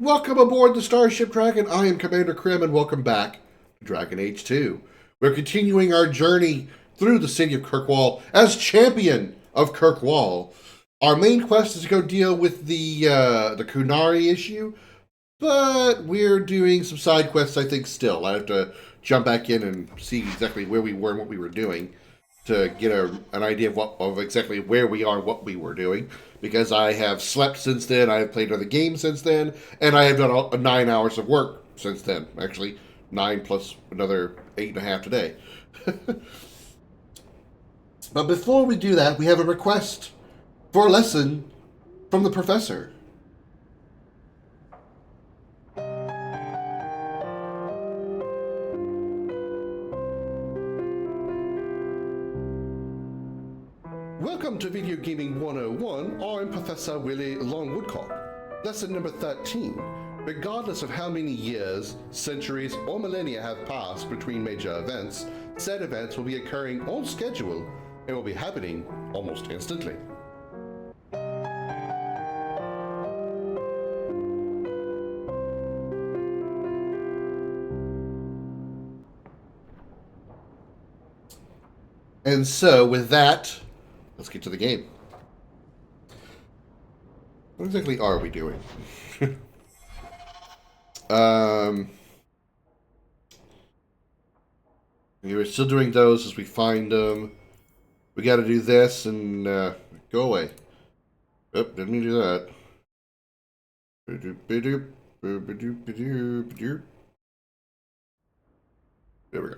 Welcome aboard the Starship Dragon. I am Commander Krim, and welcome back to Dragon Age 2. We're continuing our journey through the city of Kirkwall as champion of Kirkwall. Our main quest is to go deal with the Kunari issue, but we're doing some side quests, I think, still. I have to jump back in and see exactly where we were and what we were doing to get an idea of exactly where we are and what we were doing, because I have slept since then, I have played other games since then, and I have done 9 hours of work since then. Actually, 9 plus another 8.5 today. But before we do that, we have a request for a lesson from the professor. Welcome to Video Gaming 101. I'm Professor Willie Longwoodcock. Lesson number 13. Regardless of how many years, centuries, or millennia have passed between major events, said events will be occurring on schedule and will be happening almost instantly. And so, with that, let's get to the game. What exactly are we doing? We're still doing those as we find them. We got to do this and go away. Oh, didn't mean to do that. There we go.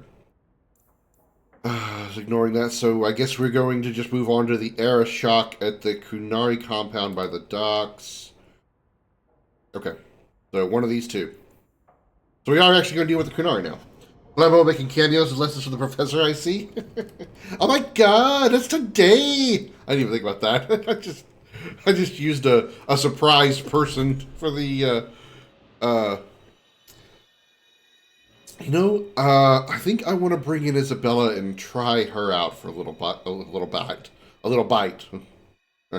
I was ignoring that, so I guess we're going to just move on to the era shock at the Kunari compound by the docks. Okay, so one of these two. So we are actually going to deal with the Kunari now. Lembo making cameos and lessons from the professor, I see. Oh my god, it's today! I didn't even think about that. I just used a surprise person for the I think I want to bring in Isabella and try her out for a little bite.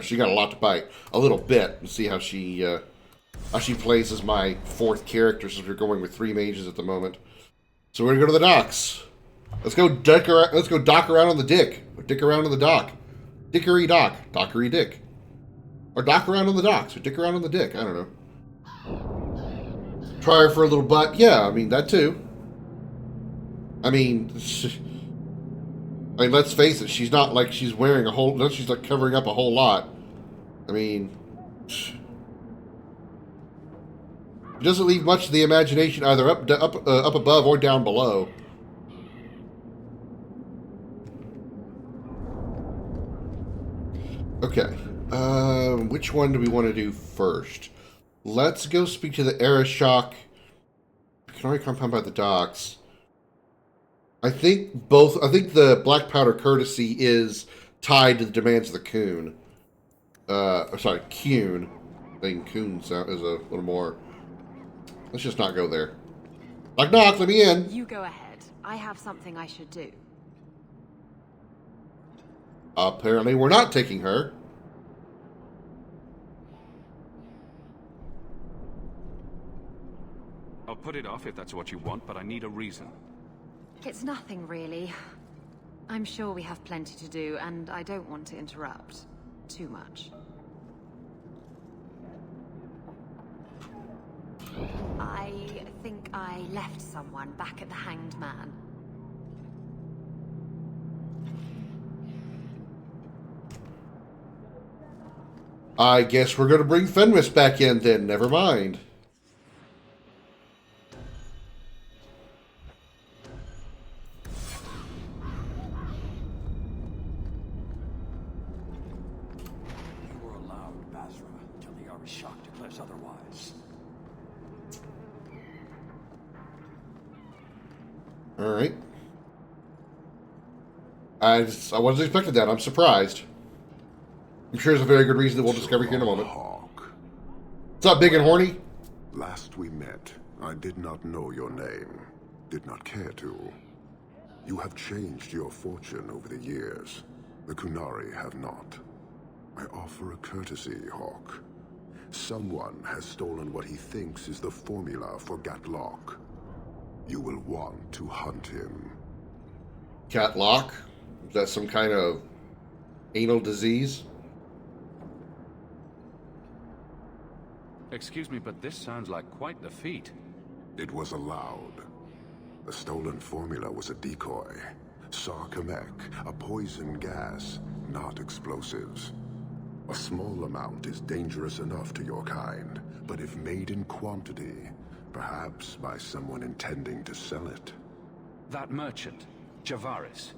She got a lot to bite. A little bit, and see how she plays as my fourth character, since we're going with 3 mages at the moment. So we're gonna go to the docks. Let's go dock around on the dick. Or dick around on the dock. Dickery dock. Dockery dick. Or dock around on the docks. Or dick around on the dick. I don't know. Try her for a little butt. Yeah, I mean, that too. I mean, let's face it. She's not like she's wearing a whole... She's like covering up a whole lot. I mean... It doesn't leave much to the imagination, either up above or down below. Okay. Which one do we want to do first? Let's go speak to the Arashok Kunari compound by the docks. I think the black powder courtesy is tied to the demands of the Coon. Sorry, Coon. I think Coon is a little more... Let's just not go there. Knock, knock, let me in. You go ahead. I have something I should do. Apparently we're not taking her. I'll put it off if that's what you want, but I need a reason. It's nothing, really. I'm sure we have plenty to do, and I don't want to interrupt too much. I think I left someone back at the Hanged Man. I guess we're going to bring Fenris back in then. Never mind. You were allowed, Basra, until the Arishok declares otherwise. All right. I wasn't expecting that. I'm surprised. I'm sure there's a very good reason that we'll discover here in a moment. Hawk. What's up, big and horny? Last we met, I did not know your name. Did not care to. You have changed your fortune over the years. The Kunari have not. I offer a courtesy, Hawk. Someone has stolen what he thinks is the formula for Gatlock. You will want to hunt him. Catlock? Is that some kind of anal disease? Excuse me, but this sounds like quite the feat. It was allowed. The stolen formula was a decoy. Sarkamek, a poison gas, not explosives. A small amount is dangerous enough to your kind, but if made in quantity, perhaps by someone intending to sell it. That merchant, Javaris.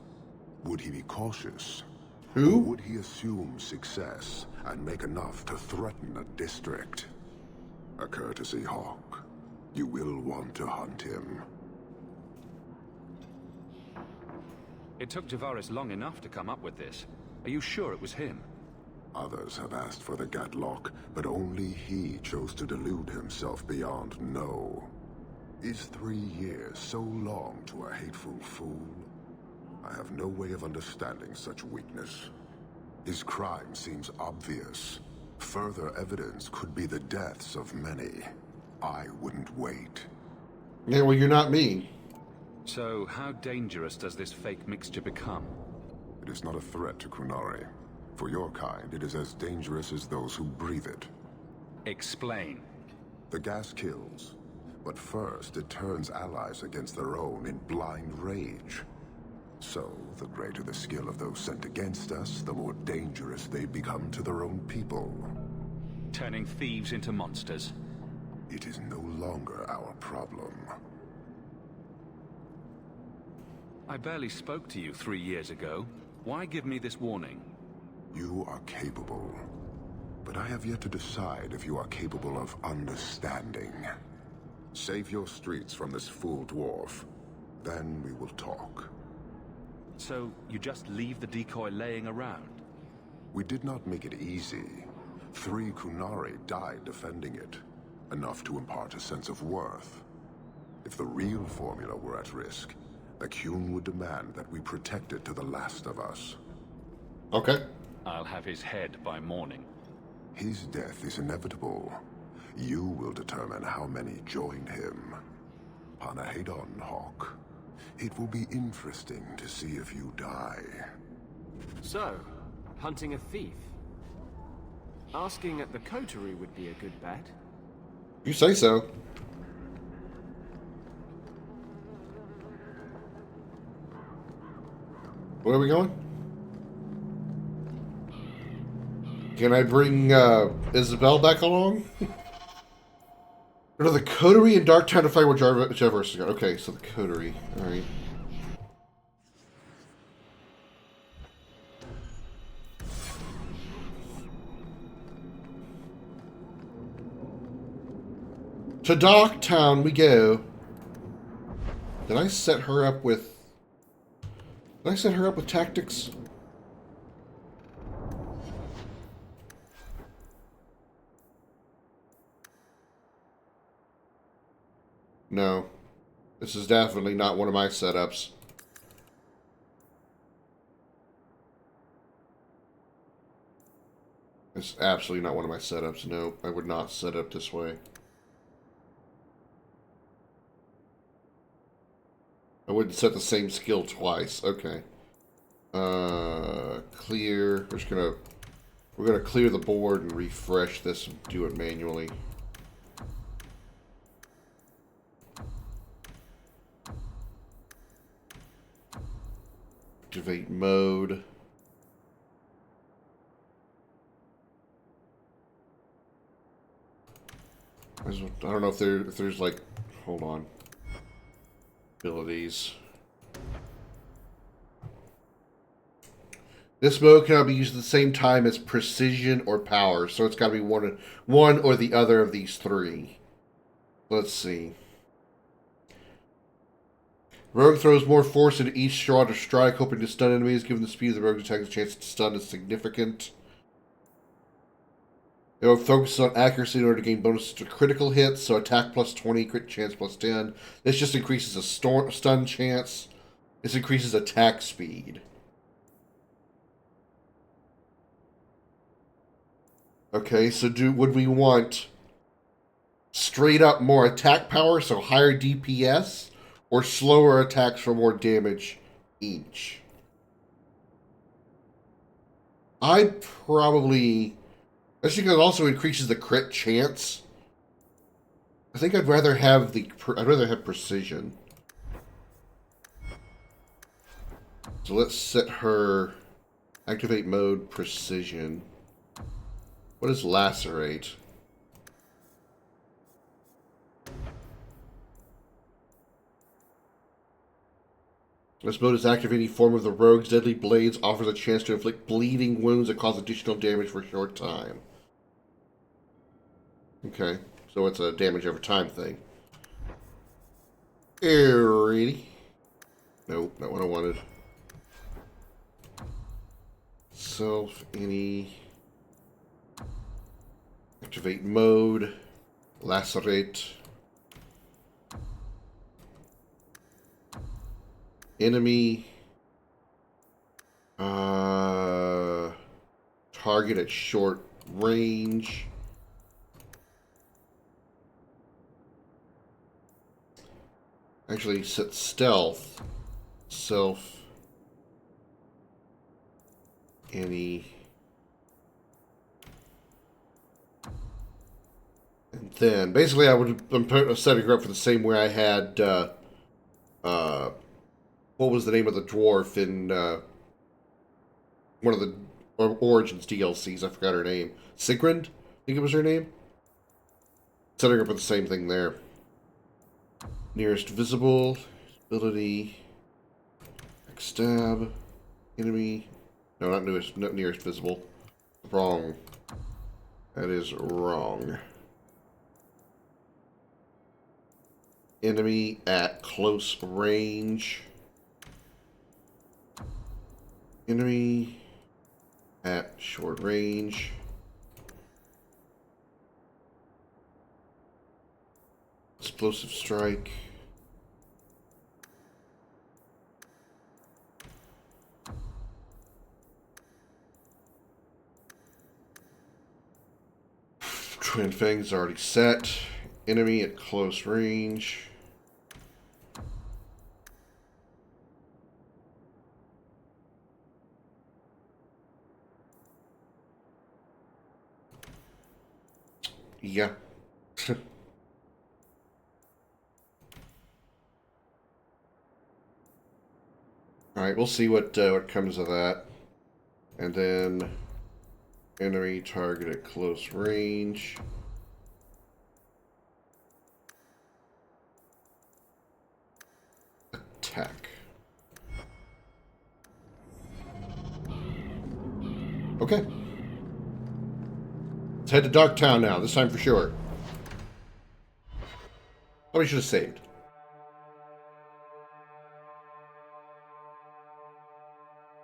Would he be cautious? Who? Or would he assume success and make enough to threaten a district? A courtesy hawk. You will want to hunt him. It took Javaris long enough to come up with this. Are you sure it was him? Others have asked for the Gatlock, but only he chose to delude himself beyond no. Is 3 years so long to a hateful fool? I have no way of understanding such weakness. His crime seems obvious. Further evidence could be the deaths of many. I wouldn't wait. Yeah, well, you're not me. So, how dangerous does this fake mixture become? It is not a threat to Kunari. For your kind, it is as dangerous as those who breathe it. Explain. The gas kills, but first it turns allies against their own in blind rage. So, the greater the skill of those sent against us, the more dangerous they become to their own people. Turning thieves into monsters. It is no longer our problem. I barely spoke to you 3 years ago. Why give me this warning? You are capable, but I have yet to decide if you are capable of understanding. Save your streets from this fool dwarf, then we will talk. So, you just leave the decoy laying around? We did not make it easy. 3 Kunari died defending it, enough to impart a sense of worth. If the real formula were at risk, the Qun would demand that we protect it to the last of us. Okay. I'll have his head by morning. His death is inevitable. You will determine how many join him. Panahedon, Hawk. It will be interesting to see if you die. So, hunting a thief. Asking at the coterie would be a good bet. You say so. Where are we going? Can I bring Isabel back along? Go to the coterie in Darktown to fight with Javaris. Okay, so the coterie. Alright. To Darktown we go. Did I set her up with... Did I set her up with tactics? No. This is definitely not one of my setups. It's absolutely not one of my setups. No, I would not set up this way. I wouldn't set the same skill twice. Okay. Clear. We're gonna clear the board and refresh this and do it manually. Activate mode. I don't know if there's like, hold on. Abilities. This mode cannot be used at the same time as precision or power, so it's got to be one or the other of these 3. Let's see. Rogue throws more force into each straw to strike, hoping to stun enemies. Given the speed of the rogue's attack, the chance to stun is significant. It will focus on accuracy in order to gain bonuses to critical hits, so attack plus 20, crit chance plus 10. This just increases a stun chance. This increases attack speed. Okay, so would we want straight up more attack power, so higher DPS, or slower attacks for more damage each? I'd probably, I think it also increases the crit chance. I think I'd rather have precision. So let's set her activate mode precision. What is lacerate? This mode is active. Any form of the rogue's deadly blades offers a chance to inflict bleeding wounds that cause additional damage for a short time. Okay, so it's a damage over time thing. Alrighty. Nope, not what I wanted. Self, any. Activate mode. Lacerate. Enemy. Target at short range. Actually, set stealth. Self. Any. And then, basically, I'm setting her up for the same way I had, what was the name of the dwarf in, one of the Origins DLCs? I forgot her name. Sigrund? I think it was her name? Setting her up with the same thing there. Nearest visible, ability, stab, enemy. No, not nearest visible. Wrong. That is wrong. Enemy at close range. Enemy at short range. Explosive strike. Twin Fangs already set. Enemy at close range. Yeah. Alright, we'll see what comes of that. And then enemy target at close range. Attack. Okay. Let's head to Darktown now, this time for sure. Probably should have saved.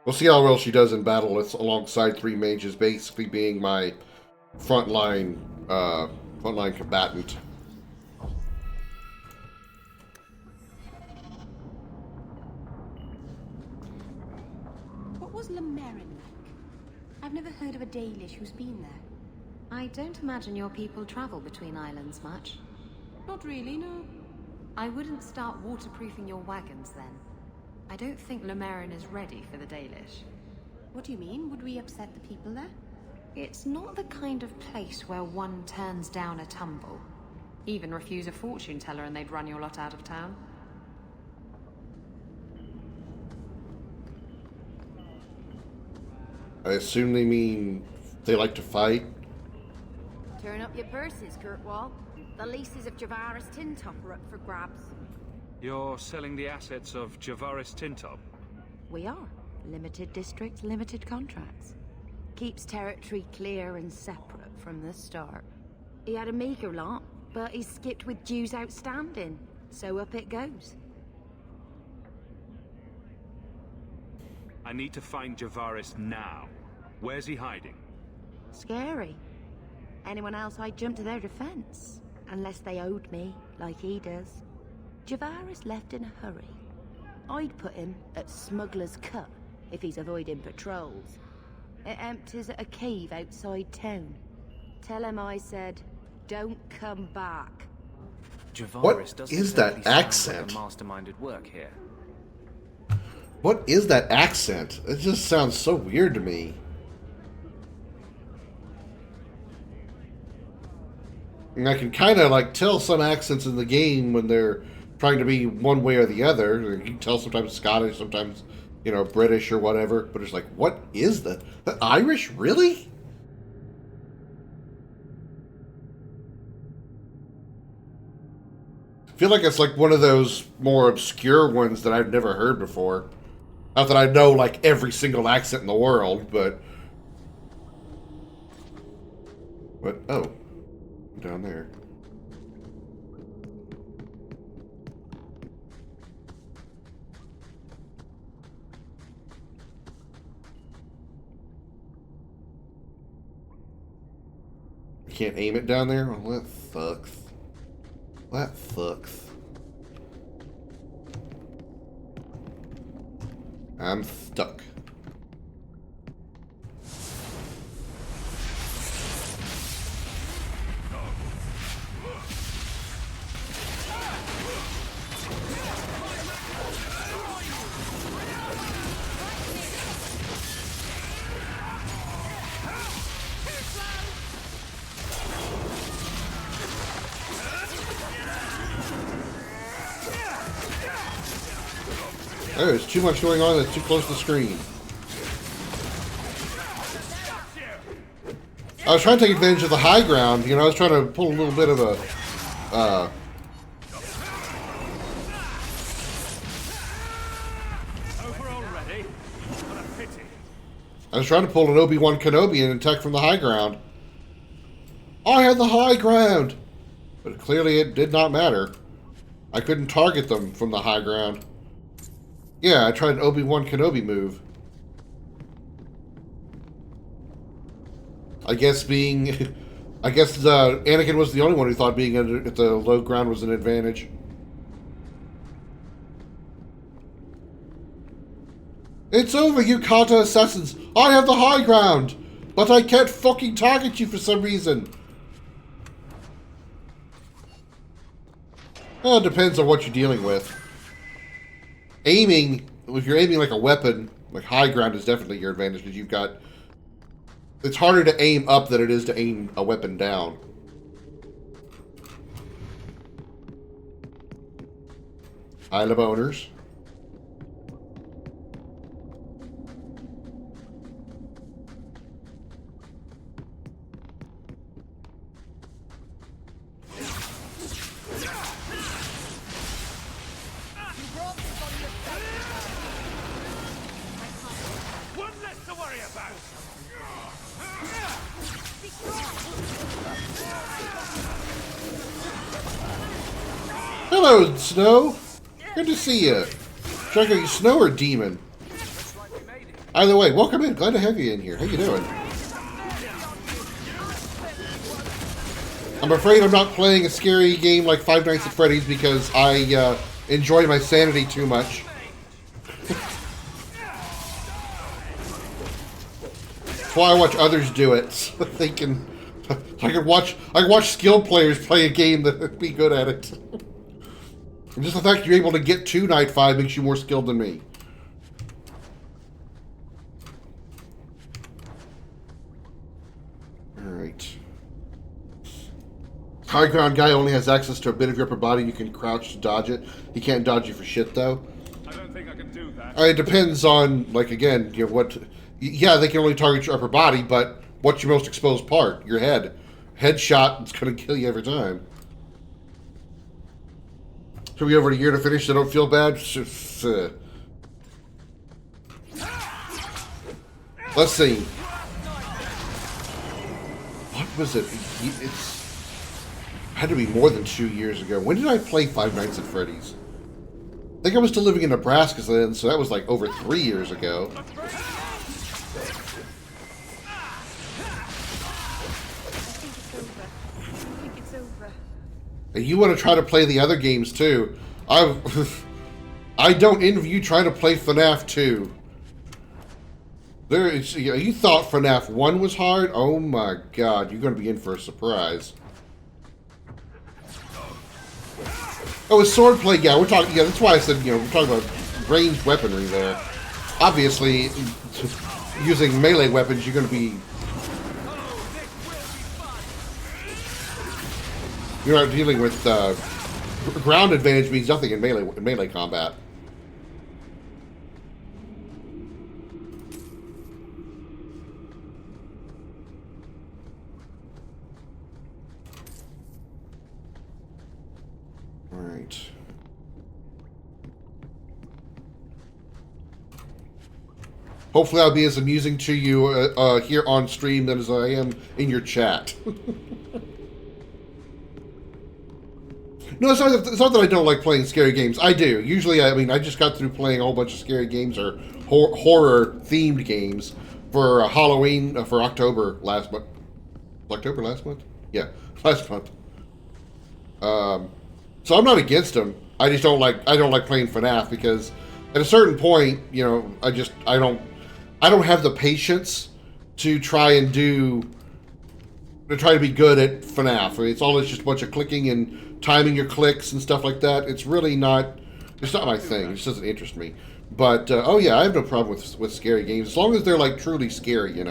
We'll see how well she does in battle. It's alongside three mages, basically being my frontline combatant. What was Lemarin like? I've never heard of a Dalish who's been there. I don't imagine your people travel between islands much. Not really, no. I wouldn't start waterproofing your wagons then. I don't think Lemarin is ready for the Dalish. What do you mean? Would we upset the people there? It's not the kind of place where one turns down a tumble. Even refuse a fortune teller and they'd run your lot out of town. I assume they mean they like to fight? Turn up your purses, Kirkwall. The leases of Javaris Tintop are up for grabs. You're selling the assets of Javaris Tintop? We are. Limited districts, limited contracts. Keeps territory clear and separate from the start. He had a meager lot, but he skipped with dues outstanding. So up it goes. I need to find Javaris now. Where's he hiding? Scary. Anyone else, I'd jump to their defense. Unless they owed me, like he does. Javaris left in a hurry. I'd put him at Smuggler's Cut if he's avoiding patrols. It empties at a cave outside town. Tell him I said, don't come back. Javaris doesn't is that exactly sound accent? Like a mastermind at work here. What is that accent? It just sounds so weird to me. And I can kind of like tell some accents in the game when they're trying to be one way or the other. You can tell sometimes Scottish, sometimes, you know, British or whatever. But it's like, what is that? Irish? Really? I feel like it's like one of those more obscure ones that I've never heard before. Not that I know like every single accent in the world, but oh, down there. You can't aim it down there? Well, that sucks. That sucks. I'm stuck. Oh, there's too much going on that's too close to the screen. I was trying to take advantage of the high ground. You know, I was trying to pull a little bit of a... I was trying to pull an Obi-Wan Kenobi and attack from the high ground. I had the high ground! But clearly it did not matter. I couldn't target them from the high ground. Yeah, I tried an Obi-Wan Kenobi move. I guess Anakin was the only one who thought being at the low ground was an advantage. It's over, you Kata assassins! I have the high ground! But I can't fucking target you for some reason! Well, it depends on what you're dealing with. Aiming, if you're aiming like a weapon, like high ground is definitely your advantage because you've got... It's harder to aim up than it is to aim a weapon down. Isle of Owners. Hello, Snow. Good to see you. Are you Snow or Demon? Either way, welcome in. Glad to have you in here. How you doing? I'm afraid I'm not playing a scary game like Five Nights at Freddy's because I enjoy my sanity too much. That's why I watch others do it. So they can. I can watch skilled players play a game that would be good at it. And just the fact you're able to get to Night 5 makes you more skilled than me. Alright. High ground guy only has access to a bit of your upper body. You can crouch to dodge it. He can't dodge you for shit, though. I don't think I can do that. It depends on, like, again, you know, what... Yeah, they can only target your upper body, but what's your most exposed part? Your head. Headshot, it's going to kill you every time. Should we over a year to finish so I don't feel bad? Let's see. What was it? It had to be more than 2 years ago. When did I play Five Nights at Freddy's? I think I was still living in Nebraska then, so that was like over 3 years ago. And you want to try to play the other games too. I don't envy you trying to play FNAF 2. There is, you thought FNAF 1 was hard? Oh my god, you're going to be in for a surprise. Oh, it's swordplay. Yeah, we're talking. Yeah, that's why I said, we're talking about ranged weaponry there. Obviously, using melee weapons, you're going to be. You're not dealing with ground advantage means nothing in melee combat. All right. Hopefully, I'll be as amusing to you here on stream as I am in your chat. No, it's not that I don't like playing scary games. I do. Usually, I mean, I just got through playing a whole bunch of scary games or horror-themed games for Halloween for October last month. October last month? Yeah, last month. So I'm not against them. I just don't like playing FNAF because at a certain point, I don't have the patience to try to be good at FNAF. I mean, it's just a bunch of clicking and timing your clicks and stuff like that. It's really not. It's not my thing. It just doesn't interest me. But oh yeah, I have no problem with scary games as long as they're like truly scary. In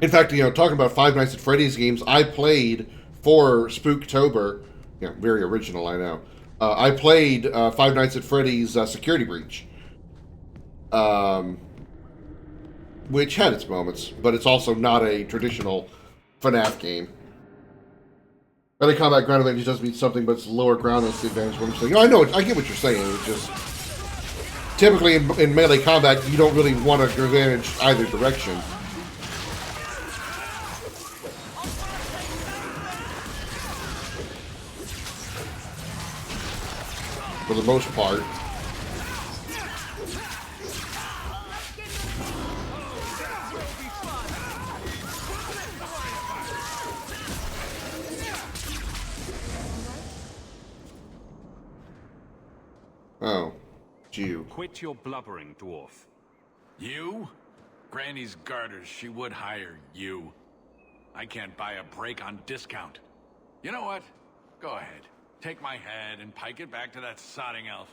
fact, talking about Five Nights at Freddy's games, I played for Spooktober. Very original, I know. I played Five Nights at Freddy's Security Breach, which had its moments, but it's also not a traditional FNAF game. Melee combat ground advantage does mean something, but it's lower ground that's the advantage. What I'm saying, I know, I get what you're saying. It's just typically in melee combat, you don't really want to advantage either direction. For the most part. Oh, Jew. Quit your blubbering, dwarf. You? Granny's garters, she would hire you. I can't buy a break on discount. You know what? Go ahead. Take my head and pike it back to that sodding elf.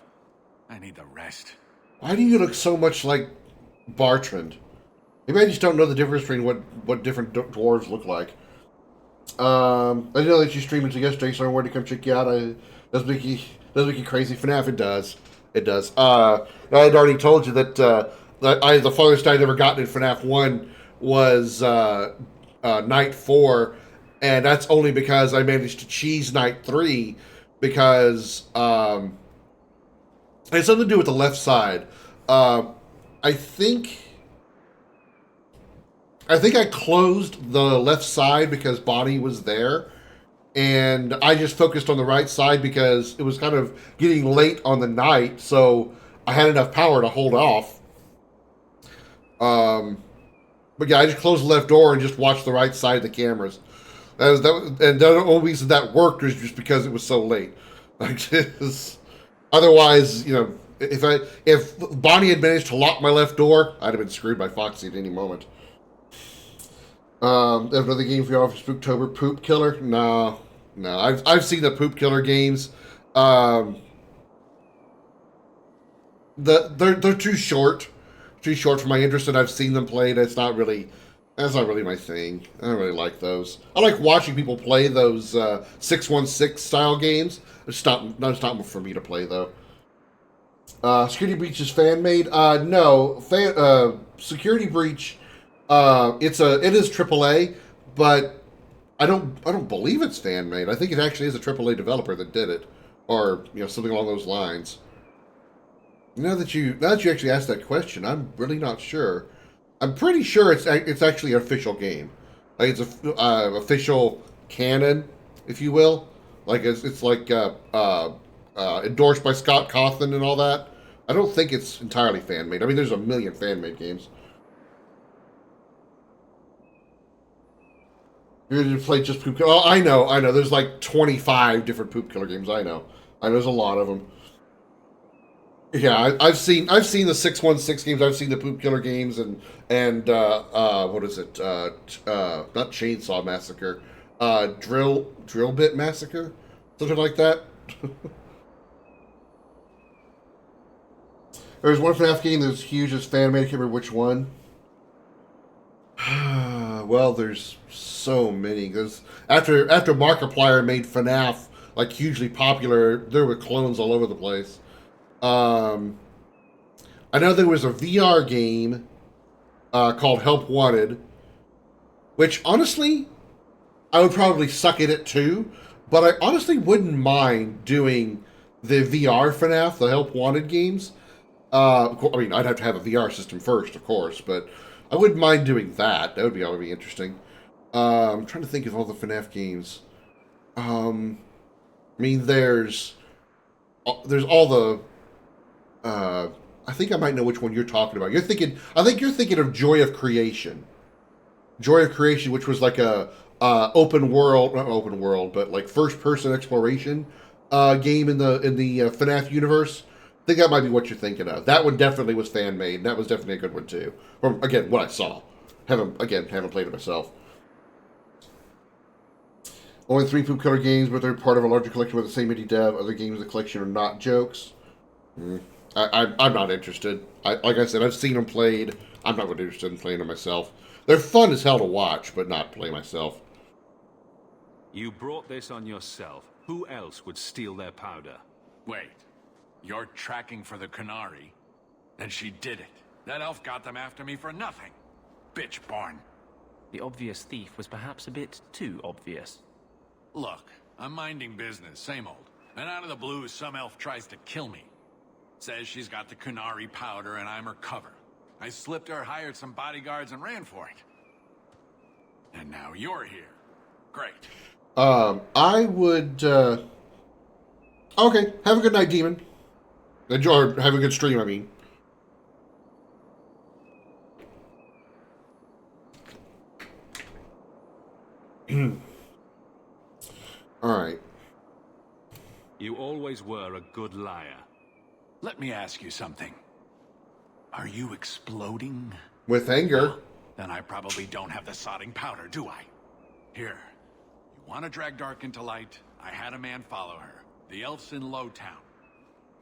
I need the rest. Why do you look so much like Bartrand? Maybe I just don't know the difference between what different dwarves look like. I know that you streamed until yesterday, so I wanted to come check you out. Does make you crazy. FNAF, it does. It does. I had already told you that the farthest I'd ever gotten in FNAF 1 was Night 4, and that's only because I managed to cheese Night 3 because it had something to do with the left side. I think I closed the left side because Bonnie was there, and I just focused on the right side because it was kind of getting late on the night, so I had enough power to hold off. But yeah, I just closed the left door and just watched the right side of the cameras. And the only reason that worked was just because it was so late. Otherwise, if Bonnie had managed to lock my left door, I'd have been screwed by Foxy at any moment. Have another game for you for Spooktober. Poop Killer? No. I've seen the Poop Killer games. They're too short for my interest, and I've seen them played. That's not really my thing. I don't really like those. I like watching people play those 616 style games. It's not for me to play though. Security Breach is fan made. No, Security Breach. It is AAA, but I don't believe it's fan made. I think it actually is a AAA developer that did it, or something along those lines. Now that you actually asked that question, I'm really not sure. I'm pretty sure it's actually an official game. Like it's a official canon, if you will. Like it's like endorsed by Scott Cawthon and all that. I don't think it's entirely fan made. I mean, there's a million fan made games. You're going to play just Poop Killer? Oh, I know. There's like 25 different Poop Killer games. I know. There's a lot of them. Yeah, I've seen the 616 games. I've seen the Poop Killer games and what is it? Not Chainsaw Massacre, Drill Bit Massacre, something like that. There's one FNAF game that's huge as fan made. I can't remember which one. Well, there's so many. Because after Markiplier made FNAF like hugely popular, there were clones all over the place. I know there was a VR game called Help Wanted, which honestly, I would probably suck at it too, but I honestly wouldn't mind doing the VR FNAF, the Help Wanted games. I mean, I'd have to have a VR system first, of course, but I wouldn't mind doing that. That would be interesting. I'm trying to think of all the FNAF games. I mean, there's all the. I think I might know which one you're talking about. I think you're thinking of Joy of Creation. Joy of Creation, which was like a open world, not open world, but like first person exploration game in the FNAF universe. I think that might be what you're thinking of. That one definitely was fan made. And that was definitely a good one too. From again, what I saw. Haven't played it myself. Only 3 Poop Killer games, but they're part of a larger collection with the same indie dev. Other games in the collection are not jokes. I'm not interested. Like I said, I've seen them played. I'm not really interested in playing them myself. They're fun as hell to watch, but not play myself. You brought this on yourself. Who else would steal their powder? Wait, you're tracking for the Canary? Then she did it. That elf got them after me for nothing. Bitch born. The obvious thief was perhaps a bit too obvious. Look, I'm minding business, same old. And out of the blue, some elf tries to kill me. Says she's got the Canary powder and I'm her cover. I slipped her, hired some bodyguards, and ran for it. And now you're here. Great. I would, okay, have a good night, Demon. Enjoy, have a good stream, I mean. Alright. You always were a good liar. Let me ask you something. Are you exploding? With anger. Then I probably don't have the sodding powder, do I? Here. You want to drag Dark into light? I had a man follow her. The elf's in Lowtown.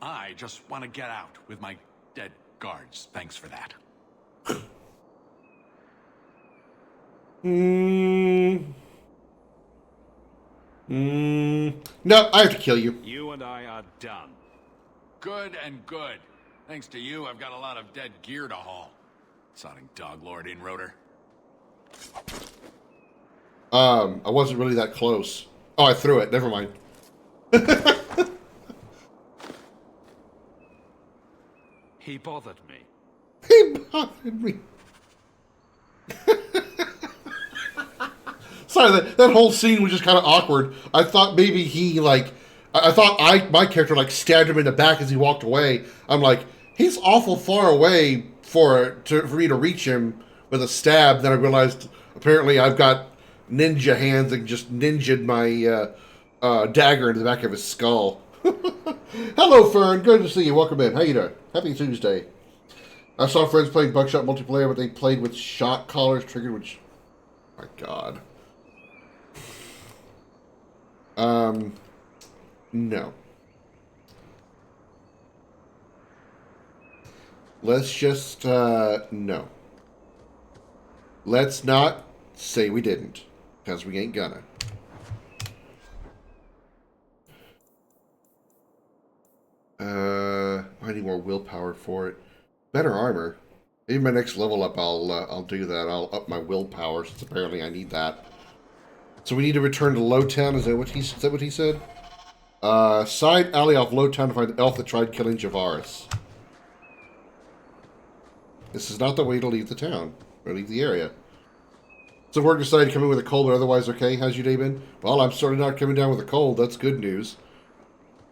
I just want to get out with my dead guards. Thanks for that. No, I have to kill you. You and I are done. Good and good. Thanks to you, I've got a lot of dead gear to haul. Sodding dog lord inroader. I wasn't really that close. Oh, I threw it. Never mind. He bothered me. He bothered me. Sorry, that whole scene was just kind of awkward. I thought maybe he, like... I thought my character, like, stabbed him in the back as he walked away. I'm like, he's awful far away for me to reach him with a stab. Then I realized, apparently, I've got ninja hands and just ninja'd my dagger into the back of his skull. Hello, Fern. Good to see you. Welcome in. How you doing? Happy Tuesday. I saw friends playing Buckshot multiplayer, but they played with shot collars triggered, which... My God. No. Let's just, no. Let's not say we didn't, because we ain't gonna. I need more willpower for it. Better armor. Maybe my next level up, I'll do that. I'll up my willpower, since apparently I need that. So we need to return to Lowtown. Is that what he said? Side alley off Lowtown to find the elf that tried killing Javaris. This is not the way to leave the town, or leave the area. So work decided to come in with a cold, but otherwise okay. How's your day been? Well, I'm certainly not coming down with a cold. That's good news.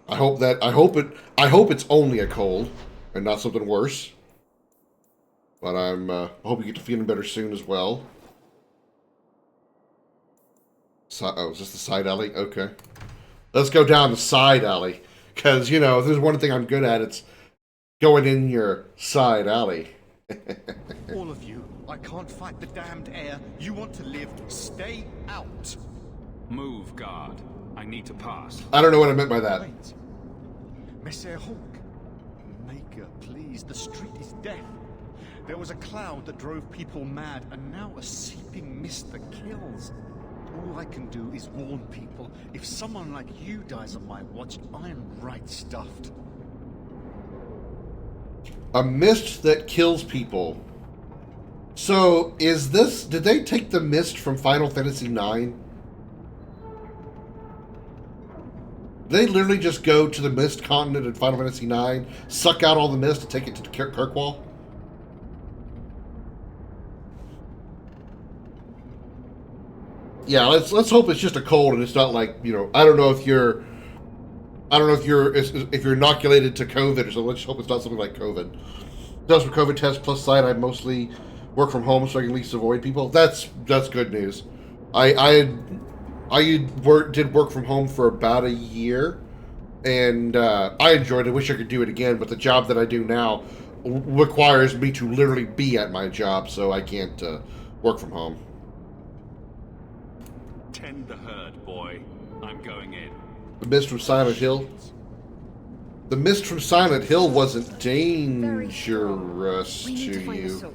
I hope it's only a cold, and not something worse. But I hope you get to feeling better soon as well. Oh, is this the side alley? Okay. Let's go down the side alley. Because, you know, if there's one thing I'm good at, it's going in your side alley. All of you, I can't fight the damned air. You want to live, stay out. Move, guard. I need to pass. I don't know what I meant by that. Wait. Messer Hawk. Maker, please, the street is death. There was a cloud that drove people mad, and now a seeping mist that kills. All I can do is warn people. If someone like you dies on my watch, I am right stuffed. A mist that kills people. So, is this... Did they take the mist from Final Fantasy IX? They literally just go to the mist continent in Final Fantasy IX, suck out all the mist, and take it to Kirkwall? Yeah, let's hope it's just a cold and it's not like, you know, I don't know if you're inoculated to COVID or something. Let's just hope it's not something like COVID. Does for COVID test plus side, I mostly work from home so I can at least avoid people. That's good news. I did work from home for about a year, and I enjoyed it. I wish I could do it again, but the job that I do now requires me to literally be at my job, so I can't work from home. Tend the herd, boy. I'm going in. The mist from Silent Hill? The mist from Silent Hill wasn't dangerous to you.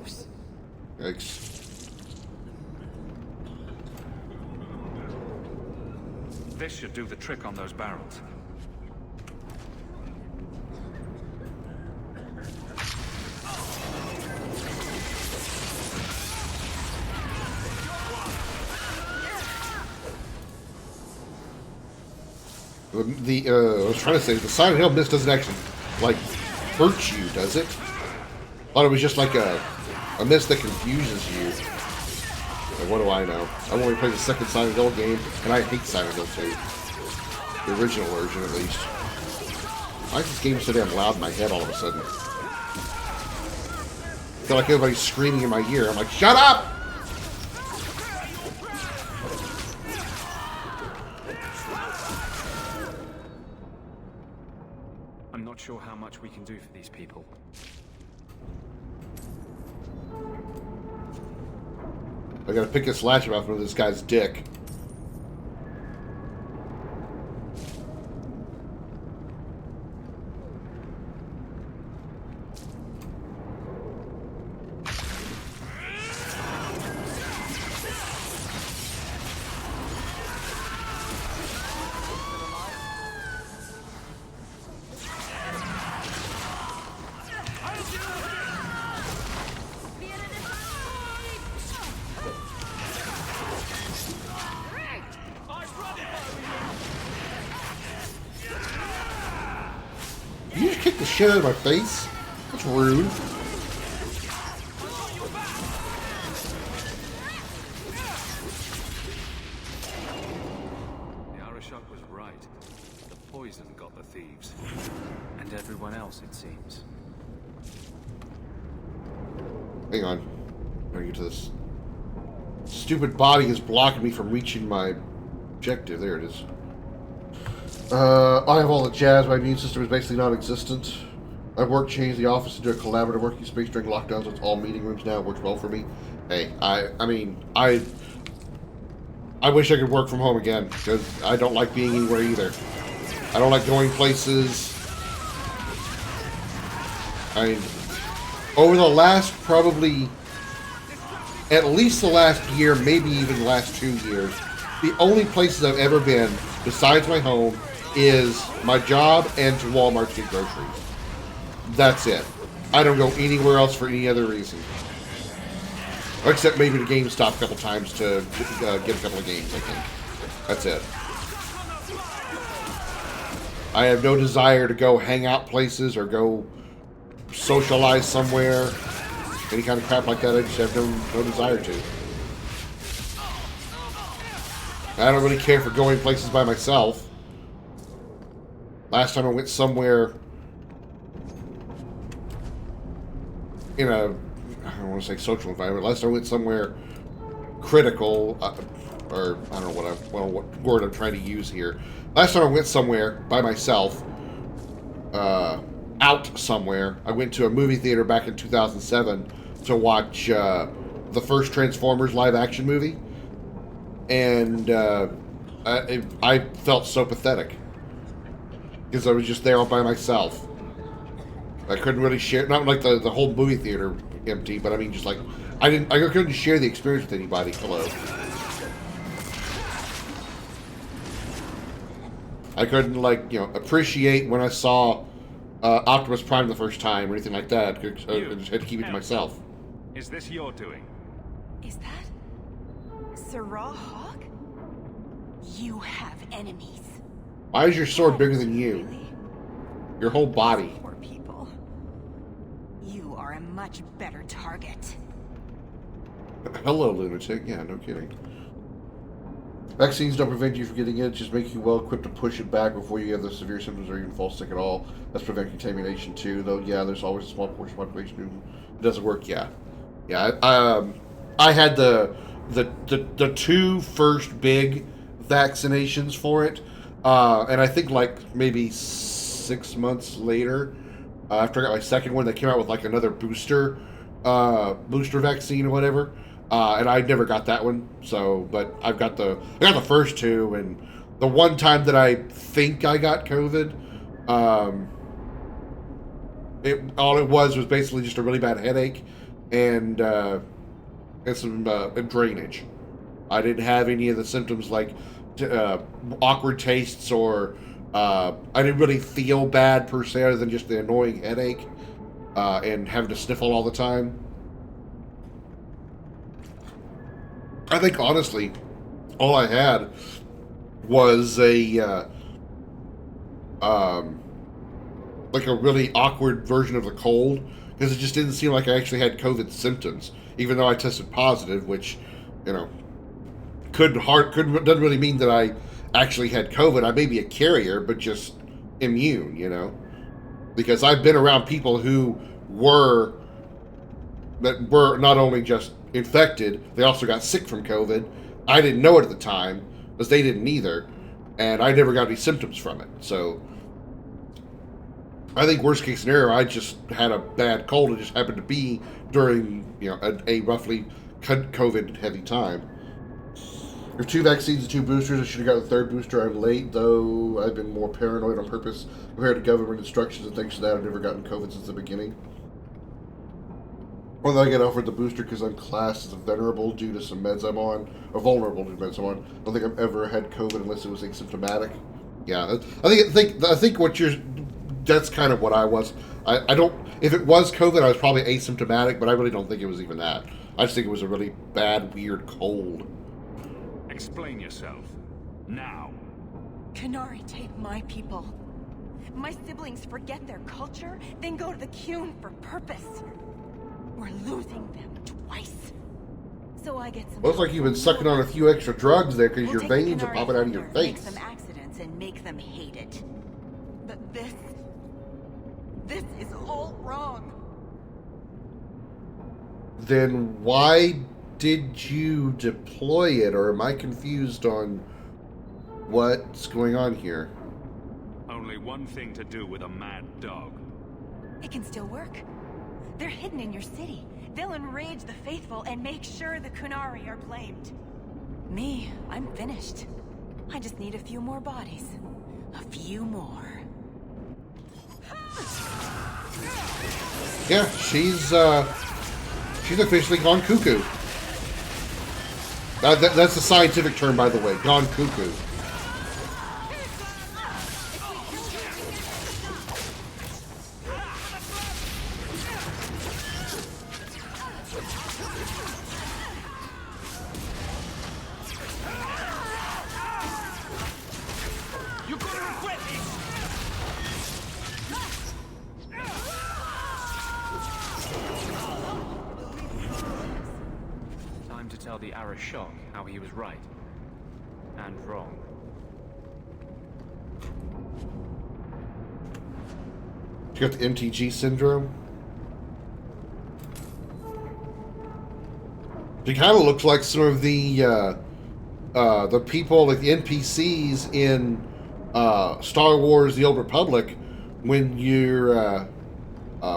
This should do the trick on those barrels. I was trying to say, the Silent Hill mist doesn't actually, like, hurt you, does it? I thought it was just like a mist that confuses you. Like, what do I know? I've only played the second Silent Hill game, and I hate Silent Hill 2. The original version, at least. Why is this game so damn loud in my head all of a sudden? I feel like everybody's screaming in my ear. I'm like, shut up! I'm not sure how much we can do for these people. I gotta pick this latch off of this guy's dick. You just kicked the shit out of my face? That's rude. The Arishok was right. The poison got the thieves. And everyone else, it seems. Hang on. I'm gonna get to this. Stupid body is blocking me from reaching my objective. There it is. I have all the jazz. My immune system is basically non-existent. I've changed the office into a collaborative working space during lockdowns. It's all meeting rooms now. It works well for me. Hey, I wish I could work from home again, because I don't like being anywhere either. I don't like going places. I mean, over the last probably, at least the last year, maybe even the last 2 years, the only places I've ever been, besides my home, is my job and to Walmart to get groceries. That's it. I don't go anywhere else for any other reason. Except maybe to GameStop a couple times to get a couple of games, I think. That's it. I have no desire to go hang out places or go socialize somewhere. Any kind of crap like that, I just have no desire to. I don't really care for going places by myself. Last time I went somewhere in a, I don't want to say social environment. Last time I went somewhere critical, or I don't know what word I'm trying to use here. Last time I went somewhere by myself, I out somewhere. I went to a movie theater back in 2007 to watch the first Transformers live action movie, and I felt so pathetic because I was just there all by myself. I couldn't really share, not like the whole movie theater empty, but I mean just like I couldn't share the experience with anybody. Hello. I couldn't like appreciate when I saw Optimus Prime the first time or anything like that. I just had to keep it to myself. Is this your doing? Is that Sirrah Hawk? You have enemies. Why is your sword bigger than you? Your whole body. Poor people. You are a much better target. Hello, lunatic. Yeah, no kidding. Vaccines don't prevent you from getting it, just make you well equipped to push it back before you have the severe symptoms or even fall sick at all. That's prevent contamination too, though. Yeah, there's always a small portion of the population who doesn't work. Yeah, I had the two first big vaccinations for it, and I think like maybe 6 months later, after I got my second one, they came out with like another booster vaccine or whatever. And I never got that one, but I got the first two, and the one time that I think I got COVID, all it was basically just a really bad headache and some drainage. I didn't have any of the symptoms like awkward tastes or I didn't really feel bad per se, other than just the annoying headache and having to sniffle all the time. I think, honestly, all I had was a really awkward version of the cold, because it just didn't seem like I actually had COVID symptoms, even though I tested positive, which, doesn't really mean that I actually had COVID. I may be a carrier, but just immune, because I've been around people who were not only just infected, they also got sick from COVID. I didn't know it at the time, because they didn't either, and I never got any symptoms from it. So I think worst case scenario, I just had a bad cold. It just happened to be during a roughly COVID heavy time. There's 2 vaccines and 2 boosters. I should have got the 3rd booster. I'm late, though. I've been more paranoid on purpose compared to government instructions and things like that. I've never gotten COVID since the beginning. Well, I get offered the booster because I'm classed as a venerable due to some meds I'm on, or vulnerable to meds I'm on. I don't think I've ever had COVID unless it was asymptomatic. Yeah, I think that's kind of what I was. I don't. If it was COVID, I was probably asymptomatic, but I really don't think it was even that. I just think it was a really bad, weird cold. Explain yourself now. Khanari take my people. My siblings forget their culture, then go to the Qun for purpose. We're losing them twice. So I get some. Looks like you've been sucking on a few extra drugs there, because your veins are popping out of your face. Make some accidents and make them hate it. But this is all wrong. Then why did you deploy it, or am I confused on what's going on here? Only one thing to do with a mad dog. It can still work. They're hidden in your city. They'll enrage the faithful and make sure the Khanari are blamed. Me, I'm finished. I just need a few more bodies. A few more. Yeah, she's officially gone cuckoo. That's a scientific term, by the way. Gone cuckoo. Tell the Arashok how he was right and wrong. You got the MTG syndrome. She kind of looks like some of the people, like the NPCs in Star Wars: The Old Republic, when you're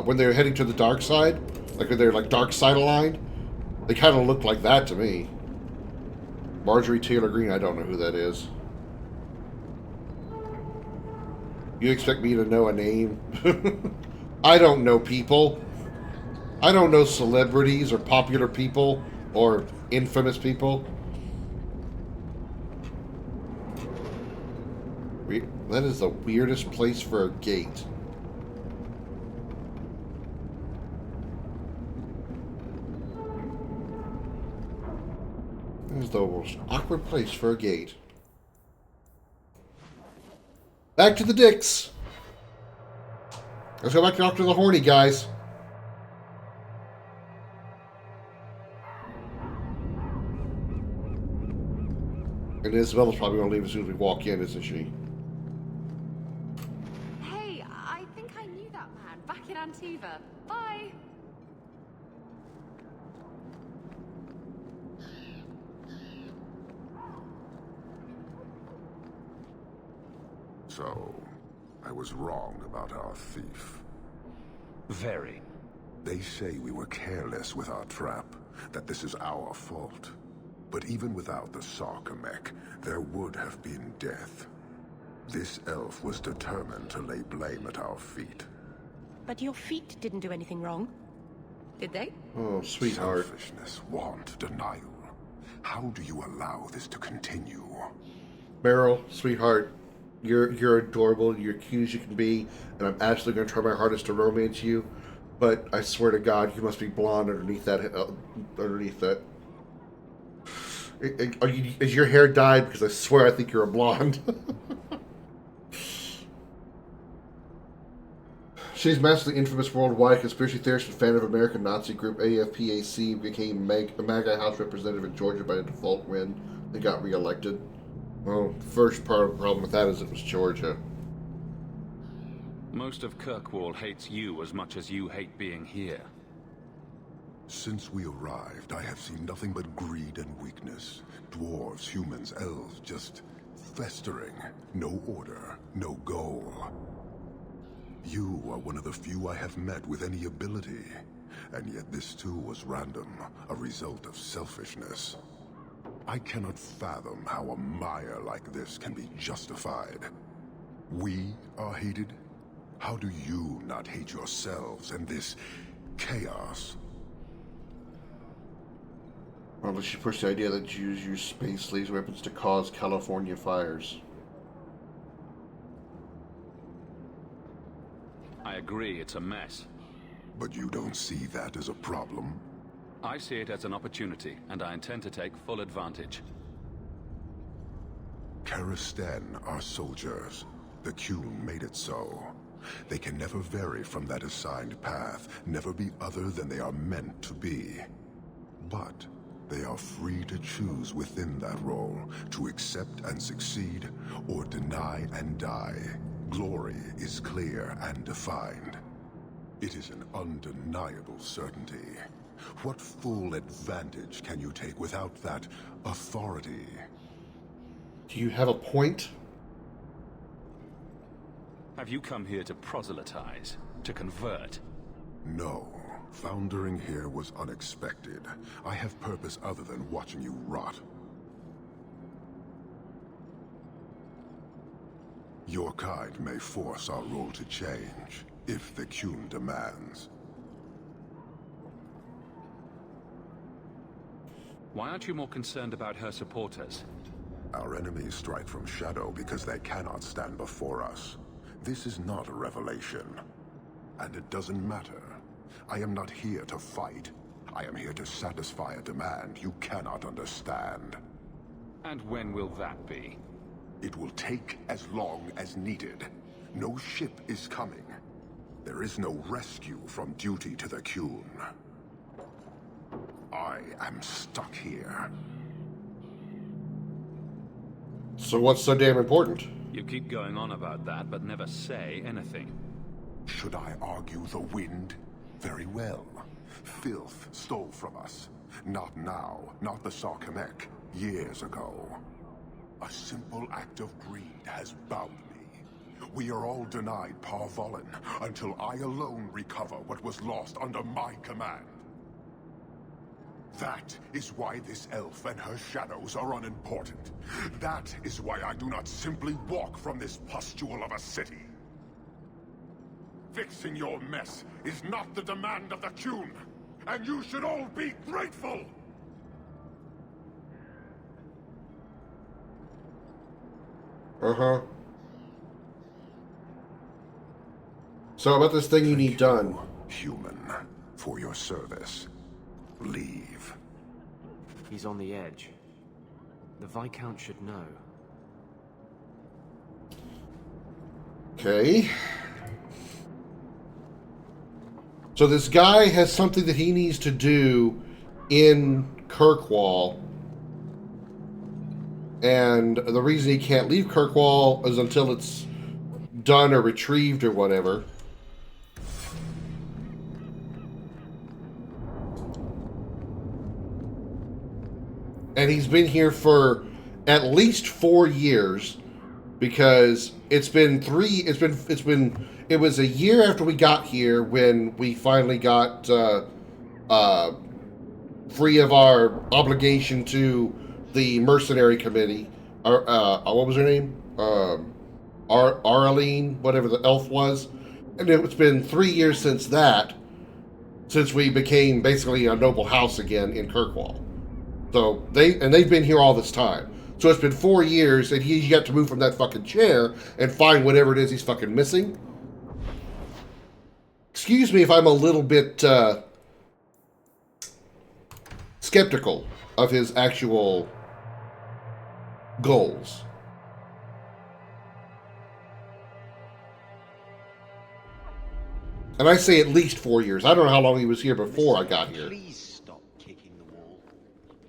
when they were heading to the dark side, like when they're like dark side aligned, they kind of looked like that to me. Marjorie Taylor Greene, I don't know who that is. You expect me to know a name? I don't know people. I don't know celebrities or popular people or infamous people. That is the weirdest place for a gate. That is the most awkward place for a gate. Back to the dicks. Let's go back to Dr. the Horny, guys. And Isabella's probably going to leave as soon as we walk in, isn't she? Hey, I think I knew that man back in Antiva. Bye. So, I was wrong about our thief. Very. They say we were careless with our trap, that this is our fault. But even without the Sarkamek, there would have been death. This elf was determined to lay blame at our feet. But your feet didn't do anything wrong, did they? Oh, sweetheart. Selfishness, want, denial. How do you allow this to continue? Meryl, sweetheart, you're adorable. You're cute as you can be, and I'm absolutely going to try my hardest to romance you. But I swear to God, you must be blonde underneath that. Is your hair dyed? Because I swear I think you're a blonde. She's massively infamous worldwide conspiracy theorist and fan of American Nazi group AFPAC, became a MAGA House representative in Georgia by a default win and got reelected. Well, the first problem with that is it was Georgia. Most of Kirkwall hates you as much as you hate being here. Since we arrived, I have seen nothing but greed and weakness. Dwarves, humans, elves, just festering. No order, no goal. You are one of the few I have met with any ability. And yet this too was random, a result of selfishness. I cannot fathom how a mire like this can be justified. We are hated? How do you not hate yourselves and this chaos? Well, she pushed the idea that Jews use space slaves weapons to cause California fires. I agree, it's a mess. But you don't see that as a problem? I see it as an opportunity, and I intend to take full advantage. Karisten are soldiers. The Qun made it so. They can never vary from that assigned path, never be other than they are meant to be. But they are free to choose within that role, to accept and succeed, or deny and die. Glory is clear and defined. It is an undeniable certainty. What full advantage can you take without that authority? Do you have a point? Have you come here to proselytize? To convert? No. Foundering here was unexpected. I have purpose other than watching you rot. Your kind may force our role to change, if the Qun demands. Why aren't you more concerned about her supporters? Our enemies strike from shadow because they cannot stand before us. This is not a revelation. And it doesn't matter. I am not here to fight. I am here to satisfy a demand you cannot understand. And when will that be? It will take as long as needed. No ship is coming. There is no rescue from duty to the Qun. I am stuck here. So what's so damn important? You keep going on about that, but never say anything. Should I argue the wind? Very well. Filth stole from us. Not now, not the Sarkamek. Years ago. A simple act of greed has bound me. We are all denied Parvolin until I alone recover what was lost under my command. That is why this elf and her shadows are unimportant. That is why I do not simply walk from this pustule of a city. Fixing your mess is not the demand of the Qun, and you should all be grateful! Uh-huh. So about this thing you need done. Human, for your service. Leave. He's on the edge. The Viscount should know. Okay. So this guy has something that he needs to do in Kirkwall. And the reason he can't leave Kirkwall is until it's done or retrieved or whatever. And he's been here for at least 4 years, because it was a year after we got here when we finally got free of our obligation to the mercenary committee. What was her name? Arlene, whatever the elf was. And it's been 3 years since we became basically a noble house again in Kirkwall. So they've been here all this time. So it's been 4 years, and he got to move from that fucking chair and find whatever it is he's fucking missing. Excuse me if I'm a little bit skeptical of his actual goals. And I say at least 4 years. I don't know how long he was here before I got here. Please stop kicking the wall.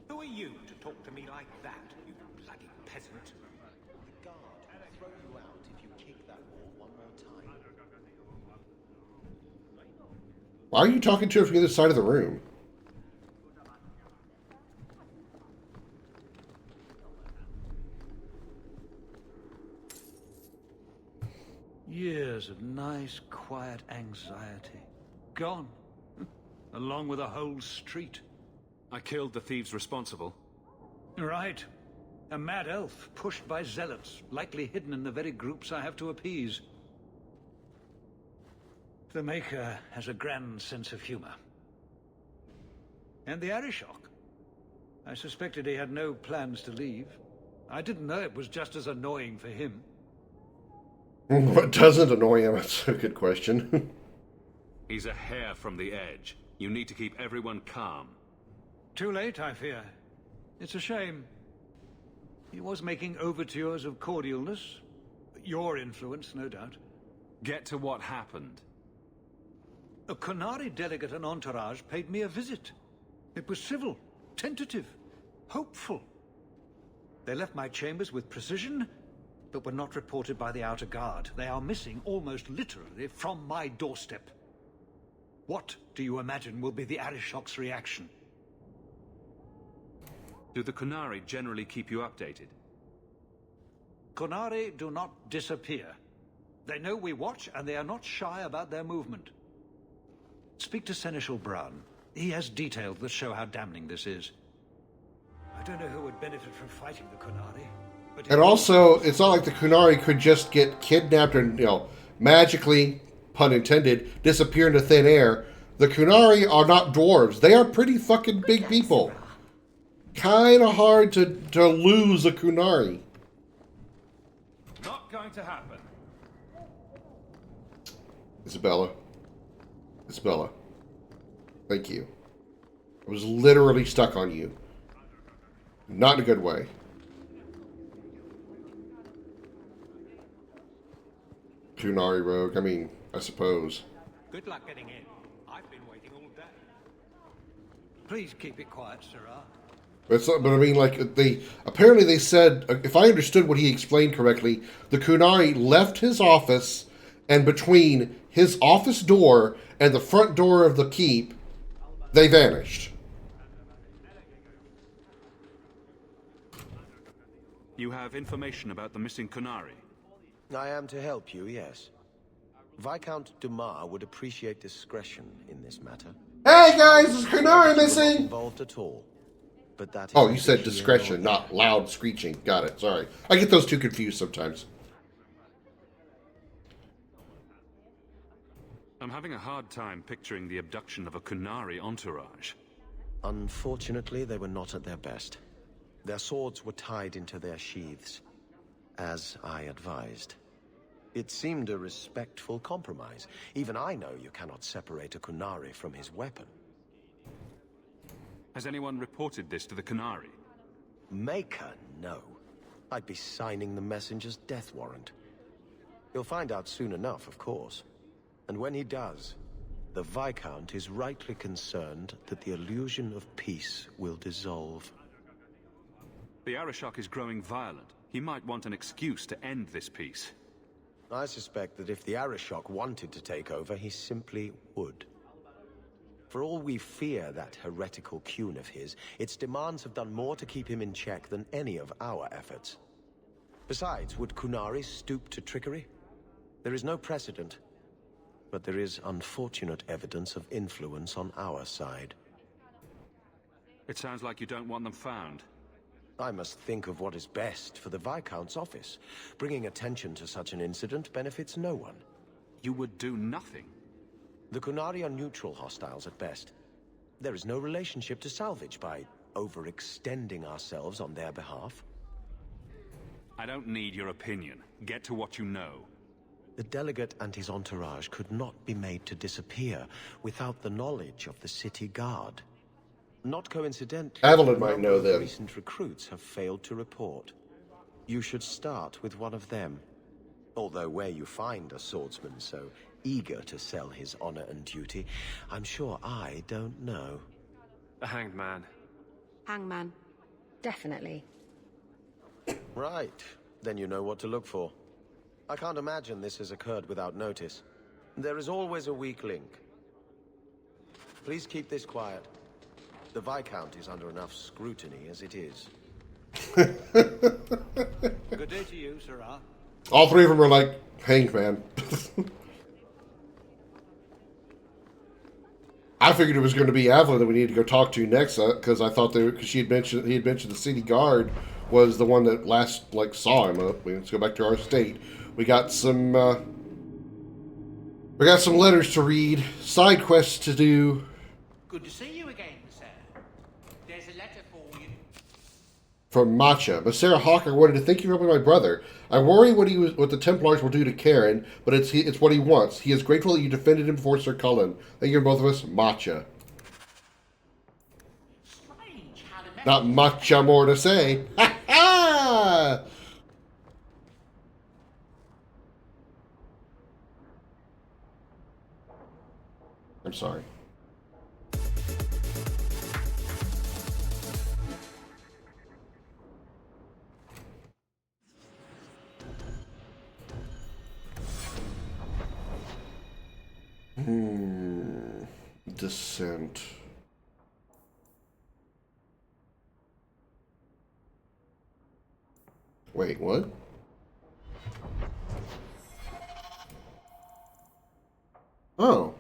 Who are you to talk to me like that, you bloody peasant? The guard will throw you out if you kick that wall one more time. Why are you talking to her from the other side of the room? Years of nice, quiet anxiety. Gone. Along with a whole street. I killed the thieves responsible. Right. A mad elf, pushed by zealots, likely hidden in the very groups I have to appease. The Maker has a grand sense of humor. And the Arishok. I suspected he had no plans to leave. I didn't know it was just as annoying for him. What doesn't annoy him? That's a good question. He's a hair from the edge. You need to keep everyone calm. Too late, I fear. It's a shame. He was making overtures of cordialness. Your influence, no doubt. Get to what happened. A Qunari delegate and entourage paid me a visit. It was civil, tentative, hopeful. They left my chambers with precision, but were not reported by the outer guard. They are missing, almost literally, from my doorstep. What do you imagine will be the Arishok's reaction? Do the Qunari generally keep you updated? Qunari do not disappear. They know we watch, and they are not shy about their movement. Speak to Seneschal Brown. He has details that show how damning this is. I don't know who would benefit from fighting the Qunari. And also, it's not like the Qunari could just get kidnapped and, magically, pun intended, disappear into thin air. The Qunari are not dwarves. They are pretty fucking big people. Kind of hard to lose a Qunari. Not going to happen. Isabella. Thank you. I was literally stuck on you. Not in a good way. Qunari rogue, I suppose. Good luck getting in. I've been waiting all day. Please keep it quiet, Sirrah. Apparently they said, if I understood what he explained correctly, the Qunari left his office, and between his office door and the front door of the keep, they vanished. You have information about the missing Qunari? I am to help you, yes. Viscount Dumas would appreciate discretion in this matter. Hey guys, is Kunari Not missing? involved at all. But that is Oh, you said neither here discretion, nor not loud screeching. Got it, sorry. I get those two confused sometimes. I'm having a hard time picturing the abduction of a Kunari entourage. Unfortunately, they were not at their best. Their swords were tied into their sheaths, as I advised. It seemed a respectful compromise. Even I know you cannot separate a Kunari from his weapon. Has anyone reported this to the Kunari? Maker, no. I'd be signing the messenger's death warrant. He'll find out soon enough, of course. And when he does, the Viscount is rightly concerned that the illusion of peace will dissolve. The Arishok is growing violent. He might want an excuse to end this peace. I suspect that if the Arishok wanted to take over, he simply would. For all we fear that heretical Qun of his, its demands have done more to keep him in check than any of our efforts. Besides, would Kunari stoop to trickery? There is no precedent, but there is unfortunate evidence of influence on our side. It sounds like you don't want them found. I must think of what is best for the Viscount's office. Bringing attention to such an incident benefits no one. You would do nothing. The Kunari are neutral hostiles at best. There is no relationship to salvage by overextending ourselves on their behalf. I don't need your opinion. Get to what you know. The delegate and his entourage could not be made to disappear without the knowledge of the city guard. Not coincidentally, Evelyn might know them. Recent recruits have failed to report. You should start with one of them. Although where you find a swordsman so eager to sell his honor and duty, I'm sure I don't know. The Hanged Man. Hangman. Definitely. Right. Then you know what to look for. I can't imagine this has occurred without notice. There is always a weak link. Please keep this quiet. The Viscount is under enough scrutiny as it is. Good day to you, Sirrah. All three of them are like, Hanged Man. I figured it was going to be Evelyn that we needed to go talk to next, because I thought because he had mentioned the city guard was the one that last saw him. Let's go back to our state. We got some letters to read, side quests to do. Good to see you again, sir. There's a letter for you. From Matcha. But Sarah Hawk, I wanted to thank you for helping my brother. I worry what the Templars will do to Karen, but it's what he wants. He is grateful that you defended him before Sir Cullen. Thank you, both of us. Matcha. Not much more to say. Ha ha! I'm sorry. Descent. Wait, what? Oh.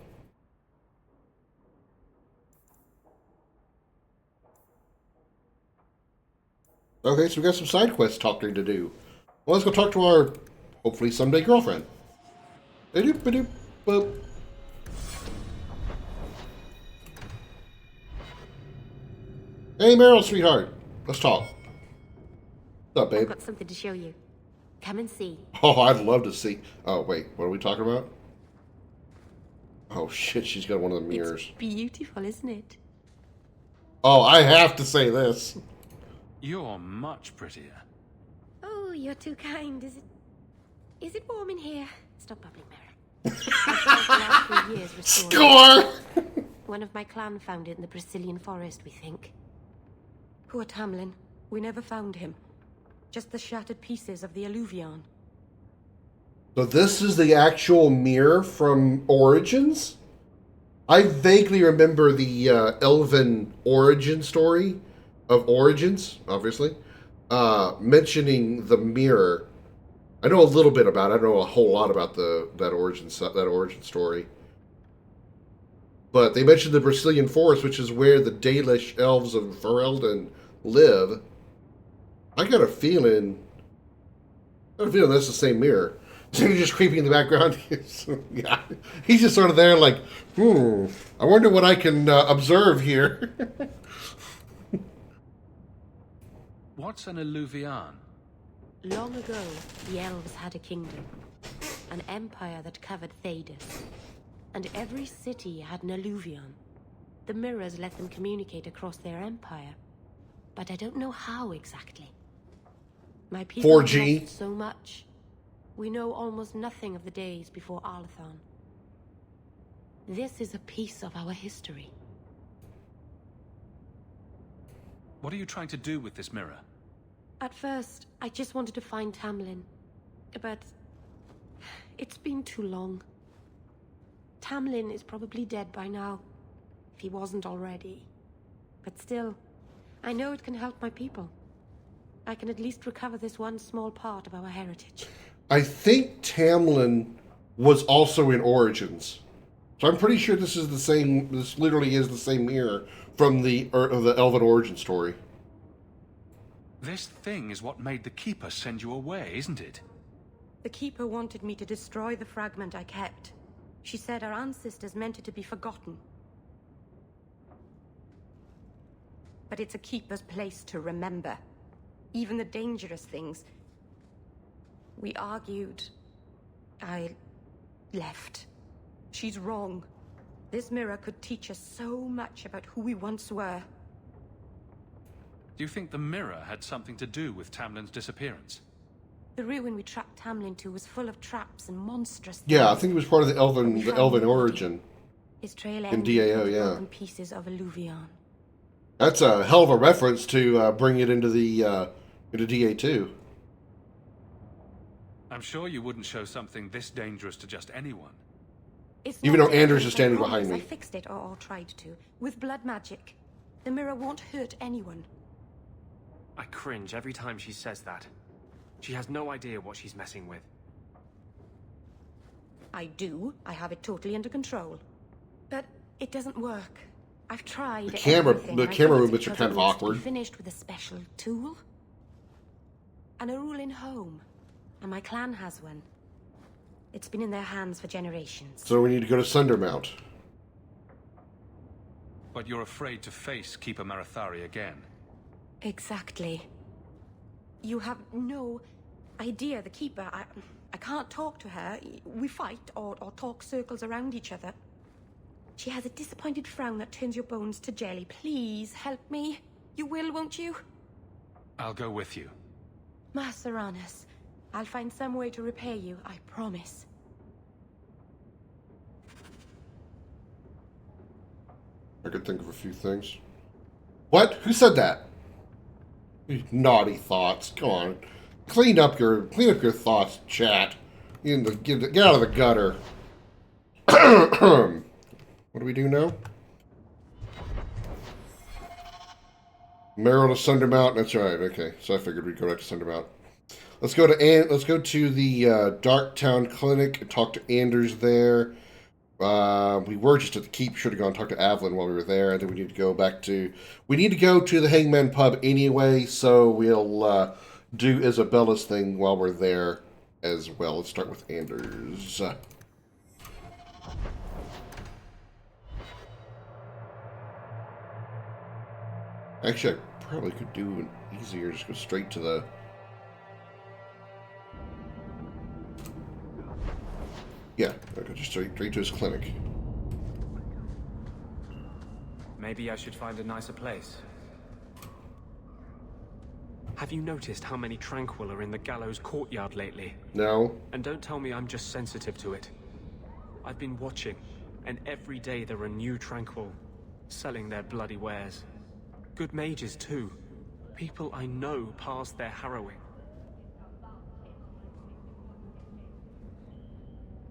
Okay, so we got some side quest talking to do. Well, let's go talk to our, hopefully someday, girlfriend. Ba-doop-ba-doop-boop. Hey, Meryl, sweetheart. Let's talk. What's up, babe? I've got something to show you. Come and see. Oh, I'd love to see. Oh, wait. What are we talking about? Oh, shit. She's got one of the mirrors. It's beautiful, isn't it? Oh, I have to say this. You're much prettier. Oh, you're too kind. Is it warm in here? Stop bubbling, Mary. I've spent the last 3 years restoring it. Score! One of my clan found it in the Brazilian forest, we think. Poor Tamlin. We never found him. Just the shattered pieces of the Alluvion. So this is the actual mirror from Origins? I vaguely remember the Elven origin story of Origins, obviously, mentioning the mirror I know a little bit about it. I don't know a whole lot about that origin story. But they mentioned the Brazilian forest, which is where the Dalish elves of Ferelden live. I got a feeling that's the same mirror. So he's just creeping in the background. Yeah, he's just sort of there, like, I wonder what I can observe here. What's an alluvian? Long ago, the elves had a kingdom, an empire that covered Thedas, and every city had an alluvian. The mirrors let them communicate across their empire, but I don't know how exactly. My people 4G. have lost so much. We know almost nothing of the days before Arlathan. This is a piece of our history. What are you trying to do with this mirror? At first, I just wanted to find Tamlin. But it's been too long. Tamlin is probably dead by now, if he wasn't already. But still, I know it can help my people. I can at least recover this one small part of our heritage. I think Tamlin was also in Origins. So I'm pretty sure this is the same. This literally is the same mirror from the Elven origin story. This thing is what made the Keeper send you away, isn't it? The Keeper wanted me to destroy the fragment I kept. She said our ancestors meant it to be forgotten. But it's a Keeper's place to remember. Even the dangerous things. We argued. I left. She's wrong. This mirror could teach us so much about who we once were. Do you think the mirror had something to do with Tamlin's disappearance? The ruin we tracked Tamlin to was full of traps and monstrous things. Yeah, I think it was part of the Elven origin. His trail in DAO, yeah. Broken pieces of alluvian. That's a hell of a reference to bring it into the into DA2. I'm sure you wouldn't show something this dangerous to just anyone. Even though Anders dangerous, is standing I promise. behind me. I fixed it, or tried to, with blood magic. The mirror won't hurt anyone. I cringe every time she says that. She has no idea what she's messing with. I do. I have it totally under control. But it doesn't work. I've tried The camera everything. movements are kind of awkward. Finished with a special tool. And a rule in home. And my clan has one. It's been in their hands for generations. So we need to go to Sundermount. But you're afraid to face Keeper Marathari again. Exactly. You have no idea, the Keeper. I can't talk to her. We fight or talk circles around each other. She has a disappointed frown that turns your bones to jelly. Please help me. You will, won't you? I'll go with you. Maceranus, I'll find some way to repay you, I promise. I could think of a few things. What? Who said that? You naughty thoughts. Come on. Clean up your thoughts, chat. Get out of the gutter. What do we do now? Merrill to Sundermount. That's right. Okay, so I figured we'd go back to Sundermount. Let's go to the Darktown Clinic and talk to Anders there. We were just at the Keep. Should have gone and talked to Avalon while we were there. I think we need to go back to... We need to go to the Hangman Pub anyway, so we'll do Isabella's thing while we're there as well. Let's start with Anders. Actually, I probably could do an easier. Just go straight to the... Yeah, I'll go just straight to his clinic. Maybe I should find a nicer place. Have you noticed how many Tranquil are in the gallows courtyard lately? No. And don't tell me I'm just sensitive to it. I've been watching, and every day there are new Tranquil selling their bloody wares. Good mages too. People I know past their harrowing.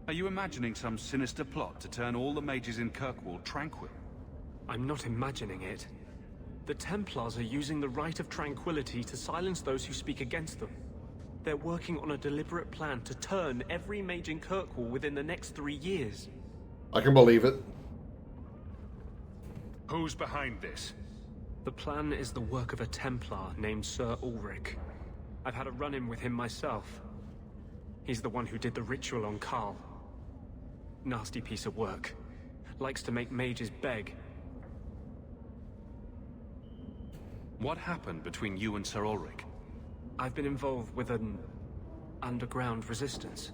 Are you imagining some sinister plot to turn all the mages in Kirkwall tranquil? I'm not imagining it. The Templars are using the right of tranquility to silence those who speak against them. They're working on a deliberate plan to turn every mage in Kirkwall within the next 3 years. I can believe it. Who's behind this? The plan is the work of a Templar named Sir Ulrich. I've had a run-in with him myself. He's the one who did the ritual on Karl. Nasty piece of work. Likes to make mages beg. What happened between you and Sir Ulrich? I've been involved with an underground resistance.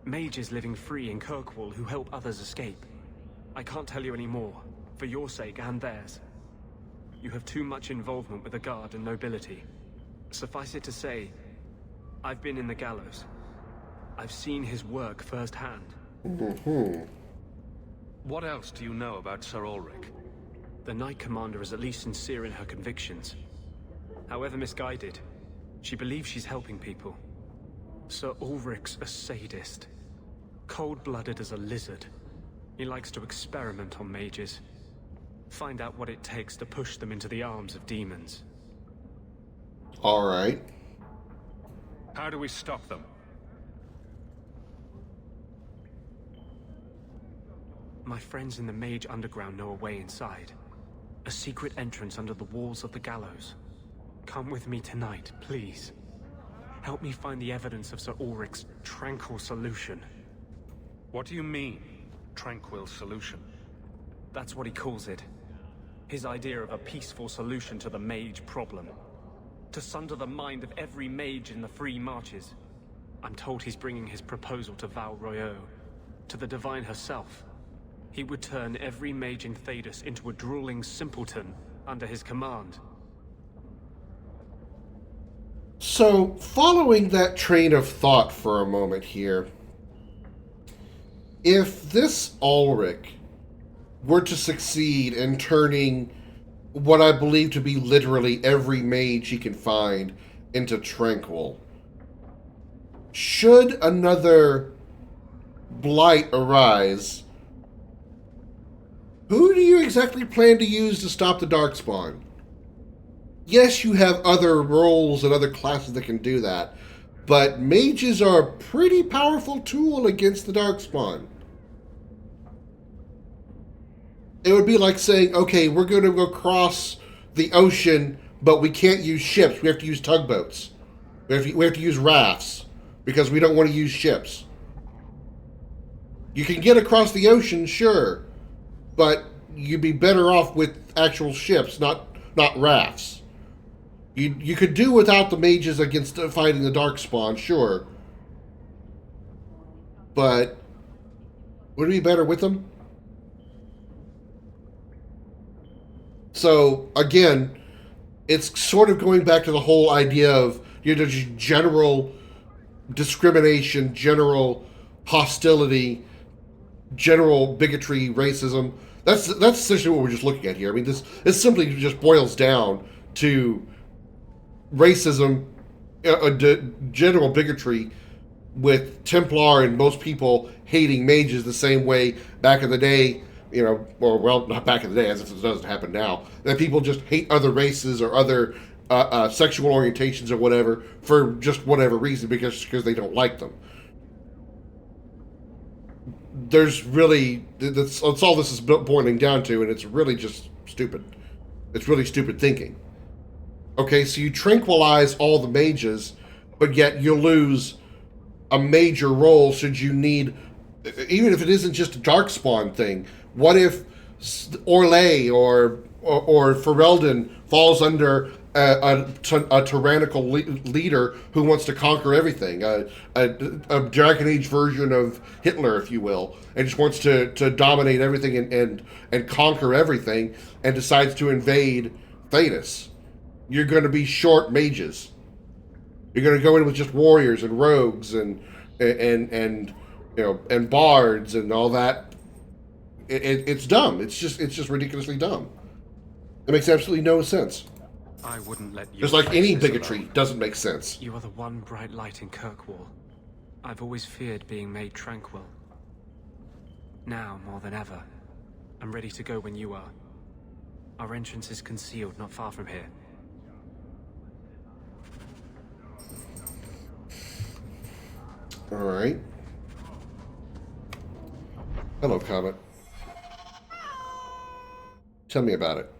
Mages living free in Kirkwall who help others escape. I can't tell you any more, for your sake and theirs. You have too much involvement with the Guard and nobility. Suffice it to say, I've been in the gallows. I've seen his work firsthand. What else do you know about Sir Ulrich? The Knight Commander is at least sincere in her convictions. However misguided, she believes she's helping people. Sir Ulrich's a sadist. Cold-blooded as a lizard. He likes to experiment on mages. Find out what it takes to push them into the arms of demons. All right. How do we stop them? My friends in the Mage Underground know a way inside. A secret entrance under the walls of the gallows. Come with me tonight, please. Help me find the evidence of Sir Ulrich's tranquil solution. What do you mean, tranquil solution? That's what he calls it. His idea of a peaceful solution to the mage problem. To sunder the mind of every mage in the free marches. I'm told he's bringing his proposal to Val Royeaux, to the Divine herself. He would turn every mage in Thedas into a drooling simpleton under his command. So, following that train of thought for a moment here, if this Ulrich were to succeed in turning what I believe to be literally every mage he can find into Tranquil, should another blight arise, who do you exactly plan to use to stop the Darkspawn? Yes, you have other roles and other classes that can do that, but mages are a pretty powerful tool against the Darkspawn. It would be like saying, okay, we're going to go across the ocean, but we can't use ships. We have to use tugboats. We have to use rafts, because we don't want to use ships. You can get across the ocean, sure, but you'd be better off with actual ships, not rafts. You could do without the mages against fighting the Darkspawn, sure. But would it be better with them? So, again, it's sort of going back to the whole idea of, just general discrimination, general hostility, general bigotry, racism. That's essentially what we're just looking at here. I mean, this simply just boils down to racism, general bigotry, with Templar and most people hating mages the same way back in the day, or well, not back in the day, as if it doesn't happen now, that people just hate other races or other sexual orientations or whatever for just whatever reason, because they don't like them. There's really, that's all this is boiling down to, and it's really just stupid. It's really stupid thinking. Okay, so you tranquilize all the mages, but yet you lose a major role should you need, even if it isn't just a Darkspawn thing. What if Orlais or Ferelden falls under a tyrannical leader who wants to conquer everything, a Dragon Age version of Hitler, if you will, and just wants to dominate everything and conquer everything, and decides to invade Thedas? You're going to be short mages. You're going to go in with just warriors and rogues and bards and all that. It's dumb. It's just ridiculously dumb. It makes absolutely no sense. I wouldn't let you. Just like any bigotry doesn't make sense. You are the one bright light in Kirkwall. I've always feared being made tranquil. Now, more than ever, I'm ready to go when you are. Our entrance is concealed not far from here. Alright. Hello, Comet. Tell me about it.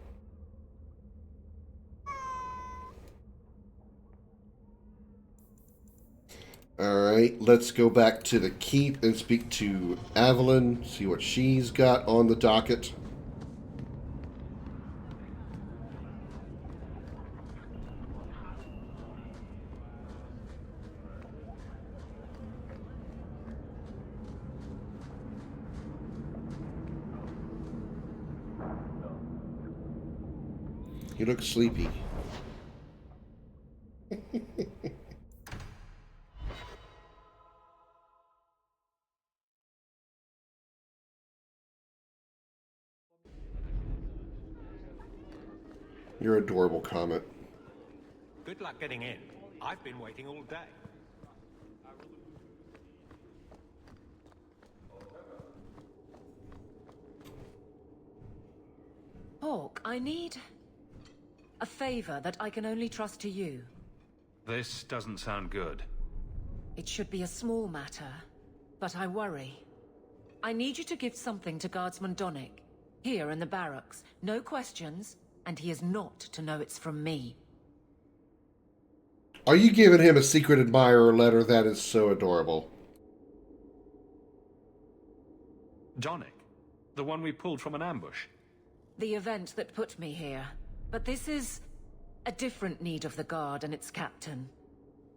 Alright, let's go back to the keep and speak to Evelyn, see what she's got on the docket. You look sleepy. You're adorable, Comet. Good luck getting in. I've been waiting all day. Hawk, I need a favor that I can only trust to you. This doesn't sound good. It should be a small matter, but I worry. I need you to give something to Guardsman Donnick, here in the barracks. No questions, and he is not to know it's from me. Are you giving him a secret admirer letter? That is so adorable. Donnick, the one we pulled from an ambush. The event that put me here. But this is a different need of the Guard and its captain.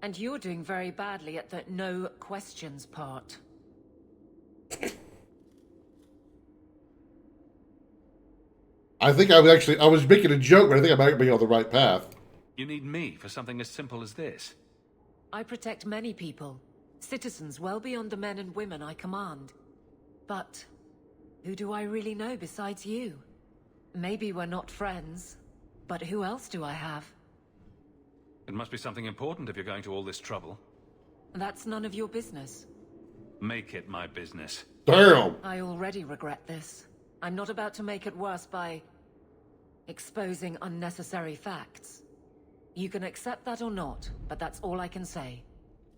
And you're doing very badly at the no questions part. I think I was making a joke, but I think I might be on the right path. You need me for something as simple as this. I protect many people, citizens well beyond the men and women I command. But who do I really know besides you? Maybe we're not friends, but who else do I have? It must be something important if you're going to all this trouble. That's none of your business. Make it my business. Damn! I already regret this. I'm not about to make it worse by exposing unnecessary facts. You can accept that or not, but that's all I can say.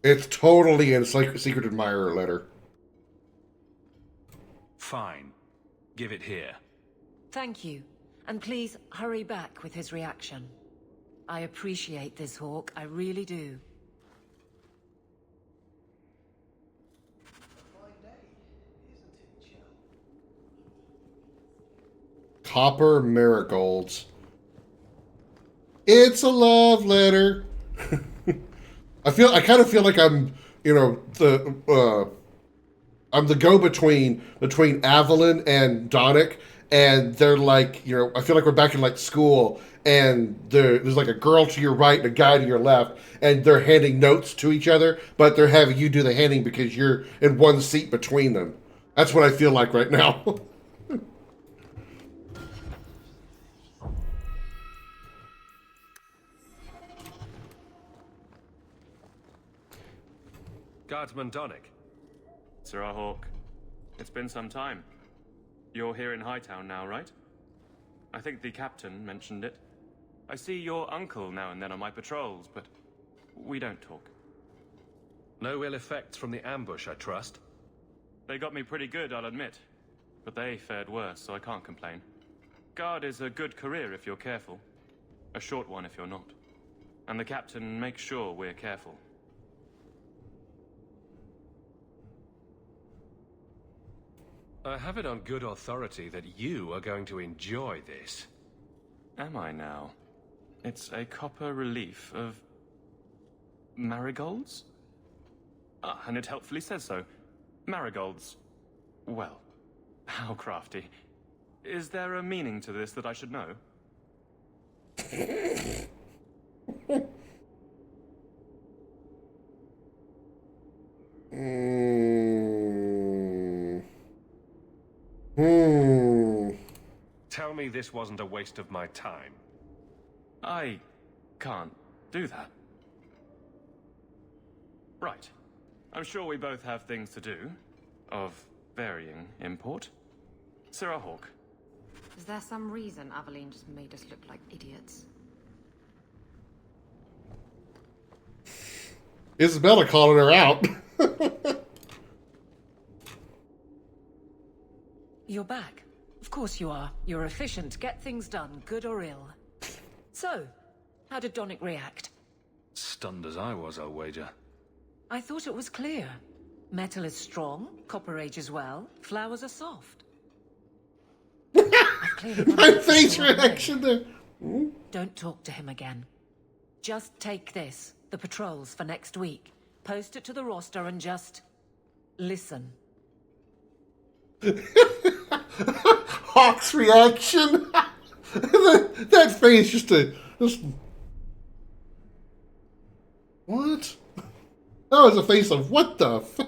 It's totally a secret admirer letter. Fine. Give it here. Thank you. And please, hurry back with his reaction. I appreciate this, Hawk. I really do. Copper marigolds. It's a love letter. I kind of feel like I'm, I'm the go-between between Evelyn and Donnick, and they're like, I feel like we're back in like school, and there's like a girl to your right and a guy to your left, and they're handing notes to each other, but they're having you do the handing because you're in one seat between them. That's what I feel like right now. Guardsman Donnick. Sir Hawk, it's been some time. You're here in Hightown now, right? I think the captain mentioned it. I see your uncle now and then on my patrols, but we don't talk. No ill effects from the ambush, I trust? They got me pretty good, I'll admit. But they fared worse, so I can't complain. Guard is a good career if you're careful. A short one if you're not. And the captain makes sure we're careful. I have it on good authority that you are going to enjoy this. Am I now? It's a copper relief of marigolds? Ah, and it helpfully says so. Marigolds. Well, how crafty. Is there a meaning to this that I should know? Tell me this wasn't a waste of my time. I can't do that. Right. I'm sure we both have things to do, of varying import. Sir Hawk. Is there some reason Aveline just made us look like idiots? Isabella calling her out. You're back. Of course you are. You're efficient. Get things done, good or ill. So, how did Donick react? Stunned as I was, I'll wager. I thought it was clear. Metal is strong, copper ages well, flowers are soft. My face reaction there. Don't talk to him again. Just take this, the patrols for next week. Post it to the roster and just... listen. Hawk's reaction. that face just what? That was a face of what the fuck?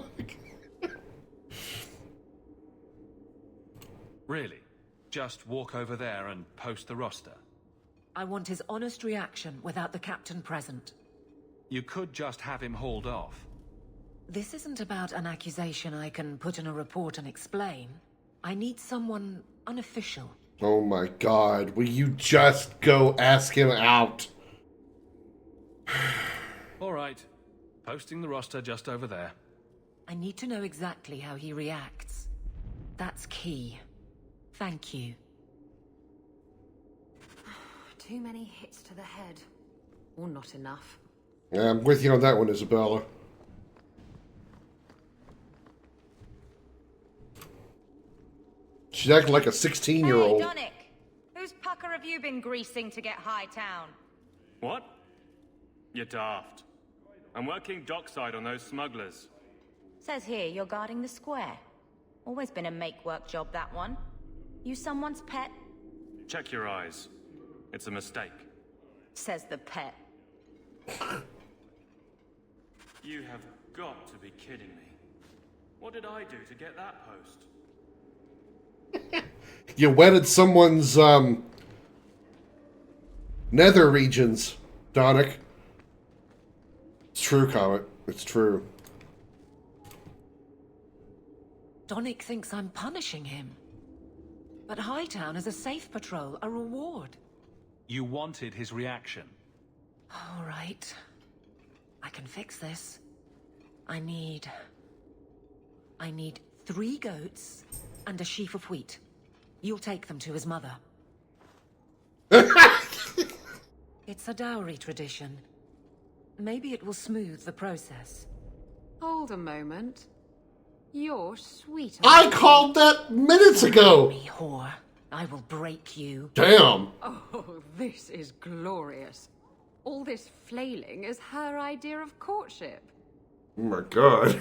Really? Just walk over there and post the roster? I want his honest reaction without the captain present. You could just have him hauled off. This isn't about an accusation I can put in a report and explain. I need someone unofficial. Oh my god, will you just go ask him out? All right. Posting the roster just over there. I need to know exactly how he reacts. That's key. Thank you. Too many hits to the head. Or not enough. Yeah, I'm with you on that one, Isabella. She's acting like a 16-year-old. Hey, Donick. Whose pucker have you been greasing to get high town? What? You're daft. I'm working dockside on those smugglers. Says here you're guarding the square. Always been a make-work job, that one. You someone's pet? Check your eyes. It's a mistake. Says the pet. You have got to be kidding me. What did I do to get that post? You wetted someone's, nether regions, Donick. It's true, Comet. It's true. Donick thinks I'm punishing him. But Hightown is a safe patrol, a reward. You wanted his reaction. All right. I can fix this. I need 3 goats and a sheaf of wheat. You'll take them to his mother. It's a dowry tradition. Maybe it will smooth the process. Hold a moment. You're sweet. I called that minutes ago! Me, whore. I will break you. Damn! Oh, this is glorious. All this flailing is her idea of courtship. Oh my god.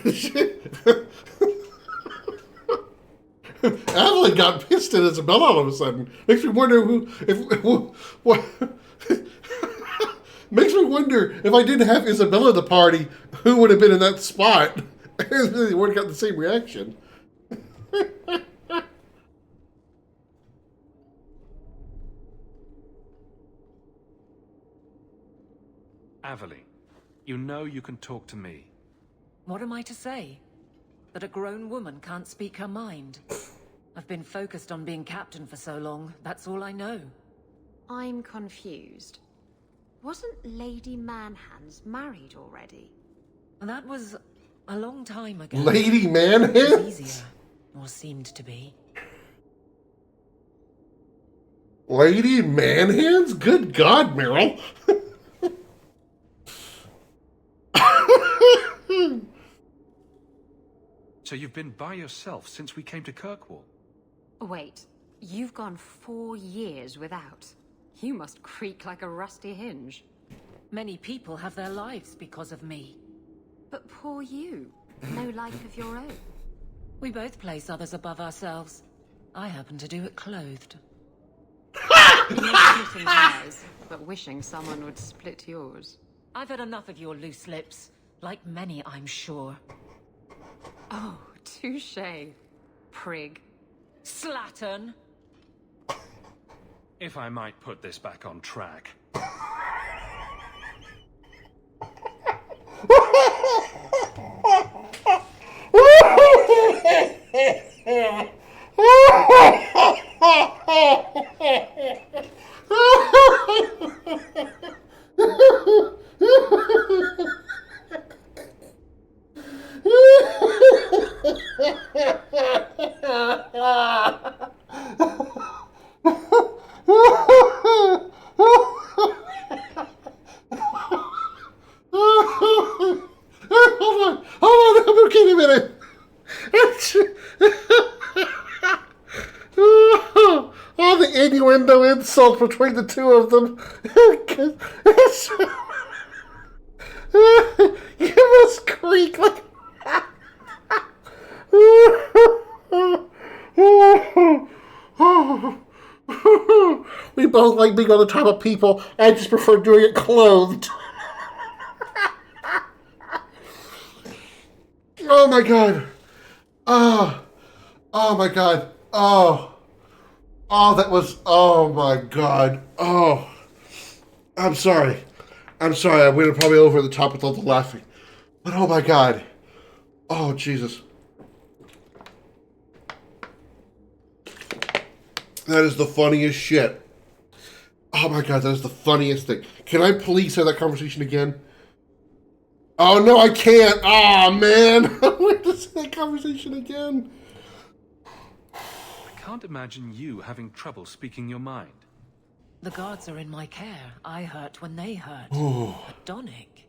Adeline got pissed at Isabella all of a sudden. Makes me wonder what. Makes me wonder if I didn't have Isabella at the party, who would have been in that spot? They would have got the same reaction. Aveline, you know you can talk to me. What am I to say? That a grown woman can't speak her mind? I've been focused on being captain for so long, that's all I know. I'm confused. Wasn't Lady Manhands married already? That was a long time ago. Lady Manhands? It was easier, or seemed to be. Lady Manhands? Good God, Meryl. So you've been by yourself since we came to Kirkwall? Wait, you've gone 4 years without. You must creak like a rusty hinge. Many people have their lives because of me. But poor you. No life of your own. We both place others above ourselves. I happen to do it clothed. You're splitting hairs, but wishing someone would split yours. I've had enough of your loose lips. Like many, I'm sure. Oh, touché. Prig. Slattern! If I might put this back on track. insult between the two of them. You must creak like... We both like being on the top of people. I just prefer doing it clothed. Oh my god. Oh my god. Oh, that was... Oh my god. Oh. I'm sorry. I'm sorry. I went probably over the top with all the laughing. But oh my god. Oh, Jesus. That is the funniest shit. Oh my god, that is the funniest thing. Can I please have that conversation again? Oh no, I can't. Oh man. I want to see that conversation again. I can't imagine you having trouble speaking your mind. The guards are in my care. I hurt when they hurt. Ooh. But Donnick,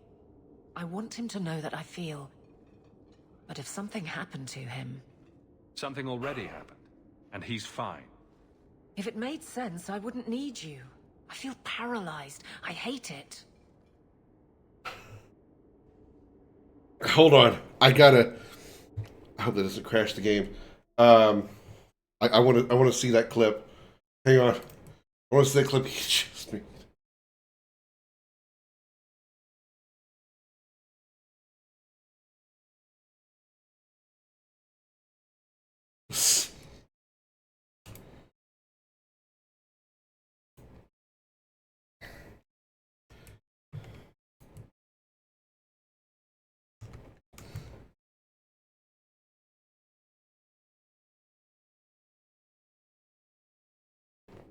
I want him to know that I feel... But if something happened to him... Something already happened, and he's fine. If it made sense, I wouldn't need you. I feel paralyzed. I hate it. Hold on. I hope that doesn't crash the game. I want to see that clip. Hang on. I want to see that clip. Just me.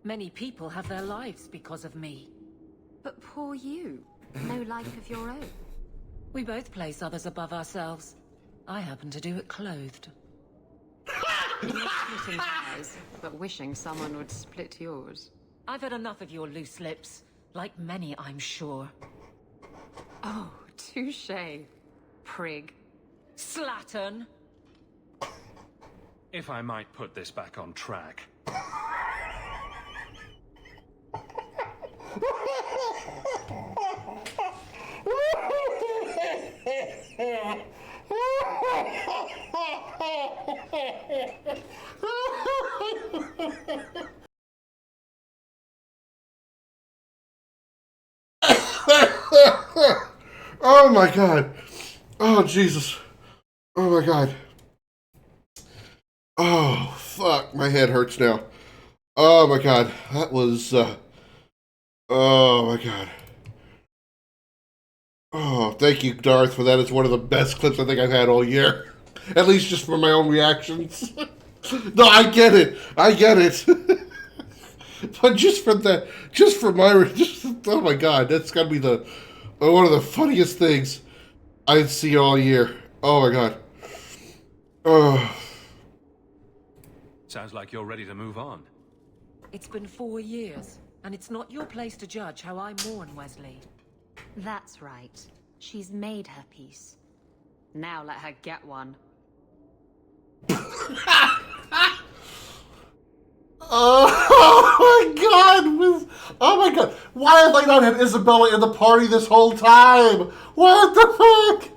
Many people have their lives because of me. But poor you. No life of your own. We both place others above ourselves. I happen to do it clothed. Not splitting hairs, but wishing someone would split yours. I've had enough of your loose lips. Like many, I'm sure. Oh, touché. Prig. Slattern! If I might put this back on track. Oh my god. Oh Jesus. Oh my god. Oh fuck, my head hurts now. Oh my god. That was oh my god. Oh, thank you, Darth, for that. It's one of the best clips I think I've had all year. At least just for my own reactions. No, I get it. I get it. But just for oh my god, that's gotta be the one of the funniest things I see all year. Oh my god. Oh. Sounds like you're ready to move on. It's been 4 years, and it's not your place to judge how I mourn Wesley. That's right. She's made her peace. Now let her get one. Oh my god! Oh my god! Why have I not had Isabella in the party this whole time? What the fuck?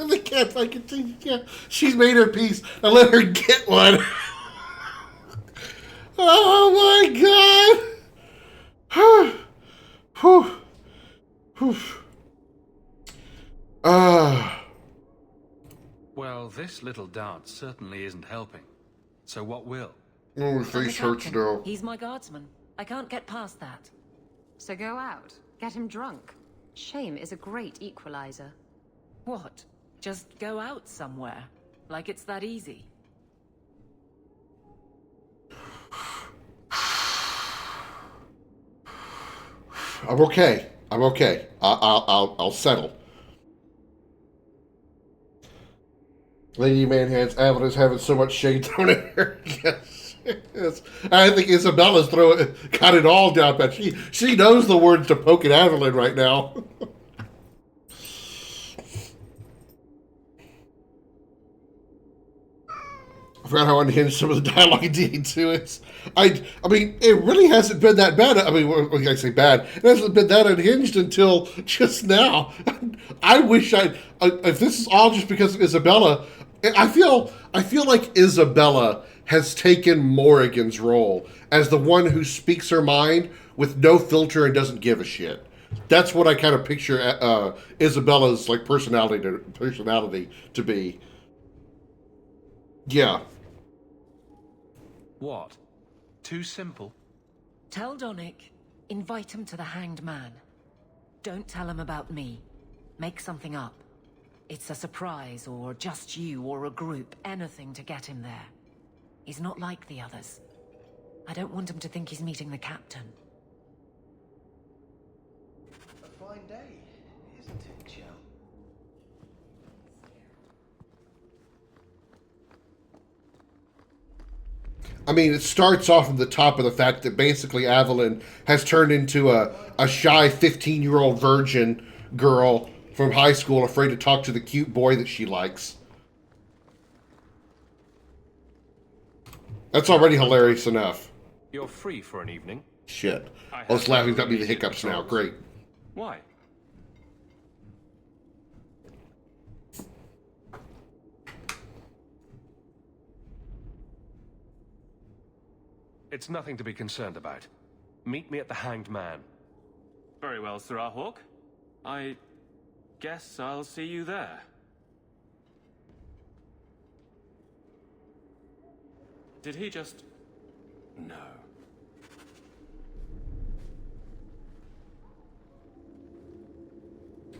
The cat, I can see. Yeah, she's made her peace. I let her get one. Oh my god! Well, this little dance certainly isn't helping. So what will? Oh, my face hurts now. He's my guardsman. I can't get past that. So go out. Get him drunk. Shame is a great equalizer. What? Just go out somewhere? Like it's that easy? I'm okay. I'm okay. I'll settle. Lady Manhand's Avalon is having so much shade thrown at her. Yes. Yes. I think Isabella's got it all down pat. She knows the words to poke at Avalon right now. I forgot how unhinged some of the dialogue in DA2 is. I mean, it really hasn't been that bad. I mean, when I say bad, it hasn't been that unhinged until just now. I wish if this is all just because of Isabella, I feel like Isabella has taken Morrigan's role as the one who speaks her mind with no filter and doesn't give a shit. That's what I kind of picture Isabella's like personality to be. Yeah. What? Too simple? Tell Donnick, invite him to the Hanged Man. Don't tell him about me. Make something up. It's a surprise, or just you, or a group, anything to get him there. He's not like the others. I don't want him to think he's meeting the captain. A fine day, isn't it, Joe? I mean, it starts off from the top of the fact that basically Evelyn has turned into a shy 15-year-old virgin girl from high school, afraid to talk to the cute boy that she likes. That's already hilarious enough. You're free for an evening? Shit. All this laughing's got me the hiccups now. Great. Why? It's nothing to be concerned about. Meet me at the Hanged Man. Very well, Sir Hawk. I guess I'll see you there. Did he just... No.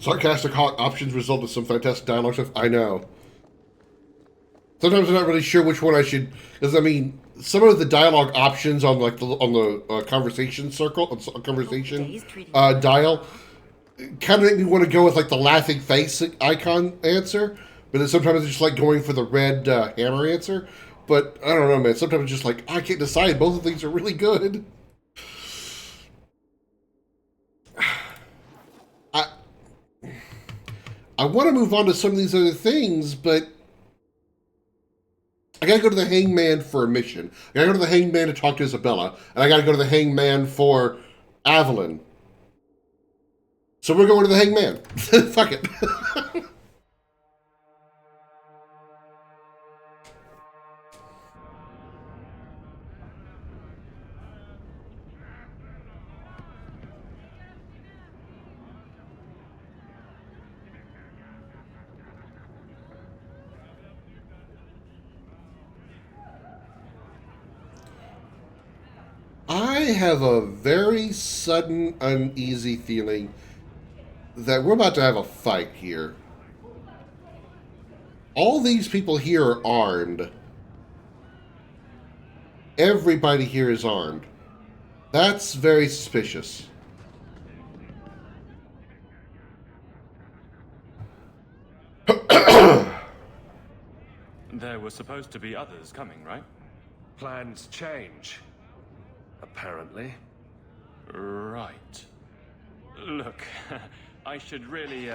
Sarcastic Hawk options result in some fantastic dialogue stuff. I know. Sometimes I'm not really sure which one I should... Because, I mean, some of the dialogue options on like the conversation circle, conversation dial, kind of make me want to go with like the laughing face icon answer, but then sometimes it's just like going for the red hammer answer. But I don't know, man. Sometimes it's just like I can't decide. Both of these are really good. I want to move on to some of these other things, but I gotta go to the Hangman for a mission. I gotta go to the Hangman to talk to Isabella, and I gotta go to the Hangman for Evelyn. So we're going to the Hangman. Fuck it. I have a very sudden, uneasy feeling that we're about to have a fight here. All these people here are armed. Everybody here is armed. That's very suspicious. There were supposed to be others coming, right? Plans change. Apparently. Right. Look, I should really,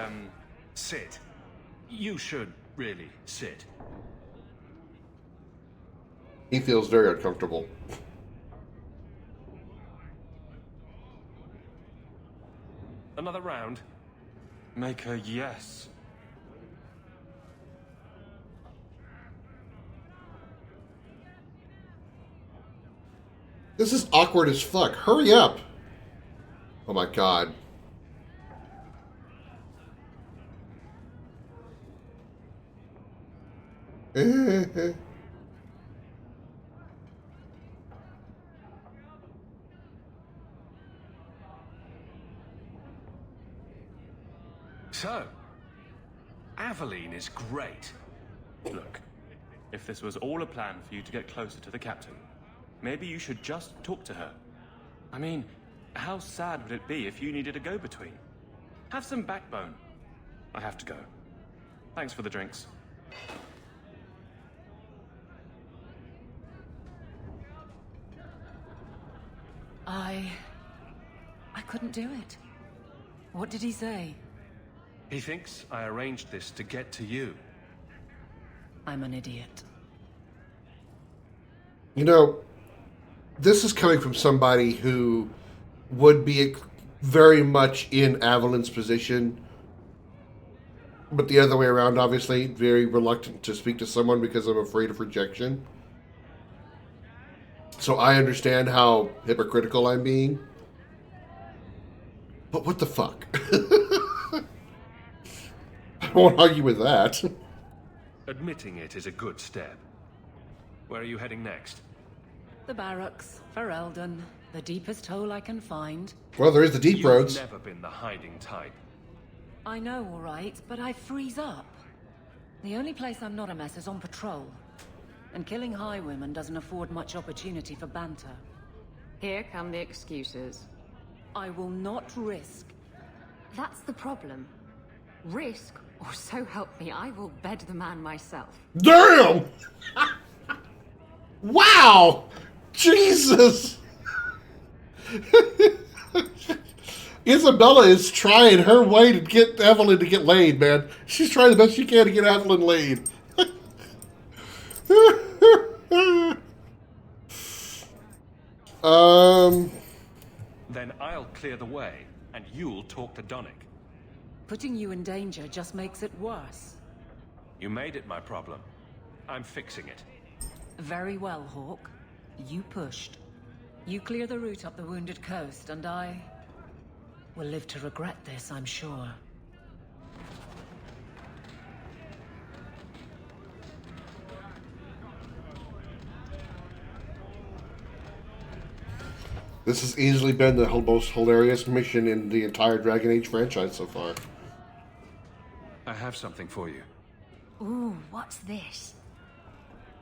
Sit. You should really sit. He feels very uncomfortable. Another round? Make a yes. This is awkward as fuck. Hurry up. Oh my god. So, Aveline is great. Look, if this was all a plan for you to get closer to the captain, maybe you should just talk to her. I mean, how sad would it be if you needed a go-between? Have some backbone. I have to go. Thanks for the drinks. I couldn't do it. What did he say? He thinks I arranged this to get to you. I'm an idiot. You know, this is coming from somebody who would be very much in Avalyn's position, but the other way around, obviously, very reluctant to speak to someone because I'm afraid of rejection. So I understand how hypocritical I'm being. But what the fuck? I won't argue with that. Admitting it is a good step. Where are you heading next? The barracks, for Eldon. The deepest hole I can find. Well, there is the deep roads. You've never been the hiding type. I know, all right, but I freeze up. The only place I'm not a mess is on patrol. And killing highwaymen doesn't afford much opportunity for banter. Here come the excuses. I will not risk. That's the problem. Risk, or so help me, I will bed the man myself. Damn! Wow! Jesus! Isabella is trying her way to get Evelyn to get laid, man. She's trying the best she can to get Evelyn laid. Then I'll clear the way, and you'll talk to Donnick. Putting you in danger just makes it worse. You made it my problem. I'm fixing it. Very well, Hawk. You pushed. You clear the route up the Wounded Coast, and I will live to regret this, I'm sure. This has easily been the most hilarious mission in the entire Dragon Age franchise so far. I have something for you. Ooh, what's this?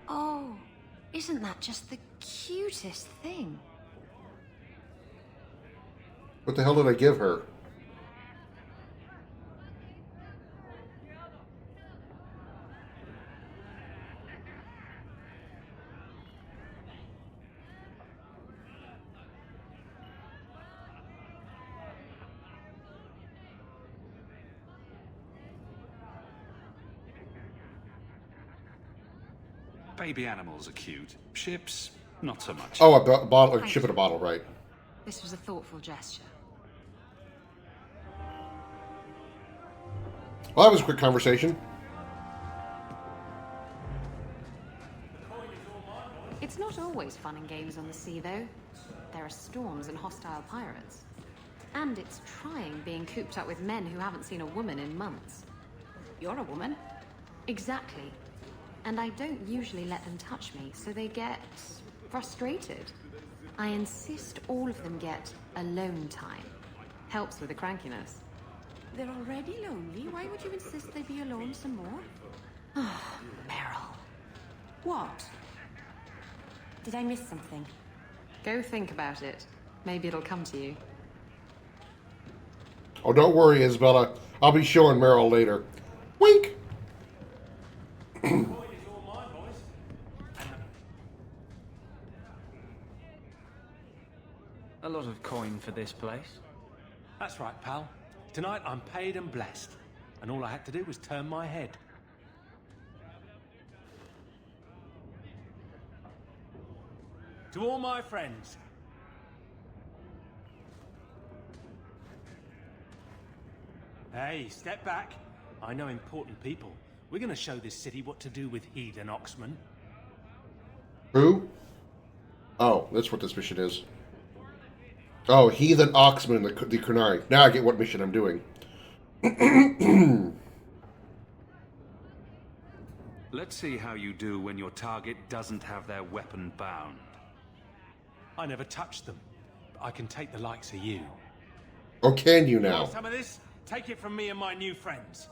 Oh, isn't that just the cutest thing? What the hell did I give her? Baby animals are cute. Ships, not so much. Oh, a bottle, a ship in a bottle, right? This was a thoughtful gesture. Well, that was a quick conversation. It's not always fun and games on the sea, though. There are storms and hostile pirates. And it's trying being cooped up with men who haven't seen a woman in months. You're a woman. Exactly. And I don't usually let them touch me, so they get frustrated. I insist all of them get alone time. Helps with the crankiness. They're already lonely. Why would you insist they be alone some more? Oh, Meryl. What? Did I miss something? Go think about it. Maybe it'll come to you. Oh, don't worry, Isabella. I'll be showing Meryl later. Wink! A lot of coin for this place. That's right, pal. Tonight I'm paid and blessed. And all I had to do was turn my head. To all my friends. Hey, step back. I know important people. We're gonna show this city what to do with heathen Oxman. Who? Oh, that's what this mission is. Oh, Heathen Oxman, the Kunari. Now I get what mission I'm doing. Let's see how you do when your target doesn't have their weapon bound. I never touched them, but I can take the likes of you. Oh, can you now? Want some of this? Take it from me and my new friends.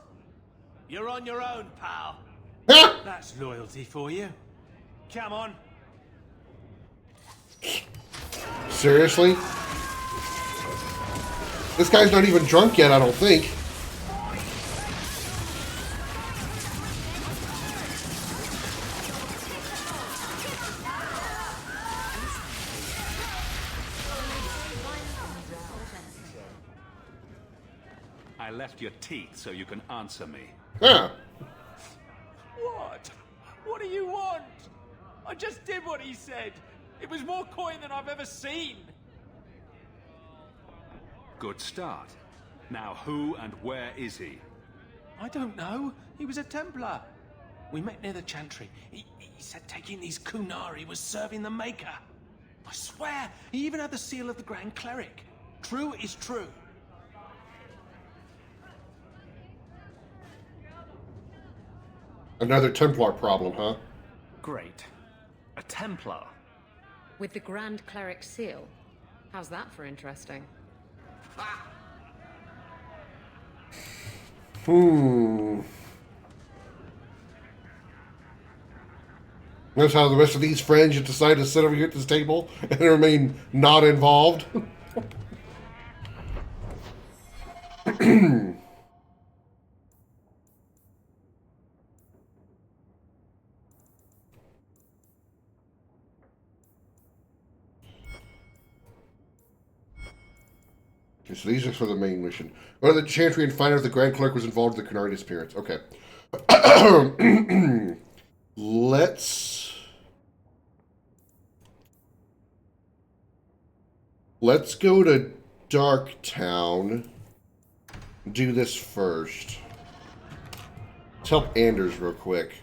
You're on your own, pal. That's loyalty for you. Come on. Seriously? This guy's not even drunk yet, I don't think. I left your teeth so you can answer me. Huh. What? What do you want? I just did what he said. It was more coin than I've ever seen. Good start. Now who and where is he? I don't know. He was a Templar. We met near the Chantry. He said taking these Kunari was serving the Maker. I swear, he even had the seal of the Grand Cleric. True is true. Another Templar problem, huh? Great. A Templar. With the Grand Cleric seal. How's that for interesting? Notice how the rest of these friends just decide to sit over here at this table and remain not involved. Okay, so these are for the main mission. Go to the Chantry and find out if the Grand Clerk was involved in the Kunari disappearance. Okay. Let's go to Darktown. Do this first. Let's help Anders real quick.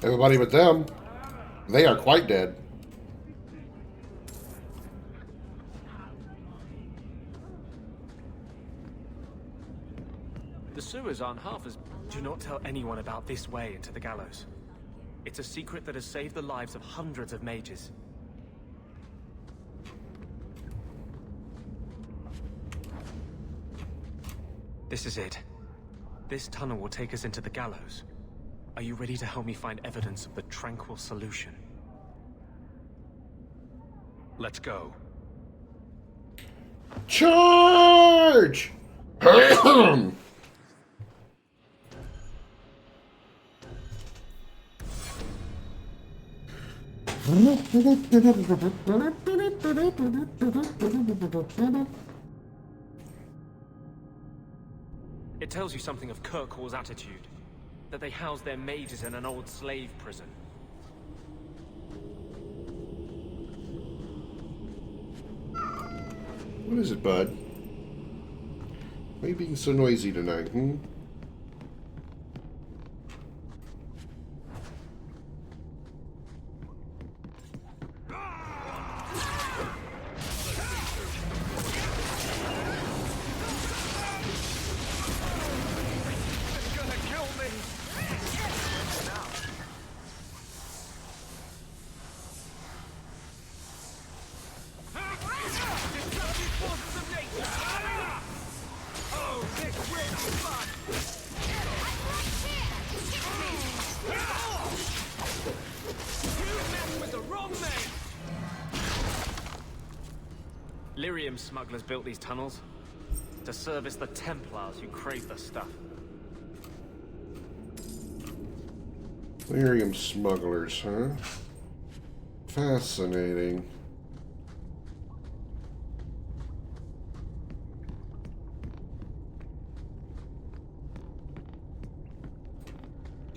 Everybody but them. They are quite dead. The sewers aren't half as... Do not tell anyone about this way into the gallows. It's a secret that has saved the lives of hundreds of mages. This is it. This tunnel will take us into the gallows. Are you ready to help me find evidence of the tranquil solution? Let's go. Charge! It tells you something of Kirkwall's attitude. That they house their mages in an old slave prison. What is it, bud? Why are you being so noisy tonight, Lyrium smugglers built these tunnels to service the Templars who crave the stuff. Lyrium smugglers, huh? Fascinating.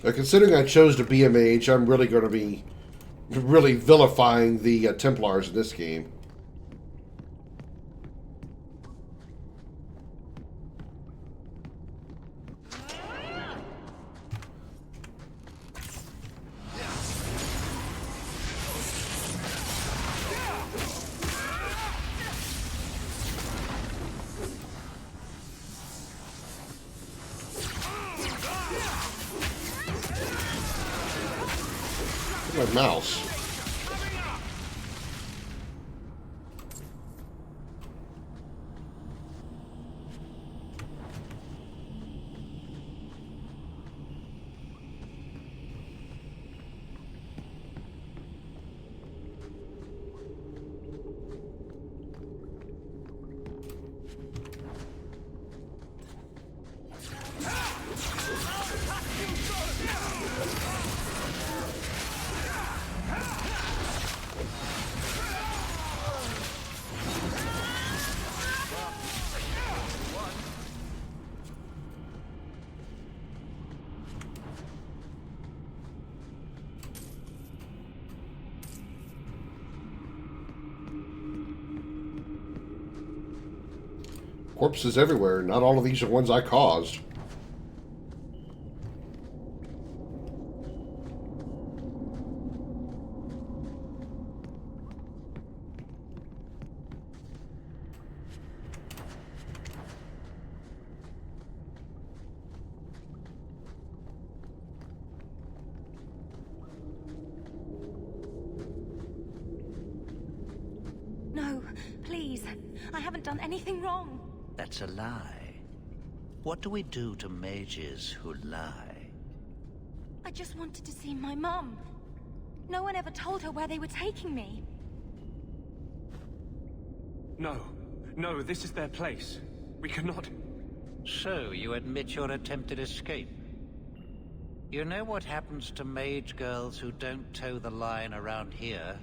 Considering I chose to be a mage, I'm really going to be really vilifying the Templars in this game. My mouse. corpses everywhere. Not all of these are ones I caused. No, please. I haven't done anything wrong. That's a lie. What do we do to mages who lie? I just wanted to see my mum. No one ever told her where they were taking me. No. No, this is their place. We cannot... So, you admit your attempted escape? You know what happens to mage girls who don't toe the line around here,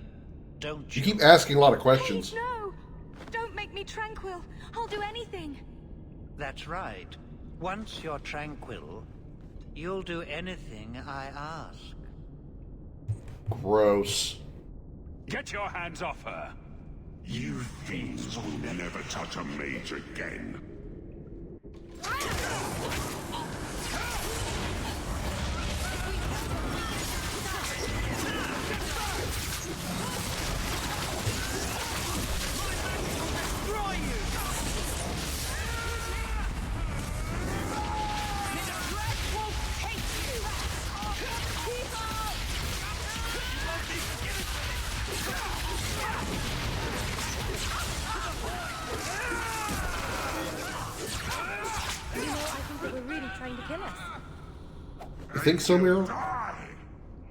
don't you? You keep asking a lot of questions. Please, no! Don't make me tranquil. I'll do anything. That's right. Once you're tranquil, you'll do anything I ask. Gross. Get your hands off her! You fiends will never touch a mage again. You think so, Miro? Die!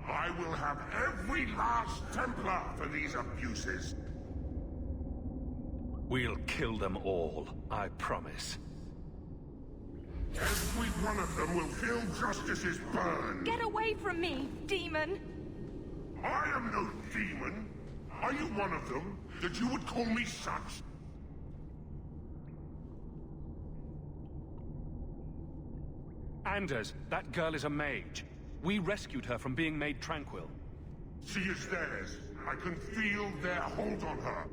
I will have every last Templar for these abuses. We'll kill them all, I promise. Every one of them will feel justice's burn. Get away from me, demon! I am no demon. Are you one of them, that you would call me such? Anders, that girl is a mage. We rescued her from being made tranquil. She is theirs. I can feel their hold on her.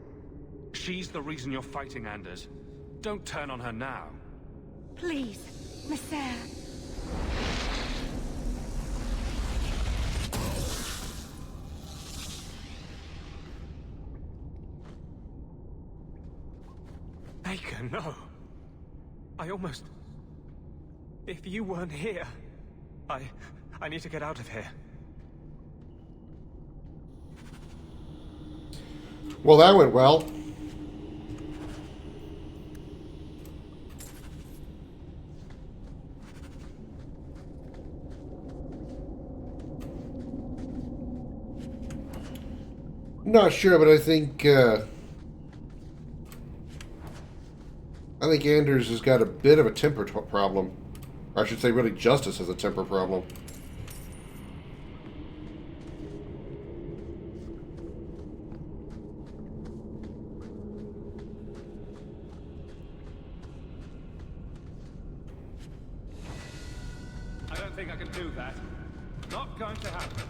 She's the reason you're fighting, Anders. Don't turn on her now. Please, Messiah. Baker, no. I almost... If you weren't here, I need to get out of here. Well, that went well. Not sure, but I think Anders has got a bit of a temper problem. Or I should say, really, Justice has a temper problem. I don't think I can do that. Not going to happen.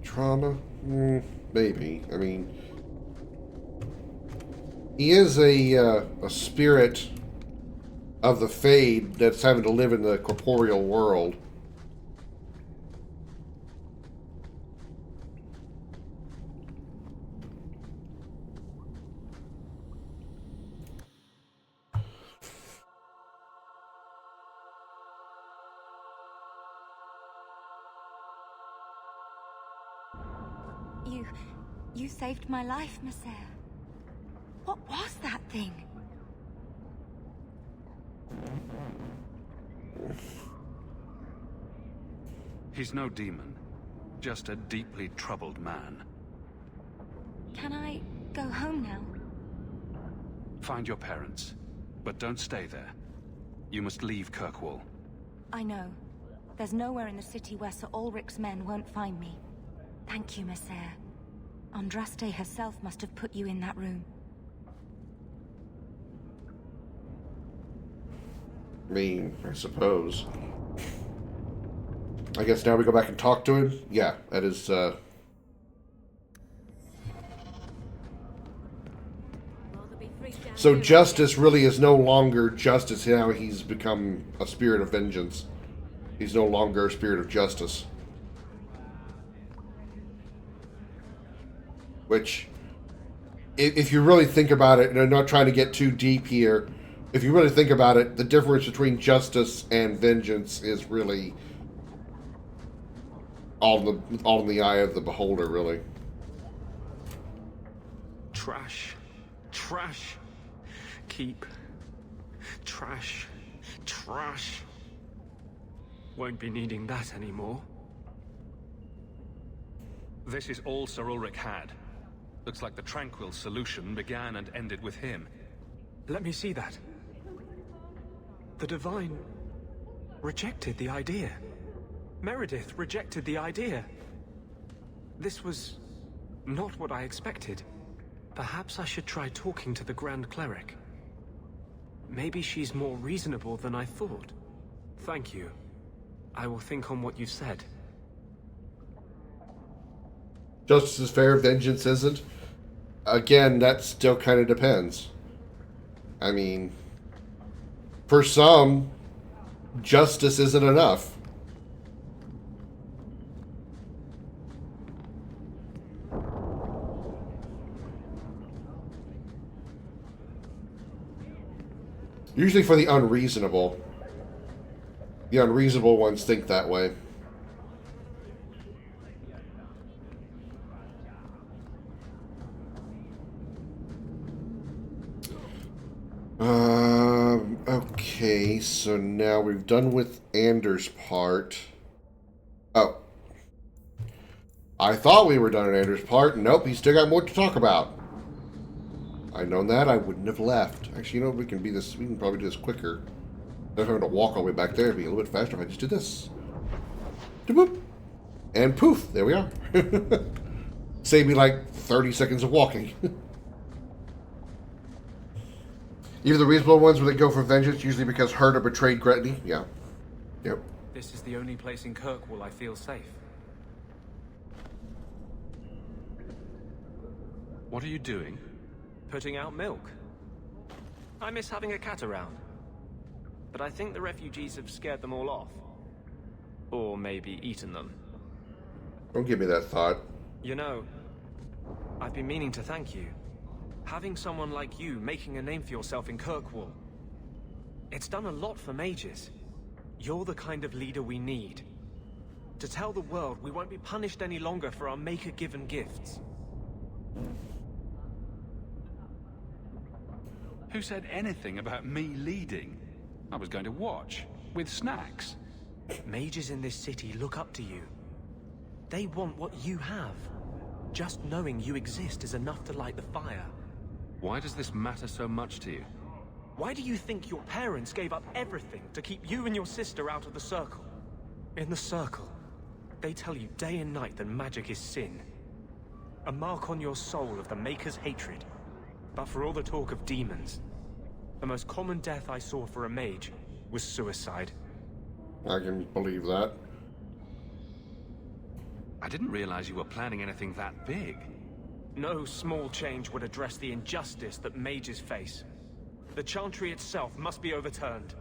Trauma? Maybe. I mean, he is a spirit of the Fade that's having to live in the corporeal world. You saved my life, Messiah. What was that thing? He's no demon, just a deeply troubled man. Can I go home now? Find your parents, but don't stay there. You must leave Kirkwall. I know. There's nowhere in the city where Sir Ulrich's men won't find me. Thank you, Messiah. Andraste herself must have put you in that room. I mean, I suppose. I guess now we go back and talk to him? Yeah, that is, Well So justice really is no longer justice. Now he's become a spirit of vengeance. He's no longer a spirit of justice. Which, if you really think about it, and I'm not trying to get too deep here, if you really think about it, the difference between justice and vengeance is really all in the eye of the beholder, really. Trash. Trash. Keep. Trash. Trash. Won't be needing that anymore. This is all Sir Ulrich had. Looks like the Tranquil solution began and ended with him. Let me see that. The Divine rejected the idea. Meredith rejected the idea. This was not what I expected. Perhaps I should try talking to the Grand Cleric. Maybe she's more reasonable than I thought. Thank you. I will think on what you said. Justice is fair, vengeance isn't. Again, that still kind of depends. I mean, for some, justice isn't enough. Usually for the unreasonable. The unreasonable ones think that way. Okay, so now we've done with Anders' part. Oh. I thought we were done with Anders' part. Nope, he's still got more to talk about. I'd known that, I wouldn't have left. Actually, you know, we can probably do this quicker. Not having to walk all the way back there. It'd be a little bit faster if I just did this. Boop. And poof, there we are. Save me like 30 seconds of walking. Even the reasonable ones, when they go for vengeance, usually because hurt or betrayed Gretny. Yeah. Yep. This is the only place in Kirkwall I feel safe. What are you doing? Putting out milk. I miss having a cat around. But I think the refugees have scared them all off. Or maybe eaten them. Don't give me that thought. You know, I've been meaning to thank you. Having someone like you making a name for yourself in Kirkwall. It's done a lot for mages. You're the kind of leader we need. To tell the world we won't be punished any longer for our Maker-given gifts. Who said anything about me leading? I was going to watch, with snacks. Mages in this city look up to you. They want what you have. Just knowing you exist is enough to light the fire. Why does this matter so much to you? Why do you think your parents gave up everything to keep you and your sister out of the Circle? In the Circle, they tell you day and night that magic is sin. A mark on your soul of the Maker's hatred. But for all the talk of demons, the most common death I saw for a mage was suicide. I can believe that. I didn't realize you were planning anything that big. No small change would address the injustice that mages face. The Chantry itself must be overturned.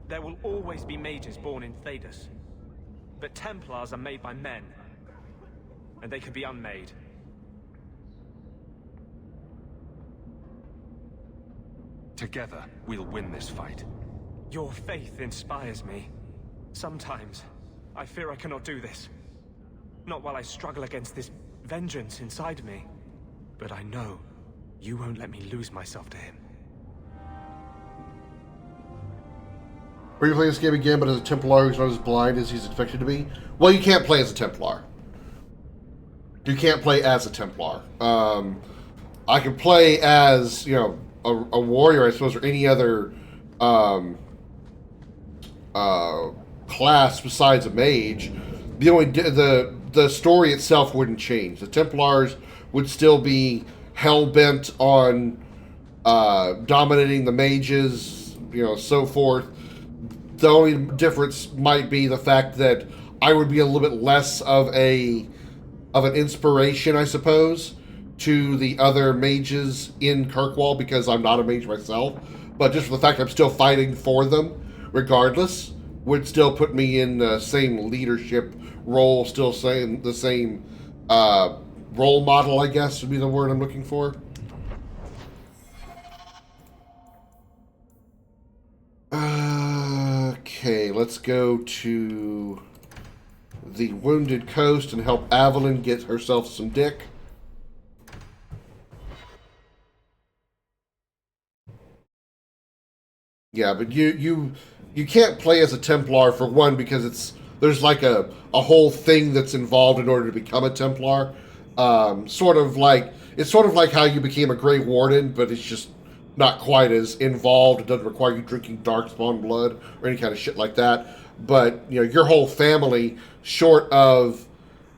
There will always be mages born in Thedas. But Templars are made by men. And they can be unmade. Together, we'll win this fight. Your faith inspires me. Sometimes, I fear I cannot do this. Not while I struggle against this vengeance inside me. But I know you won't let me lose myself to him. Are you playing this game again, but as a Templar who's not as blind as he's expected to be? Well, you can't play as a Templar. You can't play as a Templar. I can play as, you know, a warrior, I suppose, or any other class besides a mage. The only the story itself wouldn't change. The Templars would still be hell-bent on dominating the mages, you know, so forth. The only difference might be the fact that I would be a little bit less of an inspiration, I suppose, to the other mages in Kirkwall because I'm not a mage myself, but just for the fact I'm still fighting for them, regardless, would still put me in the same leadership role, still saying the same role model, I guess would be the word I'm looking for. Okay, let's go to the Wounded Coast and help Evelyn get herself some dick. Yeah, but you can't play as a Templar for one because there's like a whole thing that's involved in order to become a Templar. Sort of like how you became a Grey Warden, but it's just not quite as involved. It doesn't require you drinking Darkspawn blood or any kind of shit like that. But your whole family, short of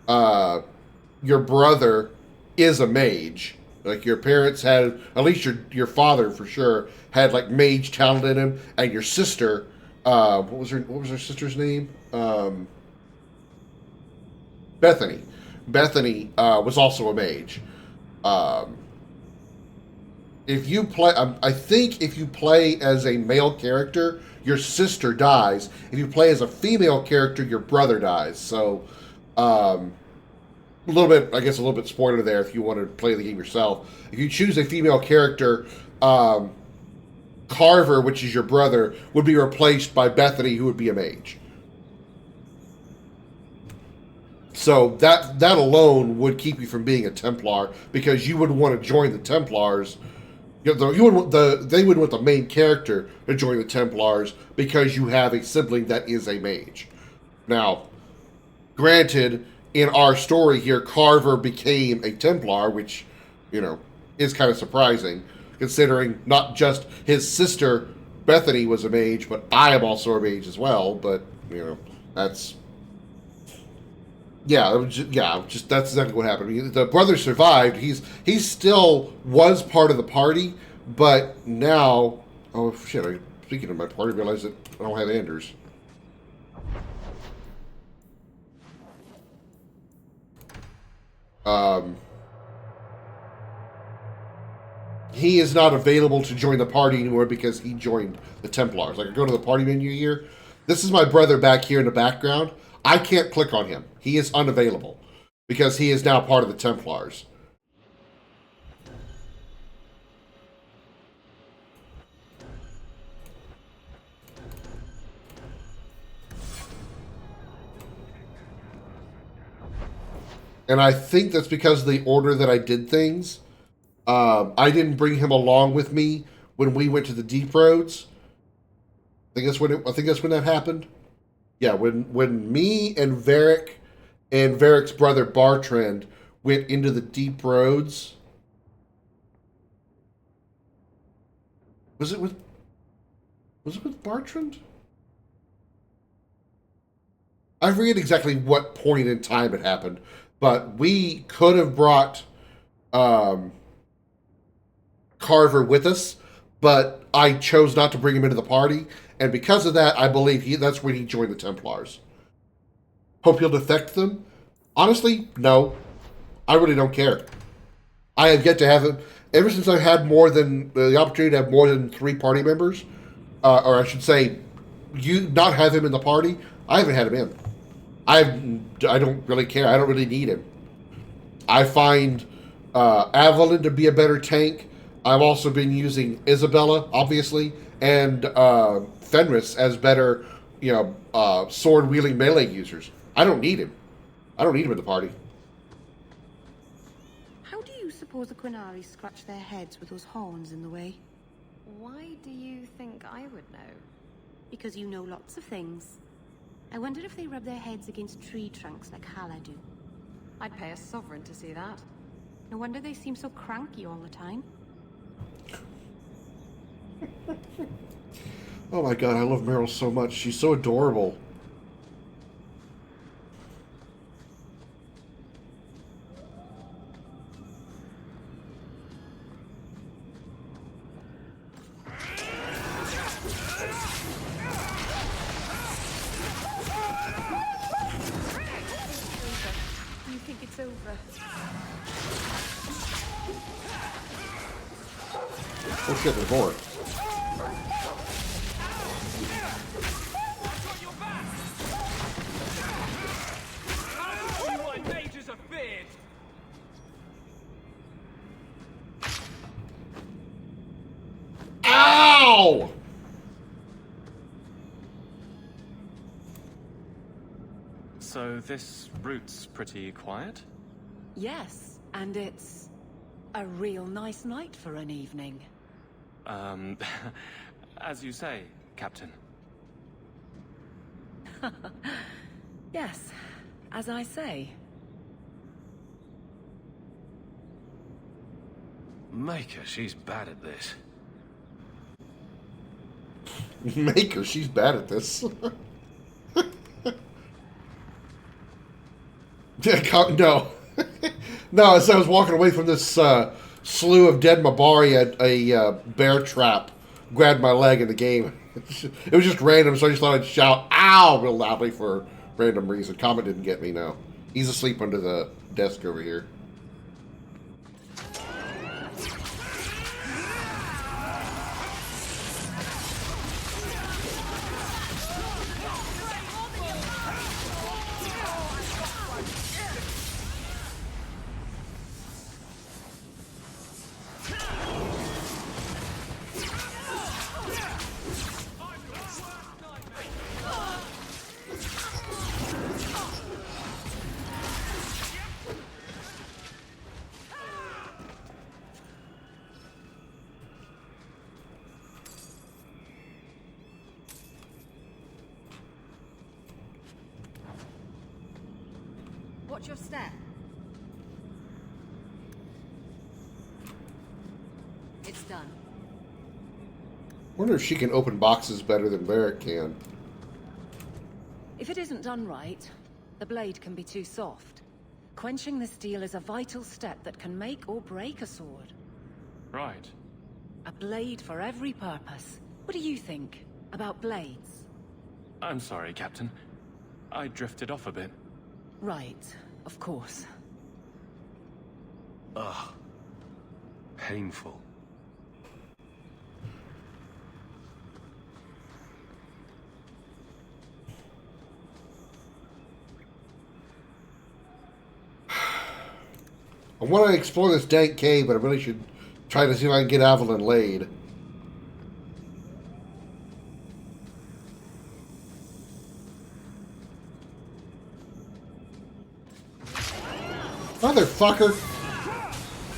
your brother, is a mage. Like your parents had, at least your father for sure had like mage talent in him, and your sister, what was her sister's name? Bethany. Bethany was also a mage. If you play, I think if you play as a male character, your sister dies. If you play as a female character, your brother dies. So, a little bit spoiler there if you want to play the game yourself. If you choose a female character, Carver, which is your brother, would be replaced by Bethany, who would be a mage. So that alone would keep you from being a Templar, because you wouldn't want to join the Templars. They would want the main character to join the Templars because you have a sibling that is a mage. Now, granted, in our story here, Carver became a Templar, which, is kind of surprising, considering not just his sister, Bethany, was a mage, but I am also a mage as well, but, that's... that's exactly what happened. The brother survived. He still was part of the party, but now... Oh, shit, speaking of my party, I realized that I don't have Anders. He is not available to join the party anymore because he joined the Templars. Like, I go to the party menu here. This is my brother back here in the background. I can't click on him. He is unavailable because he is now part of the Templars. And I think that's because of the order that I did things. I didn't bring him along with me when we went to the Deep Roads. I think that's when that happened. Yeah, when me and Varric and Varric's brother Bartrand went into the Deep Roads. Was it with Bartrand? I forget exactly what point in time it happened, but we could have brought Carver with us, but I chose not to bring him into the party, and because of that, I believe that's when he joined the Templars. Hope he'll defect them? Honestly, no. I really don't care. I have yet to have him, ever since I've had more than, the opportunity to have more than 3 party members, or I should say, not have him in the party, I haven't had him in. I don't really care. I don't really need him. I find Evelyn to be a better tank. I've also been using Isabella, obviously, and Fenris as better, sword-wielding melee users. I don't need him. I don't need him in the party. How do you suppose the Quinari scratch their heads with those horns in the way? Why do you think I would know? Because you know lots of things. I wondered if they rub their heads against tree trunks like Hala do. I'd pay a sovereign to see that. No wonder they seem so cranky all the time. Oh my god, I love Meryl so much. She's so adorable. You think it's over? Oh shit, there's more. Ow! So this route's pretty quiet? Yes, and it's a real nice night for an evening. As you say, Captain. Yes, as I say. Maker, she's bad at this. Maker, she's bad at this. No. No, as I was walking away from this slew of dead Mabari, a bear trap grabbed my leg in the game. It was just random, so I just thought I'd shout, ow, real loudly for random reason. Comet didn't get me, no. He's asleep under the desk over here. Watch your step. It's done. Wonder if she can open boxes better than Barrett can. If it isn't done right, the blade can be too soft. Quenching the steel is a vital step that can make or break a sword. Right. A blade for every purpose. What do you think about blades? I'm sorry, Captain. I drifted off a bit. Right, of course. Ugh. Painful. I want to explore this dank cave, but I really should try to see if I can get Evelyn laid. Motherfucker!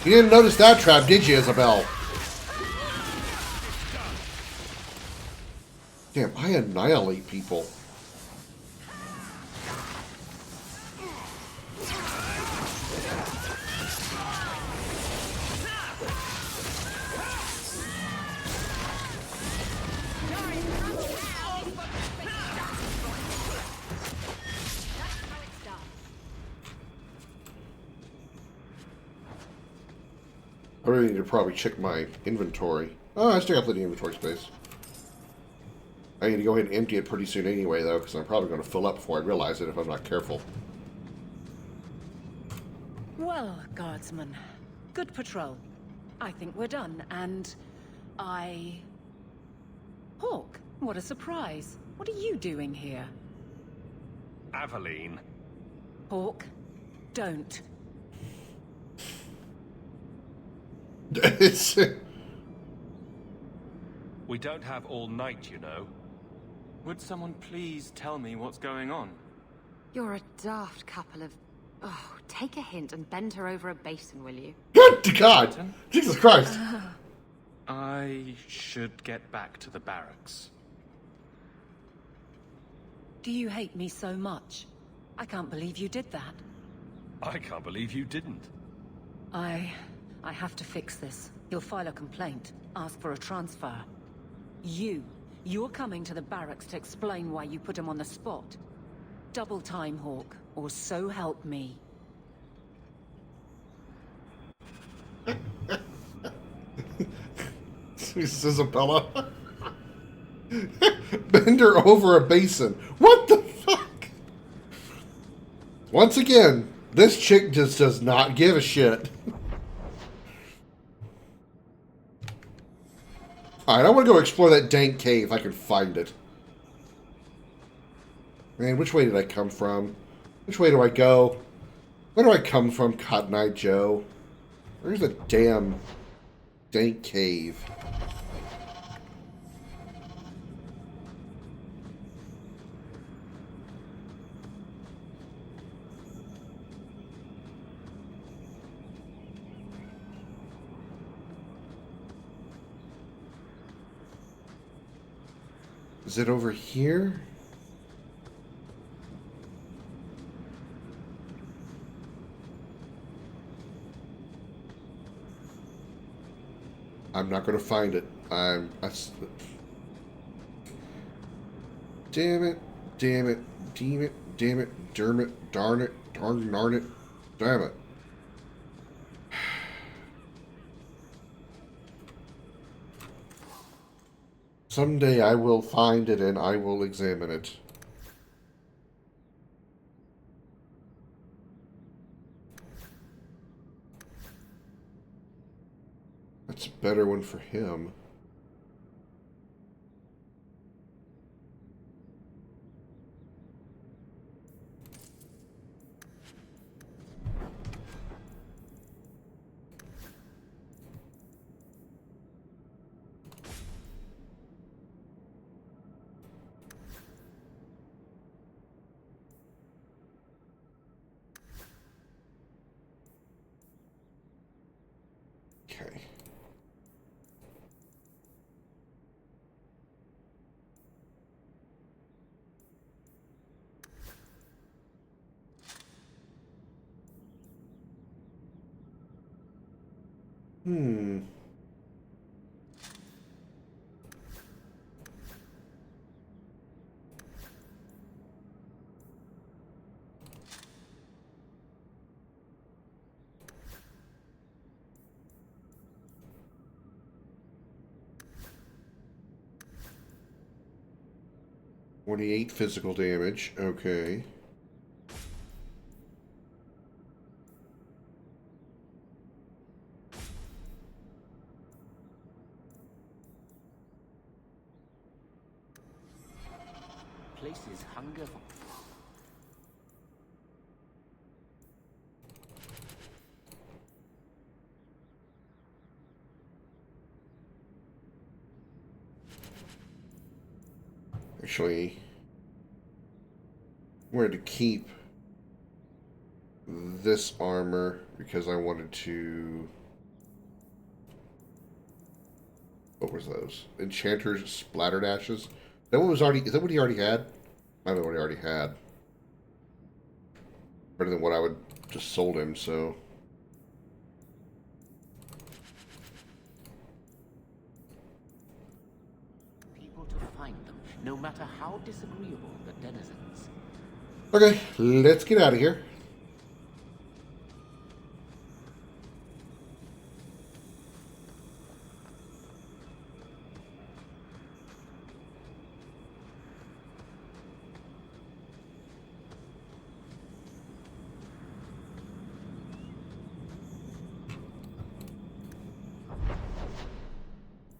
You didn't notice that trap, did you, Isabel? Damn, I annihilate people. I really need to probably check my inventory. Oh, I still got plenty of inventory space. I need to go ahead and empty it pretty soon anyway, though, because I'm probably going to fill up before I realize it if I'm not careful. Well, guardsman, good patrol. I think we're done, and Hawk, what a surprise. What are you doing here? Aveline. Hawk, don't. It's... We don't have all night, you know. Would someone please tell me what's going on? You're a daft couple of... Oh, take a hint and bend her over a basin, will you? Good to God! Jesus Christ! I should get back to the barracks. Do you hate me so much? I can't believe you did that. I can't believe you didn't. I have to fix this. He'll file a complaint, ask for a transfer. You're coming to the barracks to explain why you put him on the spot. Double time, Hawk, or so help me. Jesus, Isabella. Bend her over a basin. What the fuck? Once again, this chick just does not give a shit. Alright, I want to go explore that dank cave if I can find it. Man, which way did I come from? Which way do I go? Where do I come from, Cotton Eye Joe? Where's the damn dank cave? Is it over here? I'm not going to find it. Damn it. Damn it. Damn it. Damn it. Darn it. Darn it. Darn it. Damn it. Someday I will find it and I will examine it. That's a better one for him. Okay. Hmm. $28 physical damage. Okay. Places hunger for... Actually, I wanted to keep this armor because I wanted to... What was those? Enchanter's Splattered Ashes? That one was already... Is that what he already had? I don't know what he already had. Better than what I would just sold him, so... People to find them, no matter how disagreeable the denizens. Okay, let's get out of here.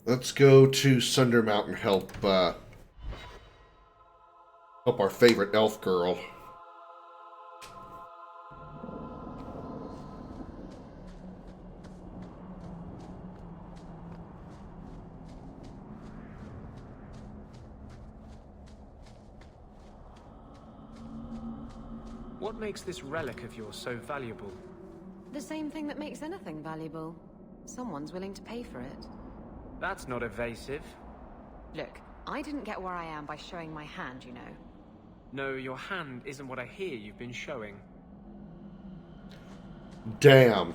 Let's go to Sunder Mountain, help help our favorite elf girl. What makes this relic of yours so valuable? The same thing that makes anything valuable. Someone's willing to pay for it. That's not evasive. Look, I didn't get where I am by showing my hand, you know. No, your hand isn't what I hear you've been showing. Damn.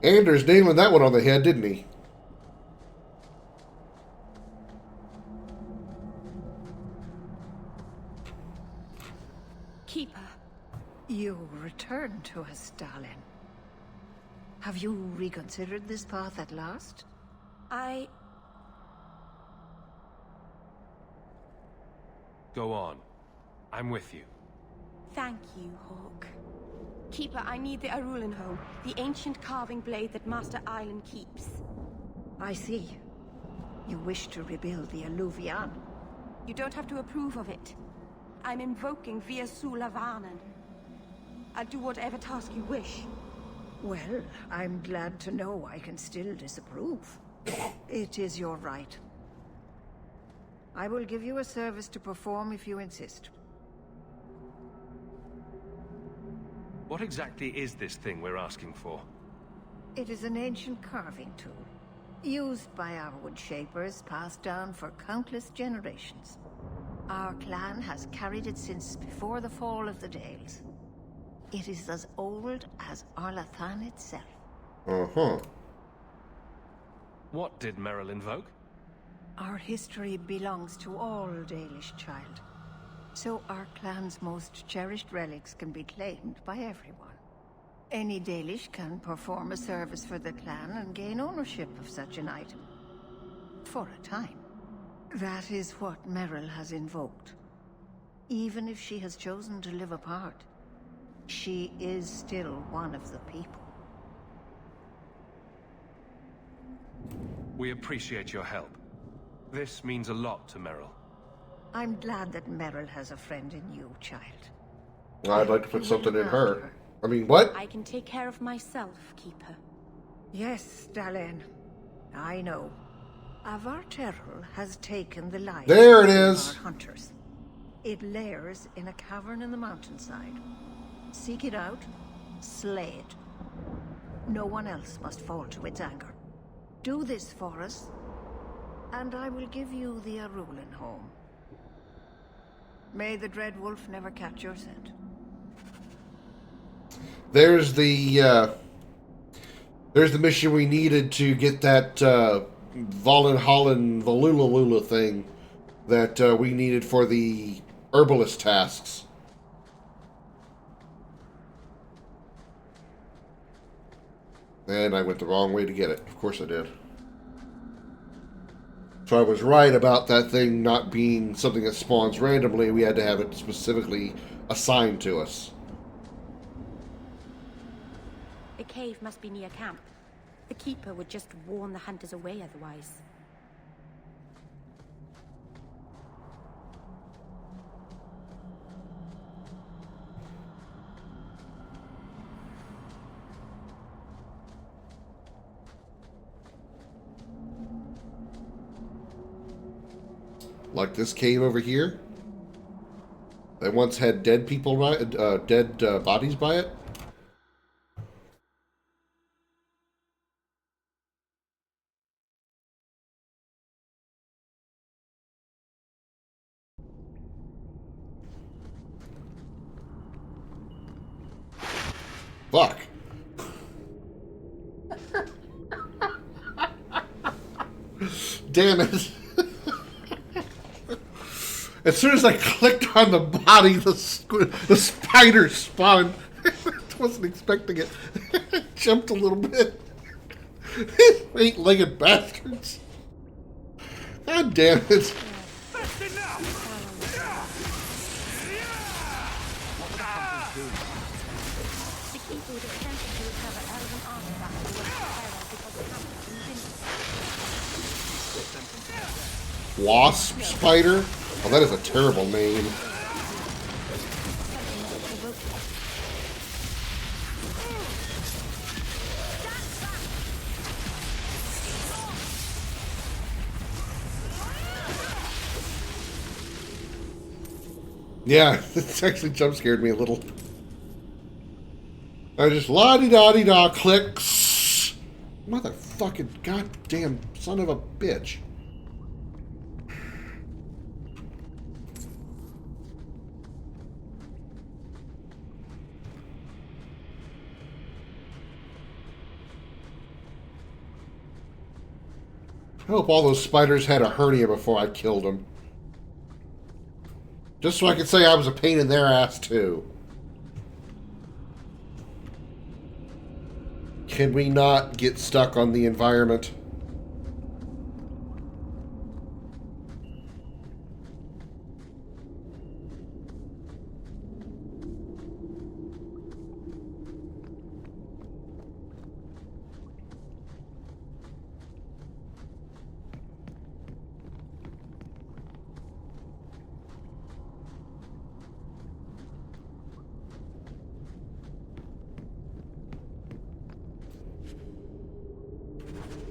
Anders nailing that one on the head, didn't he? Keeper, you returned to us, darling. Have you reconsidered this path at last? Go on. I'm with you. Thank you, Hawk. Keeper, I need the Arulenholm, the ancient carving blade that Master Island keeps. I see. You wish to rebuild the Alluvian. You don't have to approve of it. I'm invoking via Sulavanen. I'll do whatever task you wish. Well, I'm glad to know I can still disapprove. It is your right. I will give you a service to perform if you insist. What exactly is this thing we're asking for? It is an ancient carving tool, used by our wood shapers, passed down for countless generations. Our clan has carried it since before the fall of the Dales. It is as old as Arlathan itself. Uh-huh. What did Merrill invoke? Our history belongs to all Dalish, child. So our clan's most cherished relics can be claimed by everyone. Any Dalish can perform a service for the clan and gain ownership of such an item. For a time. That is what Merrill has invoked. Even if she has chosen to live apart, she is still one of the people. We appreciate your help. This means a lot to Merrill. I'm glad that Merrill has a friend in you, child. I'd like to put something in her. I mean, what? I can take care of myself, Keeper. Yes, Dalen. I know. Avar Terrell has taken the lives There it of is. our hunters. It lairs in a cavern in the mountainside. Seek it out, slay it. No one else must fall to its anger. Do this for us, and I will give you the Arulen home. May the Dread Wolf never catch your scent. There's the mission we needed to get that Valenhollen Valulalula thing that we needed for the herbalist tasks. And I went the wrong way to get it. Of course I did. So I was right about that thing not being something that spawns randomly. We had to have it specifically assigned to us. The cave must be near camp. The Keeper would just warn the hunters away otherwise. Like this cave over here. That once had dead people, dead bodies by it. Fuck. Damn it. As soon as I clicked on the body, the spider spawned. I wasn't expecting it. Jumped a little bit. 8-legged bastards. God damn it. Wasp spider? Oh, that is a terrible name. Yeah, it actually jump scared me a little. I just la-di-da-di-da clicks. Motherfucking goddamn son of a bitch. I hope all those spiders had a hernia before I killed them. Just so I could say I was a pain in their ass, too. Can we not get stuck on the environment?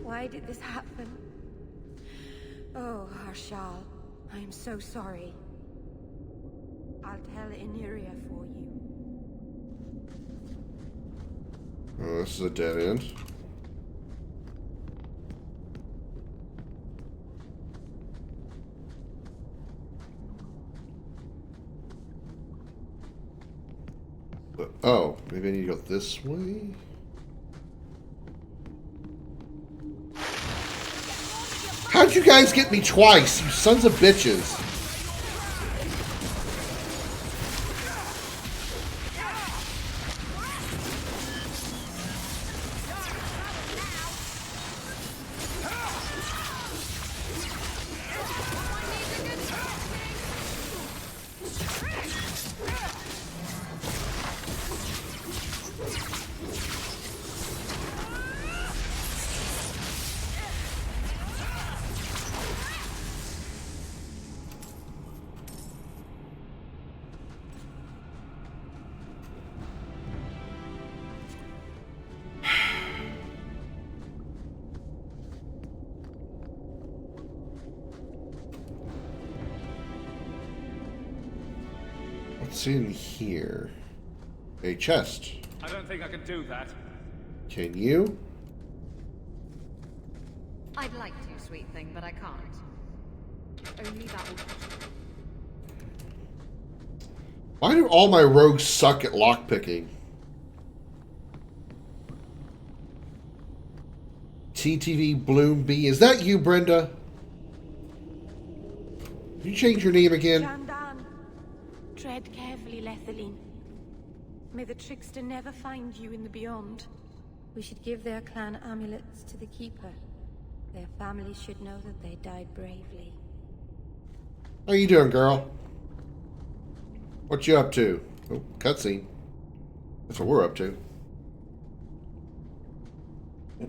Why did this happen? Oh, Harshal, I am so sorry. I'll tell Ineria for you. Oh, this is a dead end. Oh, maybe I need to go this way? How'd you guys get me twice, you sons of bitches? What's in here? A chest. I don't think I can do that. Can you? I'd like to, sweet thing, but I can't. Only that will... Why do all my rogues suck at lockpicking? TTV Bloom B. Is that you, Brenda? Did you change your name again? Jandan, tread carefully, Lethaline. May the trickster never find you in the beyond. We should give their clan amulets to the Keeper. Their families should know that they died bravely. How you doing, girl? What you up to? Oh, cutscene. That's what we're up to.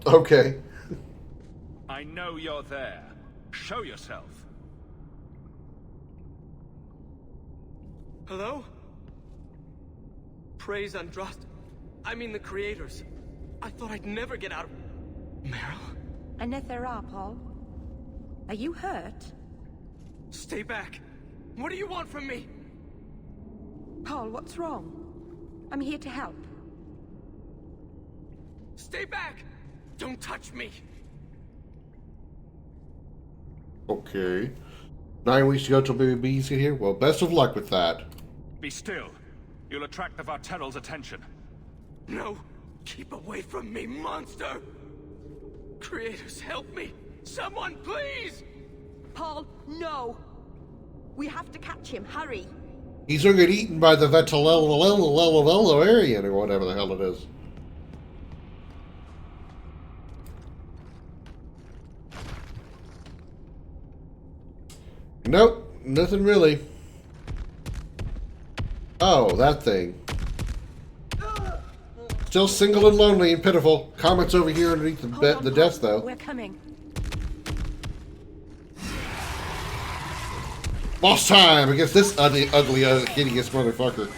Okay. I know you're there. Show yourself. Hello? Praise Andraste. I mean the creators. I thought I'd never get out of... Meryl? Anethera, Paul. Are you hurt? Stay back. What do you want from me? Paul, what's wrong? I'm here to help. Stay back! Don't touch me! Okay. 9 weeks to go till baby bees get here? Well, best of luck with that. Be still. You'll attract the Vartel's attention. No! Keep away from me, monster! Creators, help me! Someone, please! Paul, no! We have to catch him. Hurry! He's gonna get eaten by the Vetularian or whatever the hell it is. Nope, nothing really. Oh, that thing. Still single and lonely and pitiful. Comments over here underneath the desk, though. We're coming. Boss time against this ugly, hideous motherfucker.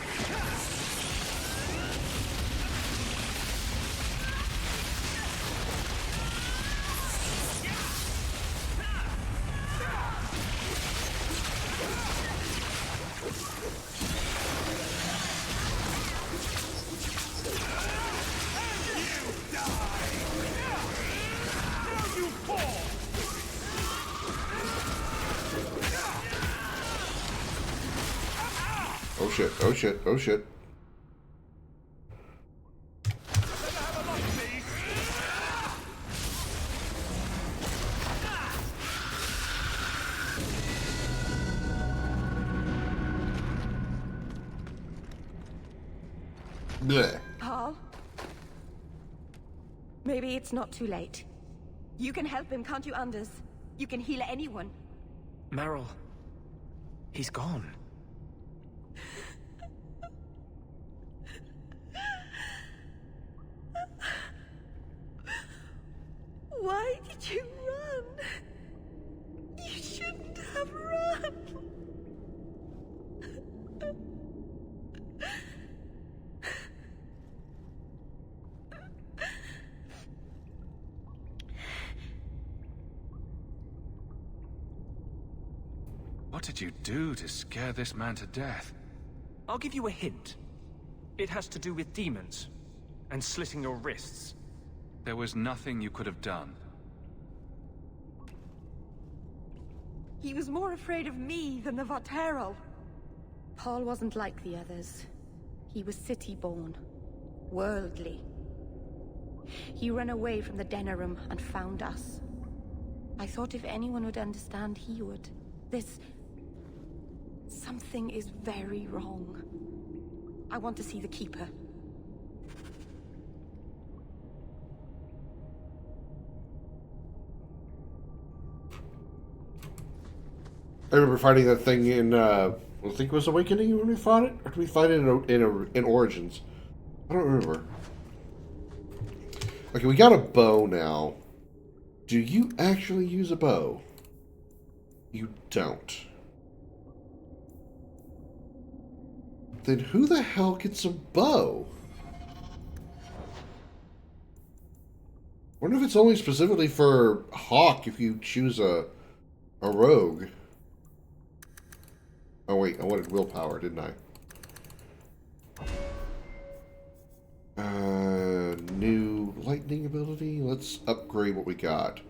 Oh shit, oh shit, oh shit. Blech. Paul? Maybe it's not too late. You can help him, can't you, Anders? You can heal anyone. Meryl. He's gone. Why did you run? You shouldn't have run. What did you do to scare this man to death? I'll give you a hint. It has to do with demons and slitting your wrists. There was nothing you could have done. He was more afraid of me than the Vatero. Paul wasn't like the others. He was city-born, worldly. He ran away from the Denerim and found us. I thought if anyone would understand, he would. Something is very wrong. I want to see the Keeper. I remember fighting that thing in, I think it was Awakening when we fought it? Or did we fight it in Origins? I don't remember. Okay, we got a bow now. Do you actually use a bow? You don't. Then who the hell gets a bow? I wonder if it's only specifically for Hawk if you choose a rogue. Oh wait, I wanted willpower, didn't I? New lightning ability. Let's upgrade what we got.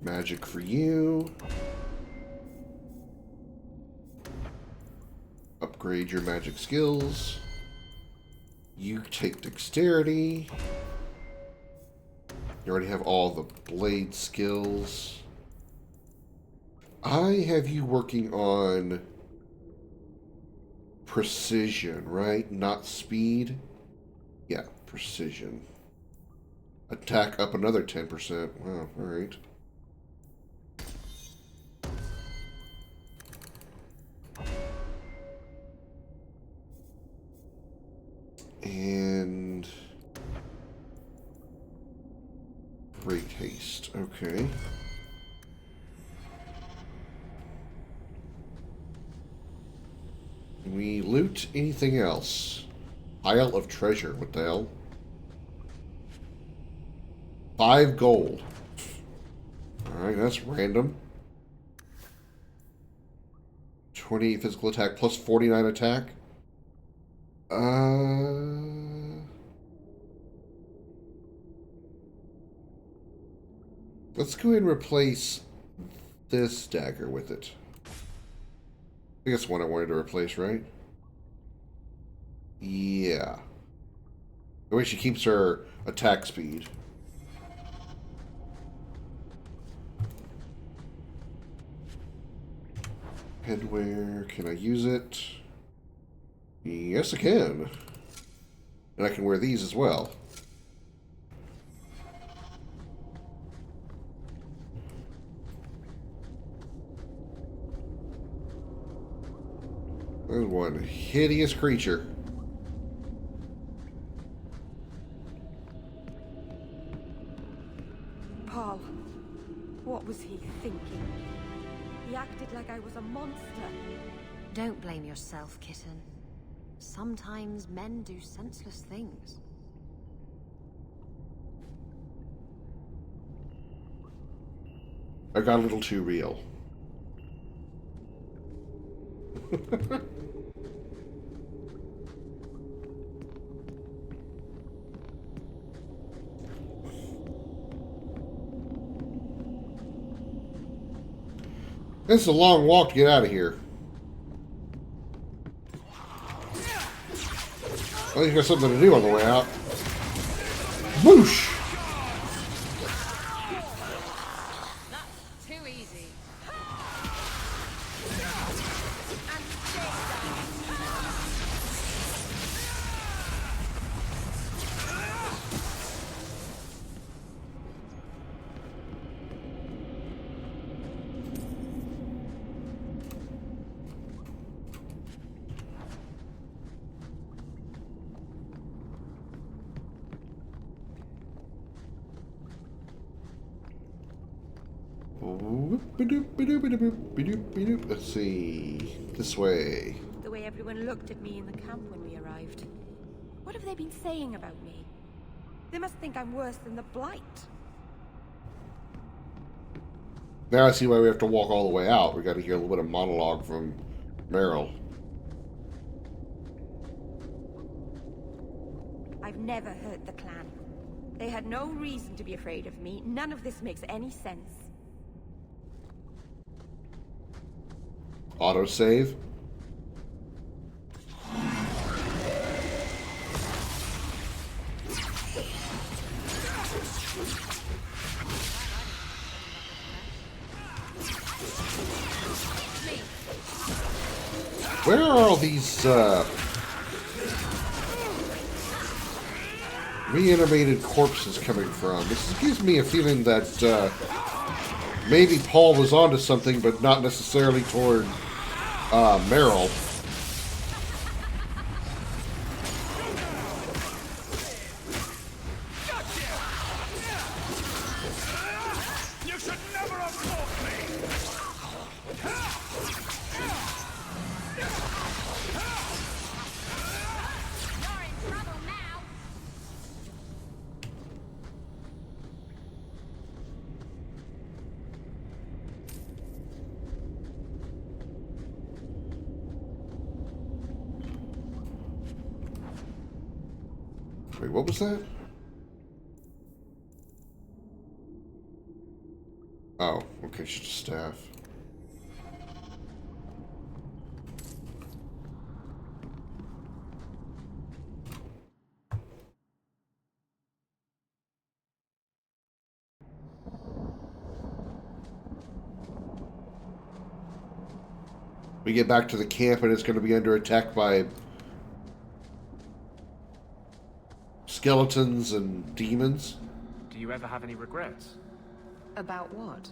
Magic for you. Upgrade your magic skills. You take dexterity. You already have all the blade skills. I have you working on precision, right? Not speed. Yeah, precision. Attack up another 10%. Wow, alright. And great haste. Okay. Can we loot anything else? Pile of treasure. What the hell? 5 gold. Alright, that's random. 20 physical attack plus 49 attack. Let's go ahead and replace this dagger with it. I think that's one I wanted to replace, right? Yeah. The way she keeps her attack speed. Headwear. Can I use it? Yes, I can. And I can wear these as well. There's one hideous creature. Paul, what was he thinking? He acted like I was a monster. Don't blame yourself, kitten. Sometimes men do senseless things. I got a little too real. It's a long walk to get out of here. Well, you got something to do on the way out. Whoosh! Too easy. Let's see. This way. The way everyone looked at me in the camp when we arrived. What have they been saying about me? They must think I'm worse than the Blight. Now I see why we have to walk all the way out. We got to hear a little bit of monologue from Meryl. I've never hurt the clan. They had no reason to be afraid of me. None of this makes any sense. Autosave. Where are all these reanimated corpses coming from? This gives me a feeling that maybe Paul was onto something, but not necessarily toward Meryl. You should never have fought me! You're in trouble now. Wait, what was that? Oh, okay, she's just staff. We get back to the camp and it's going to be under attack by skeletons and demons. Do you ever have any regrets? About what?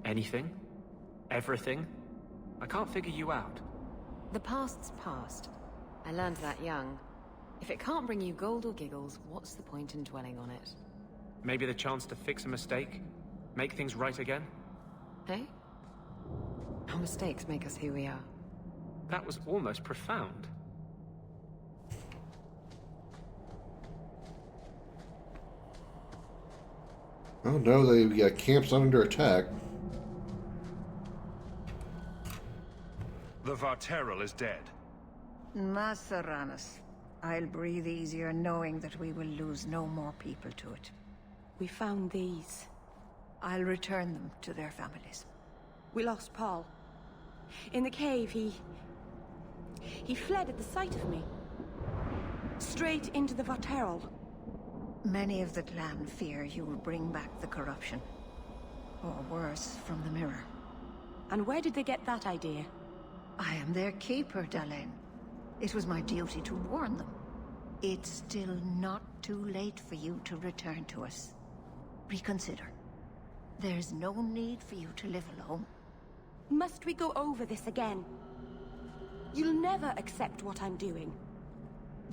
Anything? Everything? I can't figure you out. The past's past. I learned that young. If it can't bring you gold or giggles, what's the point in dwelling on it? Maybe the chance to fix a mistake? Make things right again? Hey? Our mistakes make us who we are. That was almost profound. Oh no, the camp's under attack. The Varteral is dead. Maseranas, I'll breathe easier knowing that we will lose no more people to it. We found these. I'll return them to their families. We lost Paul. In the cave, he fled at the sight of me. Straight into the Varteral. Many of the clan fear you will bring back the corruption. Or worse, from the mirror. And where did they get that idea? I am their keeper, Dalain. It was my duty to warn them. It's still not too late for you to return to us. Reconsider. There's no need for you to live alone. Must we go over this again? You'll never accept what I'm doing.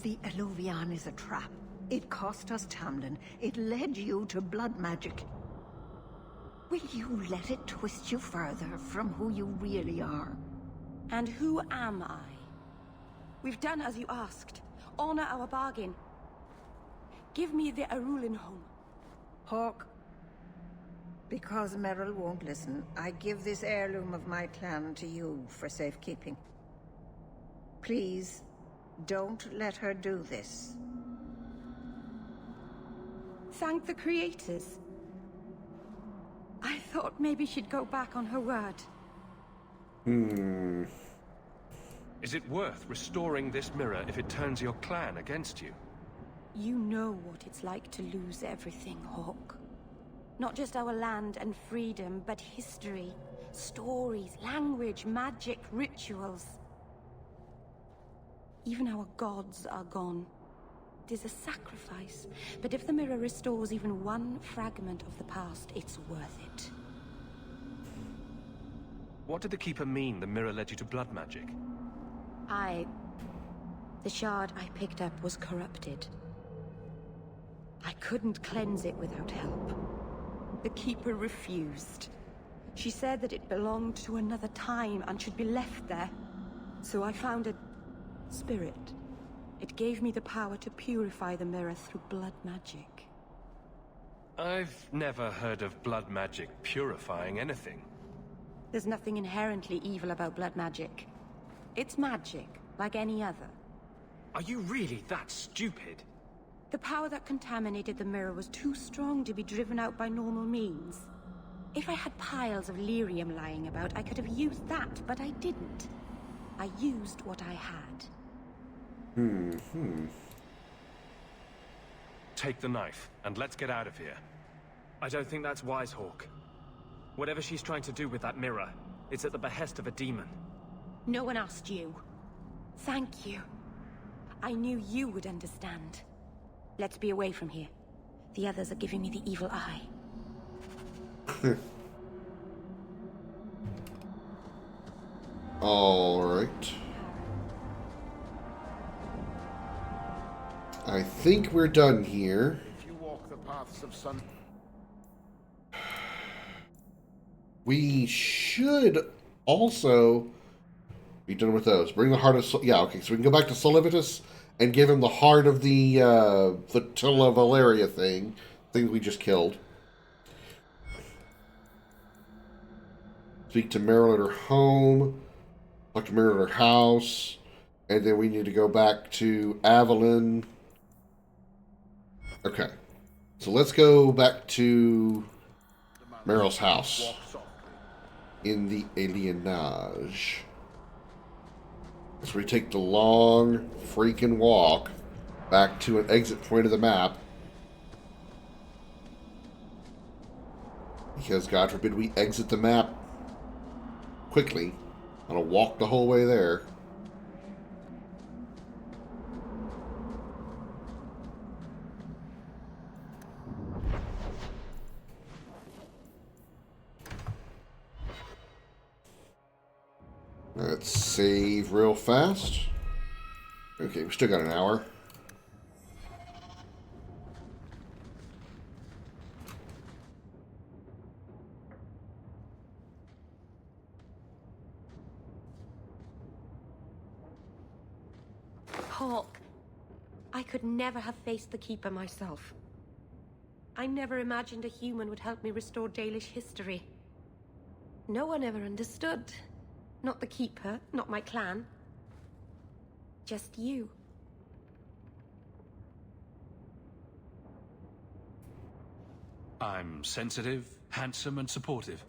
The Eluvian is a trap. It cost us Tamlin. It led you to blood magic. Will you let it twist you further from who you really are? And who am I? We've done as you asked. Honor our bargain. Give me the Arulin home. Hawk. Because Meryl won't listen, I give this heirloom of my clan to you for safekeeping. Please, don't let her do this. Thank the creators. I thought maybe she'd go back on her word. Is it worth restoring this mirror if it turns your clan against you? You know what it's like to lose everything, Hawk. Not just our land and freedom, but history, stories, language, magic, rituals. Even our gods are gone. It is a sacrifice, but if the mirror restores even one fragment of the past, it's worth it. What did the Keeper mean the mirror led you to blood magic? The shard I picked up was corrupted. I couldn't cleanse it without help. The Keeper refused. She said that it belonged to another time and should be left there. So I found a spirit. It gave me the power to purify the mirror through blood magic. I've never heard of blood magic purifying anything. There's nothing inherently evil about blood magic. It's magic, like any other. Are you really that stupid? The power that contaminated the mirror was too strong to be driven out by normal means. If I had piles of lyrium lying about, I could have used that, but I didn't. I used what I had. Take the knife, and let's get out of here. I don't think that's wise, Hawk. Whatever she's trying to do with that mirror, it's at the behest of a demon. No one asked you. Thank you. I knew you would understand. Let's be away from here. The others are giving me the evil eye. All right. I think we're done here. If you walk the paths of sun. We should also be done with those. Bring the heart of yeah. Okay, so we can go back to Solivitus and give him the heart of the Tilla Valeria thing we just killed. Speak to Meryl at her home. Talk to Meryl at her house. And then we need to go back to Avalon. Okay. So let's go back to Meryl's house in the alienage. So we take the long freaking walk back to an exit point of the map. Because God forbid we exit the map quickly. I'm going to walk the whole way there. Let's save real fast. Okay, we still got an hour. Hawk, I could never have faced the Keeper myself. I never imagined a human would help me restore Dalish history. No one ever understood. Not the Keeper, not my clan. Just you. I'm sensitive, handsome, and supportive.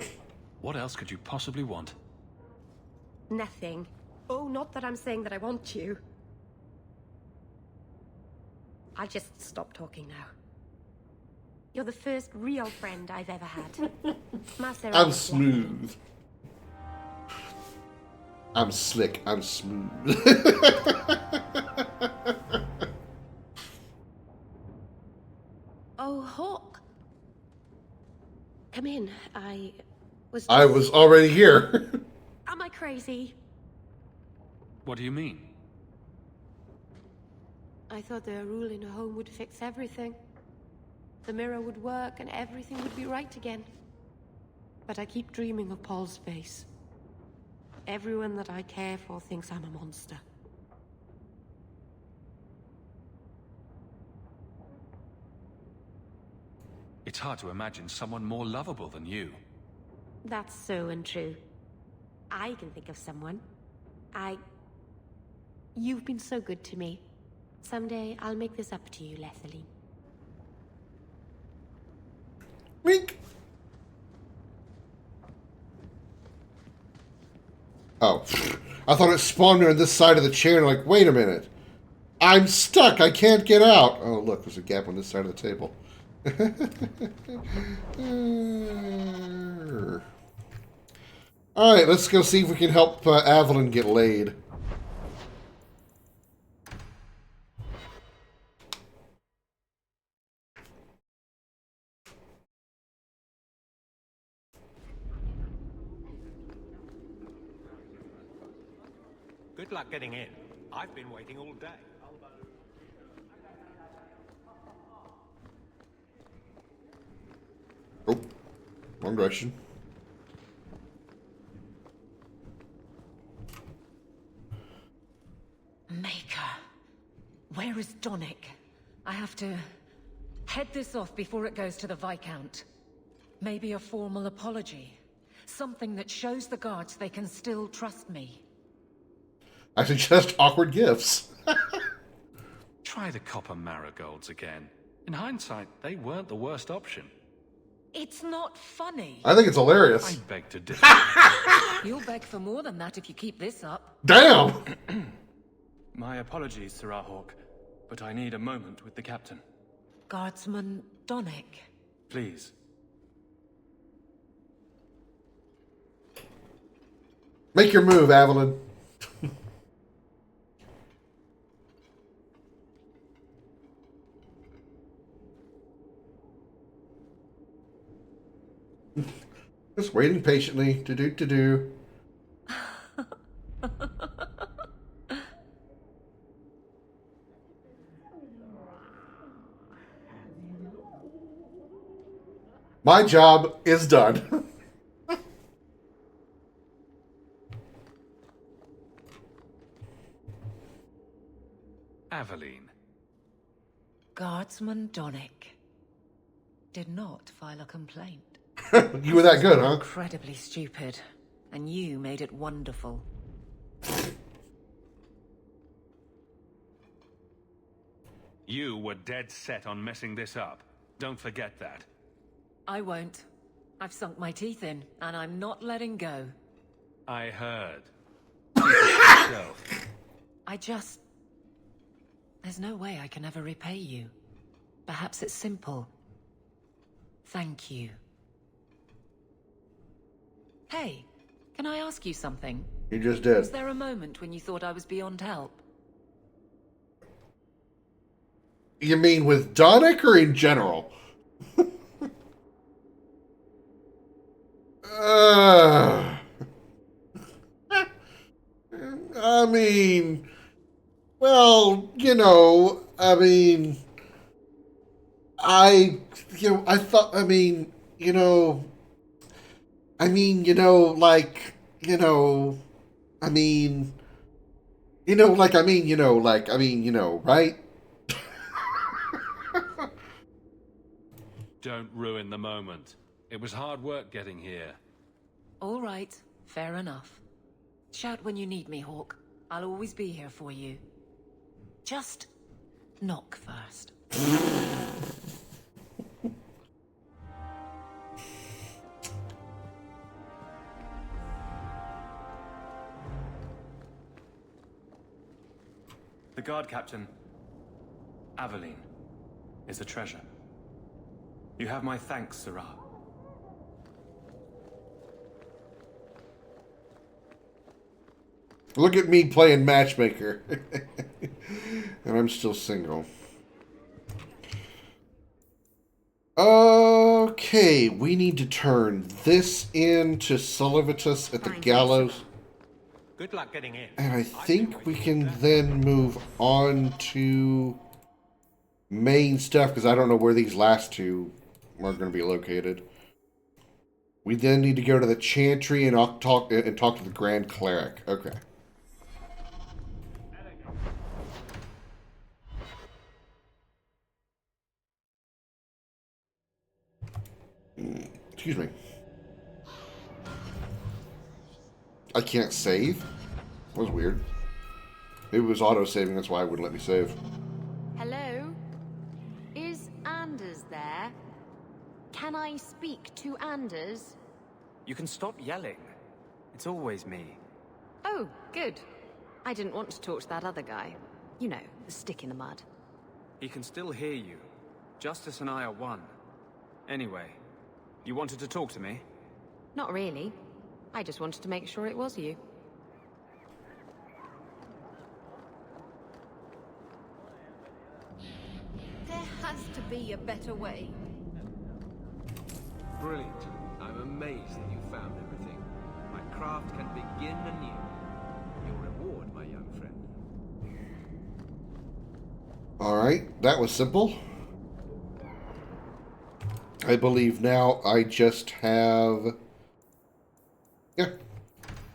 What else could you possibly want? Nothing. Oh, not that I'm saying that I want you. I'll just stop talking now. You're the first real friend I've ever had. I'm smooth. I'm slick. I'm smooth. Oh, Hawk. Come in. I was already here. Am I crazy? What do you mean? I thought the rule in a home would fix everything. The mirror would work and everything would be right again. But I keep dreaming of Paul's face. Everyone that I care for thinks I'm a monster. It's hard to imagine someone more lovable than you. That's so untrue. I can think of someone. You've been so good to me. Someday I'll make this up to you, Lethaline. Wink. Oh, I thought it spawned me on this side of the chair. Like, wait a minute. I'm stuck. I can't get out. Oh, look, there's a gap on this side of the table. All right, let's go see if we can help Avalon get laid. Good luck getting in. I've been waiting all day. Oh, wrong direction. Maker. Where is Donick? I have to Head this off before it goes to the Viscount. Maybe a formal apology. Something that shows the guards they can still trust me. I suggest awkward gifts. Try the copper marigolds again. In hindsight, they weren't the worst option. It's not funny. I think it's hilarious. I beg to differ. You'll beg for more than that if you keep this up. Damn! My apologies, Sirrah Hawk, but I need a moment with the captain. Guardsman Donick. Please. Make your move, Evelyn. Just waiting patiently. To do. My job is done. Aveline. Guardsman Donick did not file a complaint. You were that good, huh? Incredibly stupid, and you made it wonderful. You were dead set on messing this up. Don't forget that. I won't. I've sunk my teeth in, and I'm not letting go. I heard. Keep it to yourself. There's no way I can ever repay you. Perhaps it's simple. Thank you. Hey, can I ask you something? You just did. Was there a moment when you thought I was beyond help? You mean with Donick or in general? I mean, well, you know, I mean, I thought, I mean, you know, I mean, you know, like, you know, I mean, you know, like, I mean, you know, like, I mean, you know, right? Don't ruin the moment. It was hard work getting here. All right, fair enough. Shout when you need me, Hawk. I'll always be here for you. Just knock first. The guard captain, Aveline, is a treasure. You have my thanks, Sirrah. Look at me playing matchmaker. And I'm still single. Okay, we need to turn this into Sullivatus at the gallows. Good luck getting in. And I think we can then move on to main stuff, because I don't know where these last two are going to be located. We then need to go to the Chantry and talk to the Grand Cleric. Okay. Excuse me. I can't save? That was weird. Maybe it was auto-saving, that's why it wouldn't let me save. Hello? Is Anders there? Can I speak to Anders? You can stop yelling. It's always me. Oh, good. I didn't want to talk to that other guy. You know, the stick in the mud. He can still hear you. Justice and I are one. Anyway, you wanted to talk to me? Not really. I just wanted to make sure it was you. There has to be a better way. Brilliant. I'm amazed that you found everything. My craft can begin anew. Your reward, my young friend. Alright, that was simple. I believe now I just have... Yeah.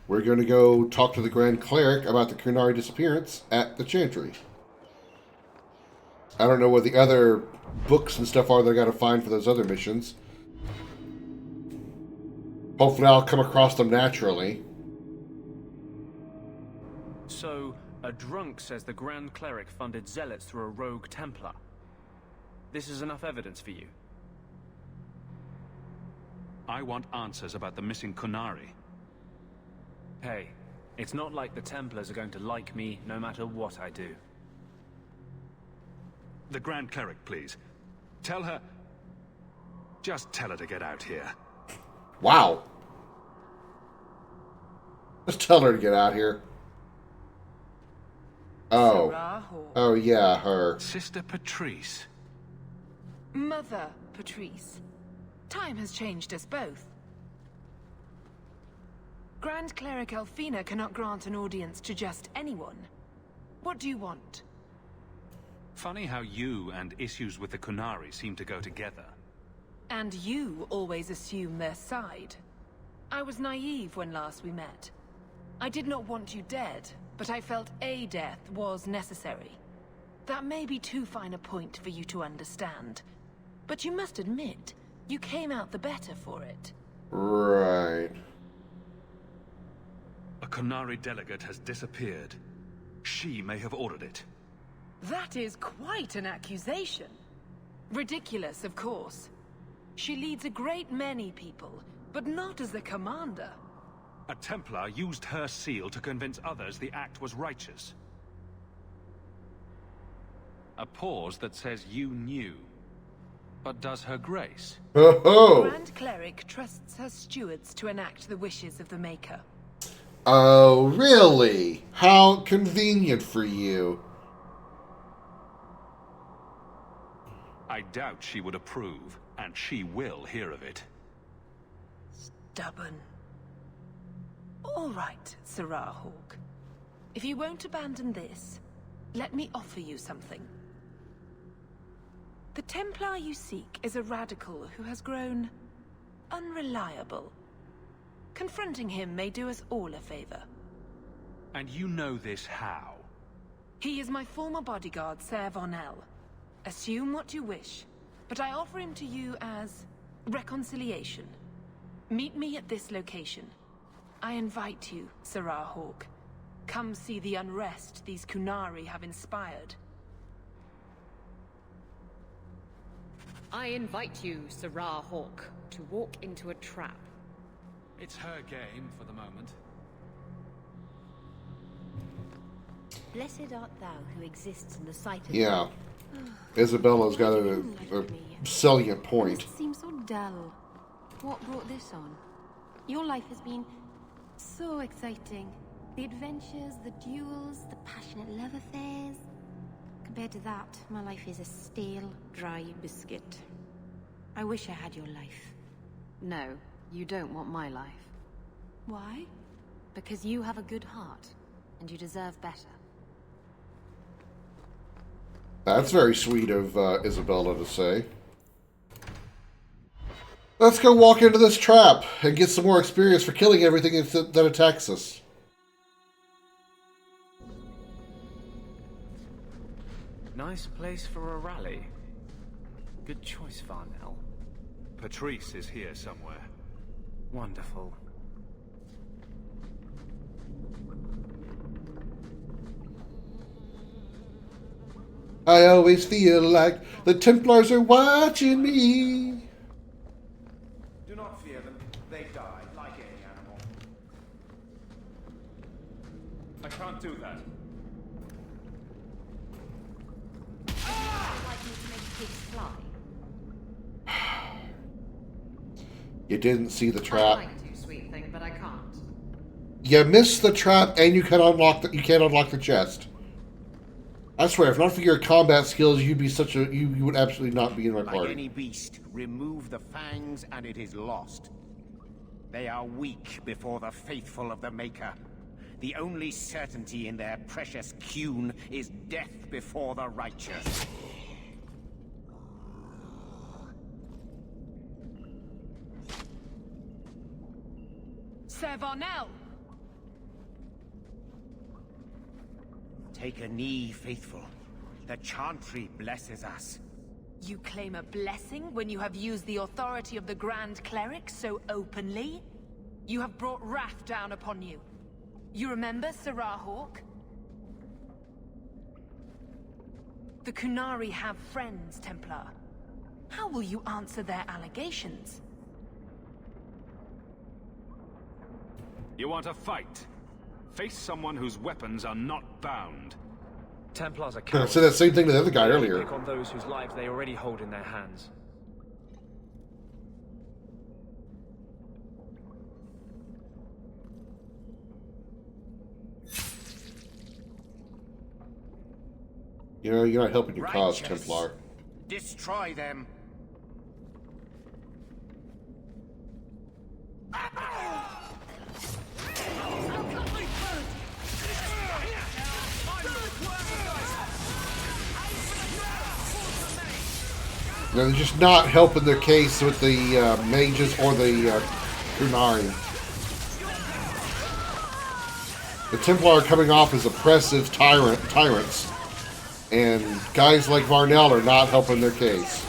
We're going to go talk to the Grand Cleric about the Kunari disappearance at the Chantry. I don't know what the other books and stuff are they got to find for those other missions. Hopefully I'll come across them naturally. So, a drunk says the Grand Cleric funded zealots through a rogue Templar. This is enough evidence for you? I want answers about the missing Kunari. Hey, it's not like the Templars are going to like me no matter what I do. The Grand Cleric, please. Tell her... Just tell her to get out here. Wow. Just tell her to get out here. Oh. Oh, yeah, her. Sister Patrice. Mother Patrice. Time has changed us both. Grand Cleric Elfina cannot grant an audience to just anyone. What do you want? Funny how you and issues with the Kunari seem to go together. And you always assume their side. I was naive when last we met. I did not want you dead, but I felt a death was necessary. That may be too fine a point for you to understand. But you must admit, you came out the better for it. Right. A Kunari delegate has disappeared. She may have ordered it. That is quite an accusation. Ridiculous, of course. She leads a great many people, but not as the commander. A Templar used her seal to convince others the act was righteous. A pause that says you knew. But does her grace? Oh. Grand Cleric trusts her stewards to enact the wishes of the Maker. Oh, really? How convenient for you. I doubt she would approve, and she will hear of it. Stubborn. All right, Sirrah Hawk. If you won't abandon this, let me offer you something. The Templar you seek is a radical who has grown unreliable. Confronting him may do us all a favor. And you know this how? He is my former bodyguard, Ser Vonel. Assume what you wish, but I offer him to you as reconciliation. Meet me at this location. I invite you, Sirrah Hawk. Come see the unrest these Kunari have inspired. I invite you, Sirrah Hawk, to walk into a trap. It's her game for the moment. Blessed art thou who exists in the sight of Yeah. Isabella's got a salient point. It seems so dull. What brought this on? Your life has been so exciting. The adventures, the duels, the passionate love affairs. Compared to that, my life is a stale, dry biscuit. I wish I had your life. No, you don't want my life. Why? Because you have a good heart, and you deserve better. That's very sweet of Isabella to say. Let's go walk into this trap and get some more experience for killing everything that attacks us. Nice place for a rally. Good choice, Varnell. Patrice is here somewhere. Wonderful. I always feel like the Templars are watching me. Do not fear them. They die like any animal. I can't do that. I'd like you to make pigs fly. You didn't see the I'd trap. like to, sweet thing, but I can't. You missed the trap, and you can't unlock the chest. I swear, if not for your combat skills, you'd be such a you would absolutely not be in my Like party. any beast, remove the fangs and it is lost. They are weak before the faithful of the Maker. The only certainty in their precious Qun is death before the righteous. Ser Varnell! Take a knee, faithful. The chantry blesses us. You claim a blessing when you have used the authority of the Grand Cleric so openly? You have brought wrath down upon you. You remember Sarah Hawk? The Kunari have friends, Templar. How will you answer their allegations? You want a fight? Face someone whose weapons are not bound. Templars are I cowards. said that same thing to the other guy They only earlier. pick on those whose lives they already hold in their hands. You know, you're not helping your cause, Righteous. Templar. Destroy them. You know, they're just not helping their case with the mages or the Kunari. The Templar are coming off as oppressive tyrants, and guys like Varnell are not helping their case.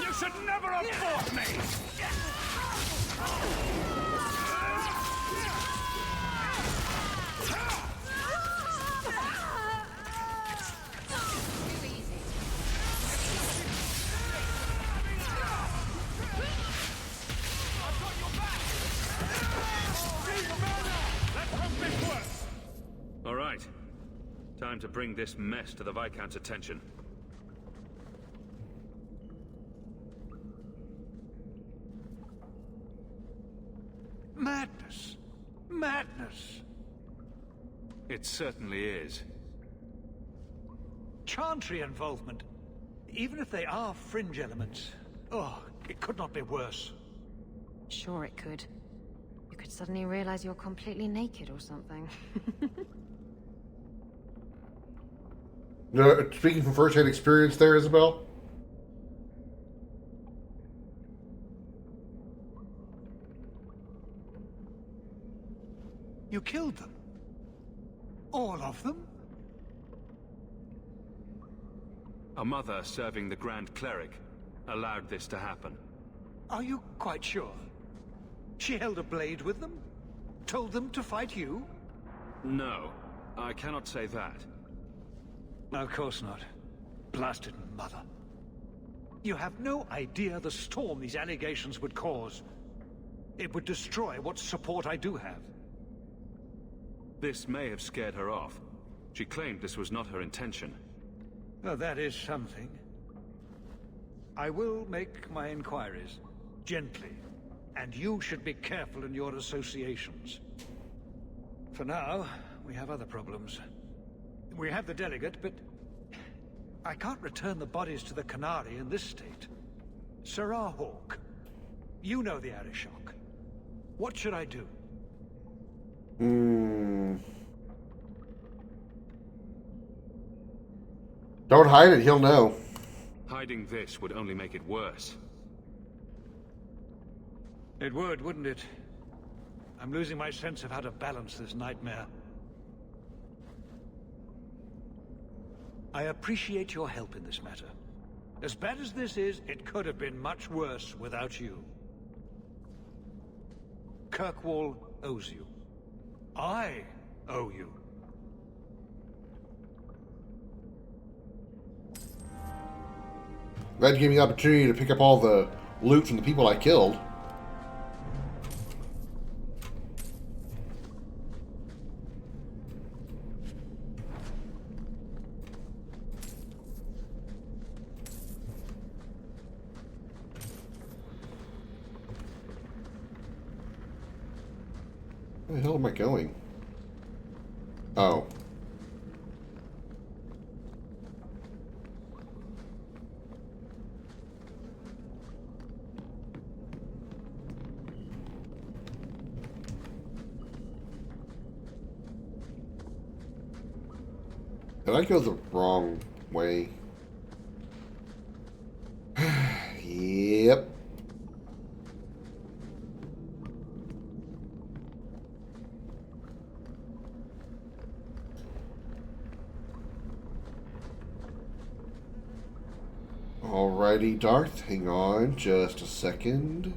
You should never have fought me! All right. Time to bring this mess to the Viscount's attention. Madness. Madness. It certainly is. Chantry involvement. Even if they are fringe elements. Oh, it could not be worse. Sure it could. You could suddenly realize you're completely naked or something. No, speaking from first-hand experience there, Isabel? You killed them? All of them? A mother serving the Grand Cleric allowed this to happen. Are you quite sure? She held a blade with them? Told them to fight you? No, I cannot say that. Of course not. Blasted mother. You have no idea the storm these allegations would cause. It would destroy what support I do have. This may have scared her off. She claimed this was not her intention. Well, that is something. I will make my inquiries. Gently. And you should be careful in your associations. For now, we have other problems. We have the delegate, but I can't return the bodies to the Kunari in this state. Sarah Hawk, you know the Arishok. What should I do? Don't hide it, he'll know. Hiding this would only make it worse. It would, wouldn't it? I'm losing my sense of how to balance this nightmare. I appreciate your help in this matter. As bad as this is, it could have been much worse without you. Kirkwall owes you. I owe you. Glad you gave me the opportunity to pick up all the loot from the people I killed. Where the hell am I going? Oh. Did I go the wrong way? Yep. Alrighty, Darth, hang on just a second.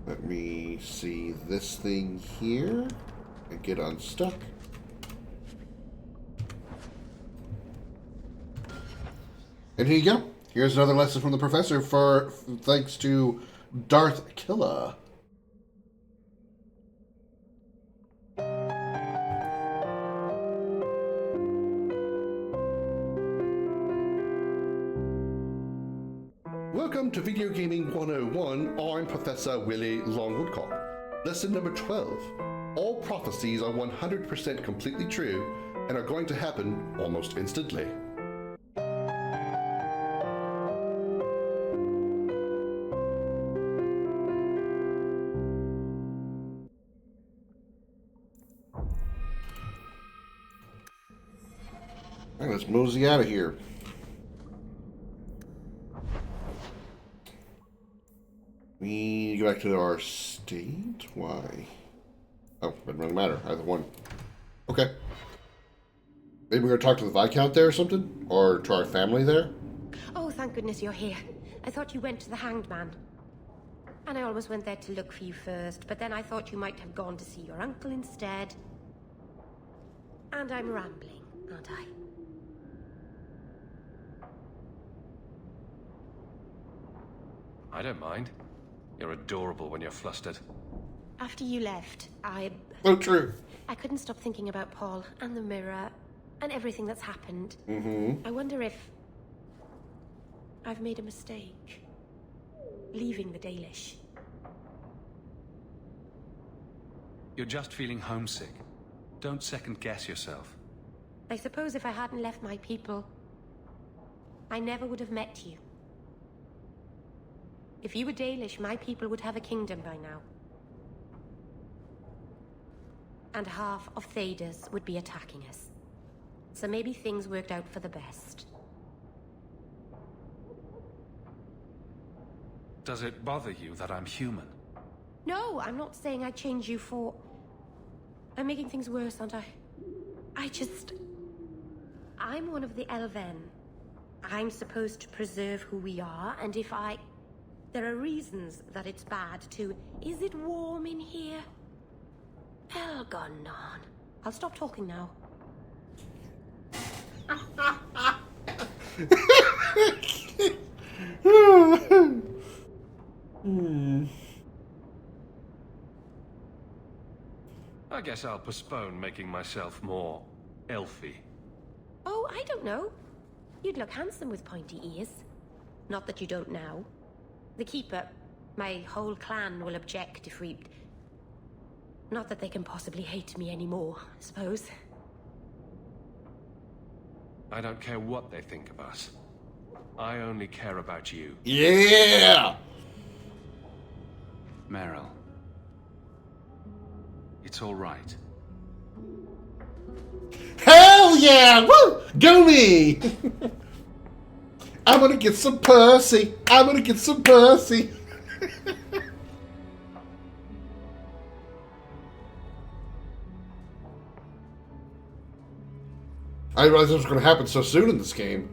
Let me see this thing here and get unstuck. And here you go. Here's another lesson from the professor for thanks to Darth Killa. Welcome to Video Gaming 101. I'm Professor Willie Longwoodcock. Lesson number 12. All prophecies are 100% completely true and are going to happen almost instantly. Alright, let's mosey out of here. We go back to our state? Why? Oh, it doesn't really matter. Either one. Okay. Maybe we're going to talk to the Viscount there or something? Or to our family there? Oh, thank goodness you're here. I thought you went to the Hanged Man. And I almost went there to look for you first, but then I thought you might have gone to see your uncle instead. And I'm rambling, aren't I? I don't mind. You're adorable when you're flustered. After you left, Oh, true. I couldn't stop thinking about Paul and the mirror and everything that's happened. Mm-hmm. I wonder if I've made a mistake leaving the Dalish. You're just feeling homesick. Don't second guess yourself. I suppose if I hadn't left my people, I never would have met you. If you were Dalish, my people would have a kingdom by now. And half of Thaders would be attacking us. So maybe things worked out for the best. Does it bother you that I'm human? No, I'm not saying I change you for... I'm making things worse, aren't I? I'm one of the Elven. I'm supposed to preserve who we are, and if I... There are reasons that it's bad to... Is it warm in here? Elgonon. I'll stop talking now. I guess I'll postpone making myself more elfy. Oh, I don't know. You'd look handsome with pointy ears. Not that you don't now. The Keeper, my whole clan will object if we... Not that they can possibly hate me anymore, I suppose. I don't care what they think of us. I only care about you. Yeah! Meryl. It's all right. Hell yeah! Woo! Go me! I'm gonna get some pussy. I'm gonna get some pussy. I didn't realize it was going to happen so soon in this game.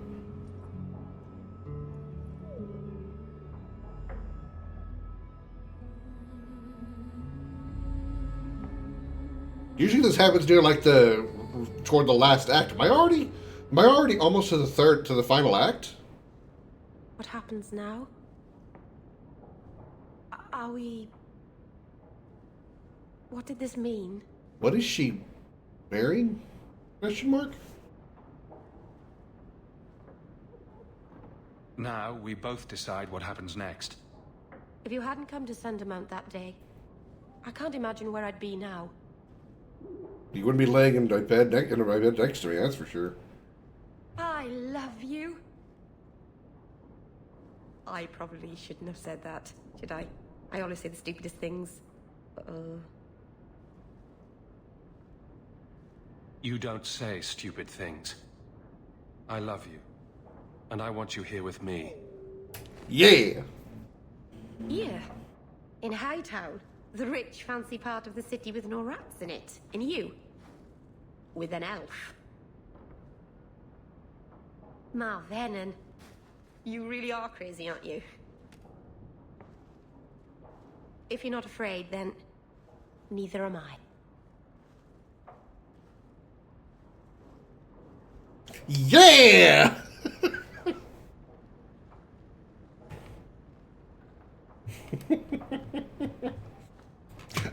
Usually this happens near like toward the last act. Am I already almost to the final act? What happens now? Are we... What did this mean? What is she bearing? Question mark? Now we both decide what happens next. If you hadn't come to Sundermount that day, I can't imagine where I'd be now. You wouldn't be laying in my bed next to me, that's for sure. I love you. I probably shouldn't have said that, should I? I always say the stupidest things. You don't say stupid things. I love you. And I want you here with me. Yeah! Here? In Hightown? The rich, fancy part of the city with no rats in it. And you? With an elf. Ma Vennen. You really are crazy, aren't you? If you're not afraid, then neither am I. Yeah!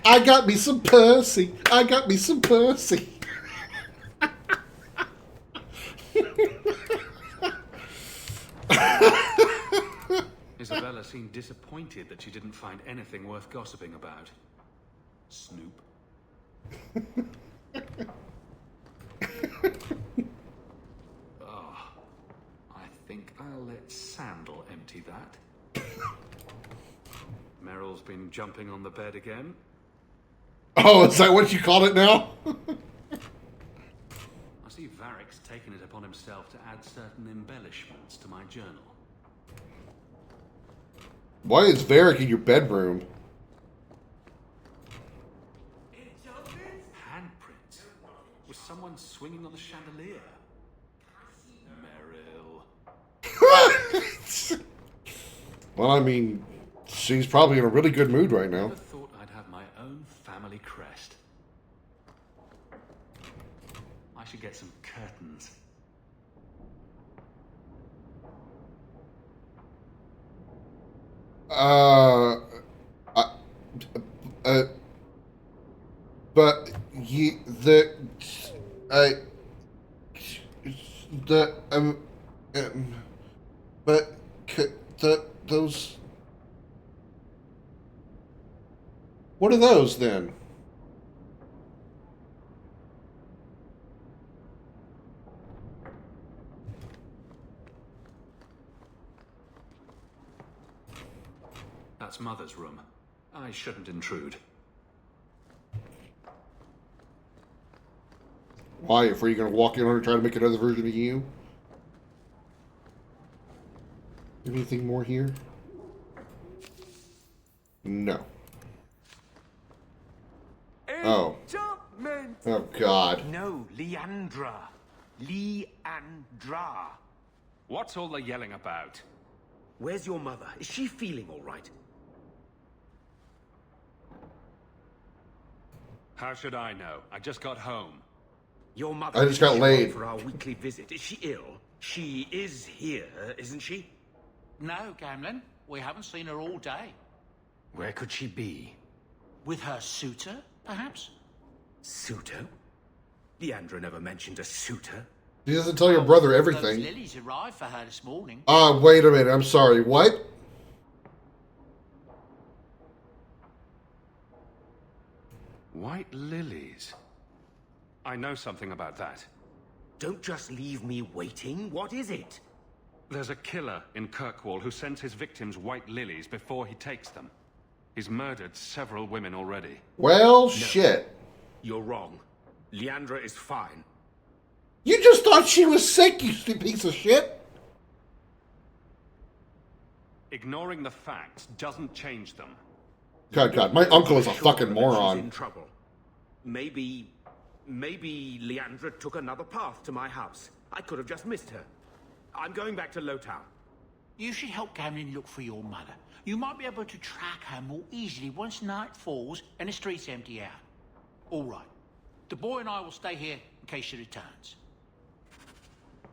I got me some pussy. I got me some pussy. Isabella seemed disappointed that she didn't find anything worth gossiping about. Snoop. Oh, I think I'll let Sandal empty that. Meryl's been jumping on the bed again. Oh, is that what you call it now? I see Varric's taken it upon himself to add certain embellishments to my journal. Why is Varric in your bedroom? Handprints. Was someone swinging on the chandelier? Meryl. Well, I mean, she's probably in a really good mood right now. I thought I'd have my own family crest. I should get some curtains. But those. What are those then? That's Mother's room. I shouldn't intrude. Why? If you're going to walk in on her and try to make another version of you? Anything more here? No. Oh. Oh, God. No, Leandra. Leandra. What's all the yelling about? Where's your mother? Is she feeling all right? How should I know? I just got home. Your mother I just got laid. For our weekly visit. Is she ill? She is here, isn't she? No, Gamlin. We haven't seen her all day. Where could she be? With her suitor, perhaps? Suitor? Leandra never mentioned a suitor. She doesn't tell your brother Those everything. lilies arrived for her this morning. Wait a minute. I'm sorry. What? White lilies. I know something about that. Don't just leave me waiting. What is it? There's a killer in Kirkwall who sends his victims white lilies before he takes them. He's murdered several women already. Well, shit. You're wrong. Leandra is fine. You just thought she was sick, you piece of shit. Ignoring the facts doesn't change them. God, my uncle is a fucking moron. She's in trouble. Maybe Leandra took another path to my house. I could have just missed her. I'm going back to Lowtown. You should help Gamlin look for your mother. You might be able to track her more easily once night falls and the streets empty out. All right. The boy and I will stay here in case she returns.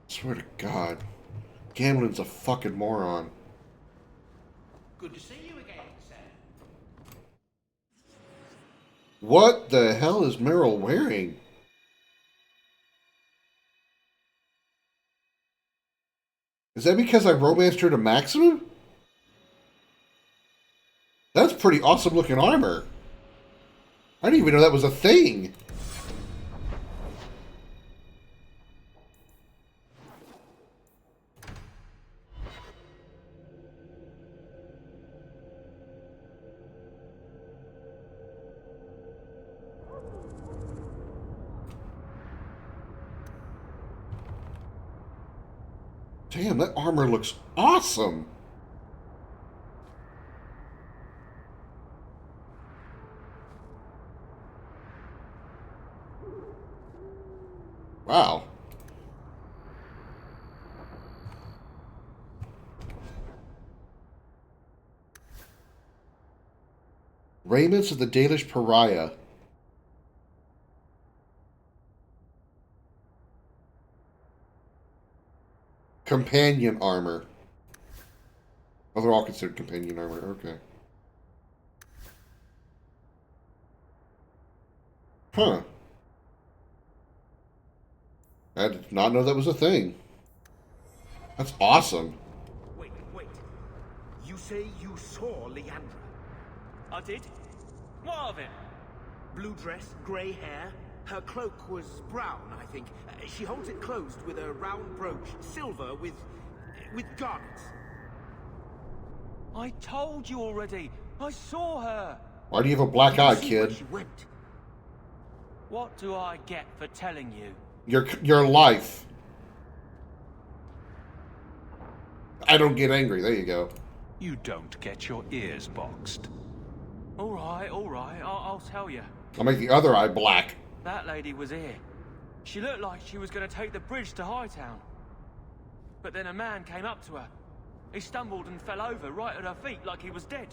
Swear to God. Gamlin's a fucking moron. Good to see you again, Sam. What the hell is Meryl wearing? Is that because I romanced her to maximum? That's pretty awesome looking armor. I didn't even know that was a thing. Damn, that armor looks awesome. Wow. Raiments of the Dalish Pariah. Companion armor. Oh, they're all considered companion armor. Okay. Huh. I did not know that was a thing. That's awesome. Wait. You say you saw Leandra? I did. What of it? Blue dress, grey hair. Her cloak was brown, I think. She holds it closed with a round brooch, silver with garnets. I told you already. I saw her. Why do you have a black eye, kid? She went. What do I get for telling you? Your life. I don't get angry. There you go. You don't get your ears boxed. All right. I'll tell you. I'll make the other eye black. That lady was here. She looked like she was going to take the bridge to Hightown. But then a man came up to her. He stumbled and fell over right at her feet like he was dead.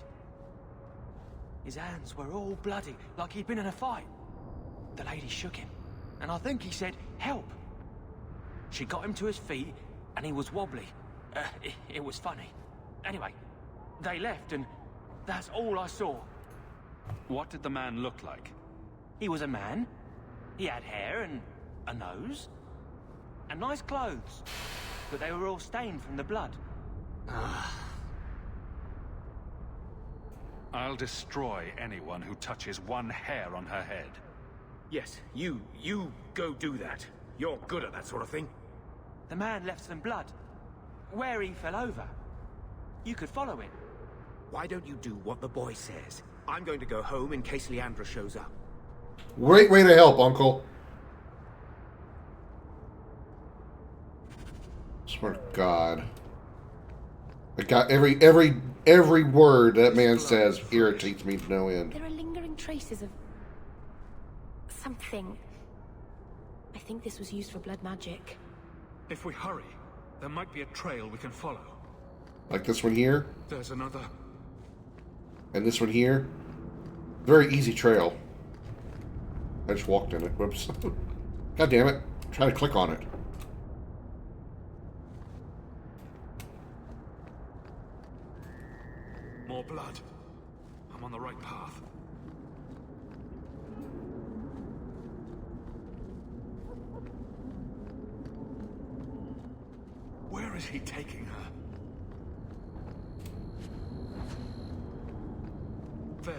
His hands were all bloody, like he'd been in a fight. The lady shook him, and I think he said, "Help." She got him to his feet, and he was wobbly. It was funny. Anyway, they left, and that's all I saw. What did the man look like? He was a man. He had hair and a nose. And nice clothes. But they were all stained from the blood. I'll destroy anyone who touches one hair on her head. Yes, you go do that. You're good at that sort of thing. The man left some blood. Where he fell over. You could follow it. Why don't you do what the boy says? I'm going to go home in case Leandra shows up. Great way to help, Uncle. Swear to God. I got every word that man says irritates me to no end. There are lingering traces of something. I think this was used for blood magic. If we hurry, there might be a trail we can follow. Like this one here? There's another. And this one here? Very easy trail. I just walked in it. Whoops. God damn it. Try to click on it. More blood. I'm on the right path. Where is he taking her? There.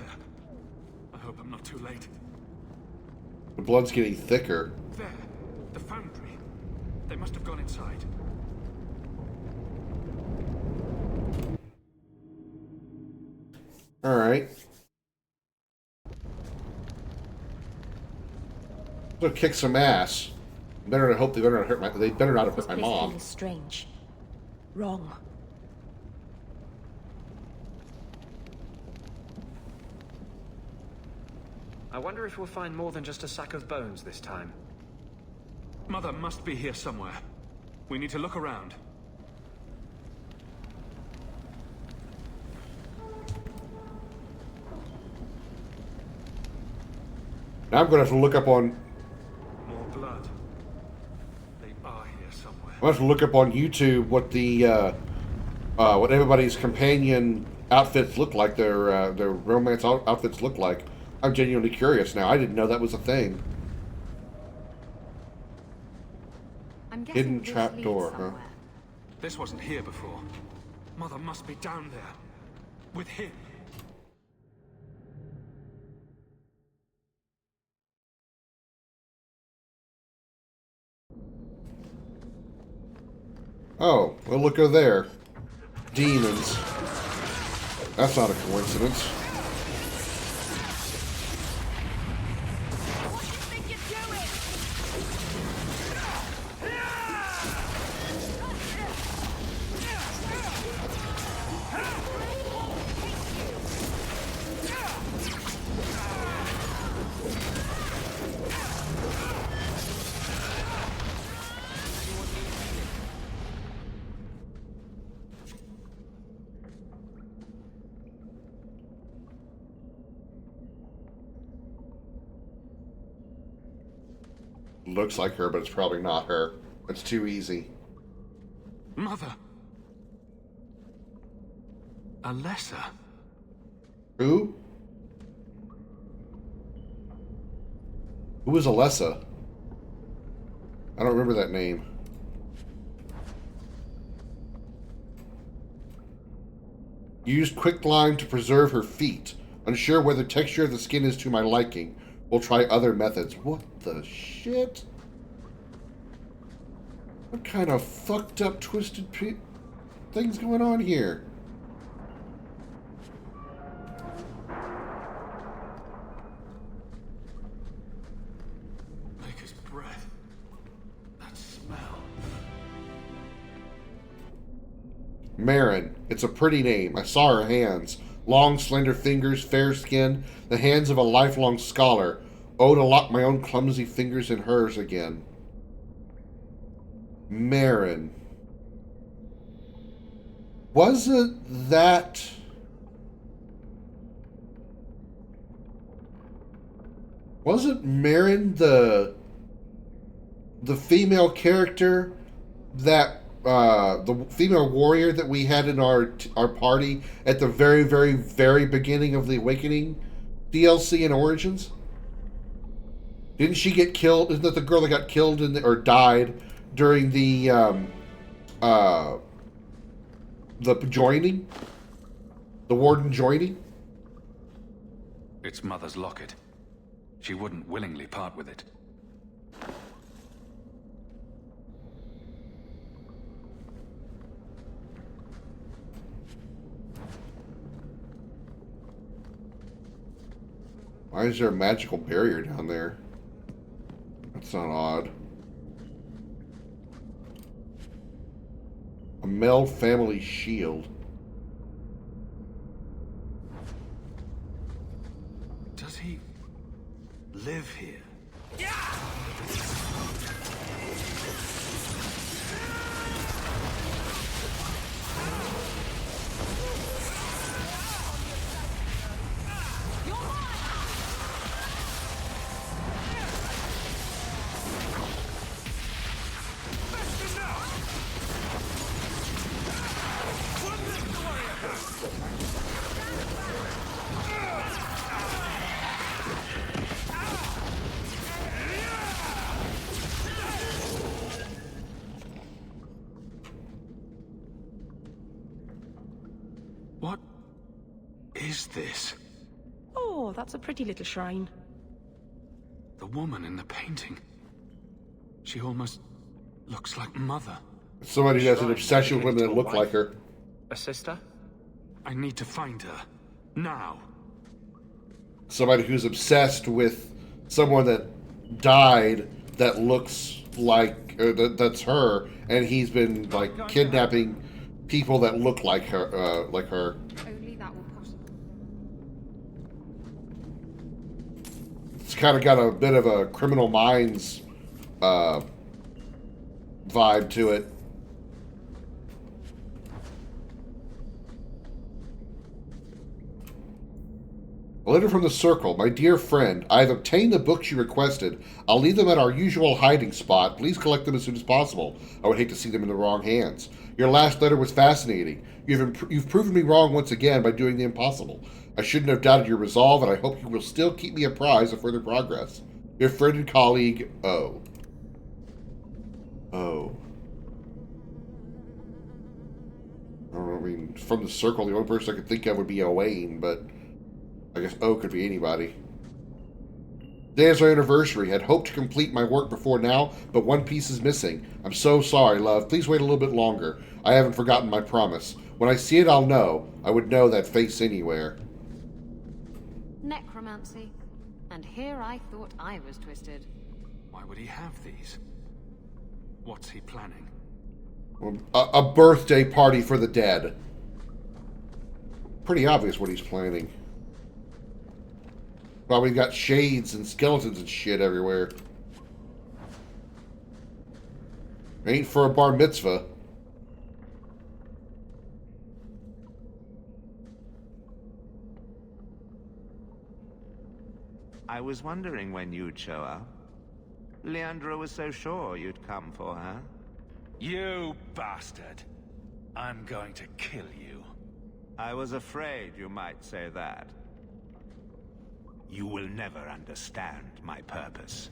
I hope I'm not too late. The blood's getting thicker. There. The foundry. They must have gone inside. Alright. They'll kick some ass. Better to hope they better not hurt they better not have hurt my mom. Feels strange. Wrong. I wonder if we'll find more than just a sack of bones this time. Mother must be here somewhere. We need to look around. Now I'm going to have to look up on... More blood. They are here somewhere. I'm going to have to look up on YouTube what the... what everybody's companion outfits look like, their romance outfits look like. I'm genuinely curious now. I didn't know that was a thing. Hidden trap door, huh? This wasn't here before. Mother must be down there. With him. Oh, well, look over there. Demons. That's not a coincidence. Looks like her, but it's probably not her. It's too easy. Mother. Alessa. Who? Who was Alessa? I don't remember that name. Used quicklime to preserve her feet. Unsure whether texture of the skin is to my liking. We'll try other methods. What the shit? What kind of fucked up, twisted things going on here? Maker's breath. That smell. Marin. It's a pretty name. I saw her hands. Long, slender fingers, fair skin. The hands of a lifelong scholar. Oh, to lock my own clumsy fingers in hers again. Marin. Wasn't that... Wasn't Marin the female character that the female warrior that we had in our party at the very, very, very beginning of the Awakening DLC and Origins? Didn't she get killed? Isn't that the girl that got killed or died during the joining? The warden joining? It's Mother's locket. She wouldn't willingly part with it. Why is there a magical barrier down there? That's not odd. A Mel family shield. Does he live here? What is this? Oh, that's a pretty little shrine. The woman in the painting. She almost looks like Mother. Somebody who has an obsession with women that look like her. A sister? I need to find her. Now. Somebody who's obsessed with someone that died that looks like that's her, and he's been like kidnapping people that look like her. Only that will possible. It's kind of got a bit of a Criminal Minds vibe to it. A letter from the Circle. My dear friend, I have obtained the books you requested. I'll leave them at our usual hiding spot. Please collect them as soon as possible. I would hate to see them in the wrong hands. Your last letter was fascinating. You've proven me wrong once again by doing the impossible. I shouldn't have doubted your resolve, and I hope you will still keep me apprised of further progress. Your friend and colleague, O. O. I don't know, I mean, from the Circle, the only person I could think of would be Owain, but I guess O could be anybody. Today is our anniversary. I'd hoped to complete my work before now, but one piece is missing. I'm so sorry, love. Please wait a little bit longer. I haven't forgotten my promise. When I see it, I'll know. I would know that face anywhere. Necromancy. And here I thought I was twisted. Why would he have these? What's he planning? A birthday party for the dead. Pretty obvious what he's planning. Probably got shades and skeletons and shit everywhere. Ain't for a bar mitzvah. I was wondering when you'd show up. Leandra was so sure you'd come for her. You bastard! I'm going to kill you. I was afraid you might say that. You will never understand my purpose.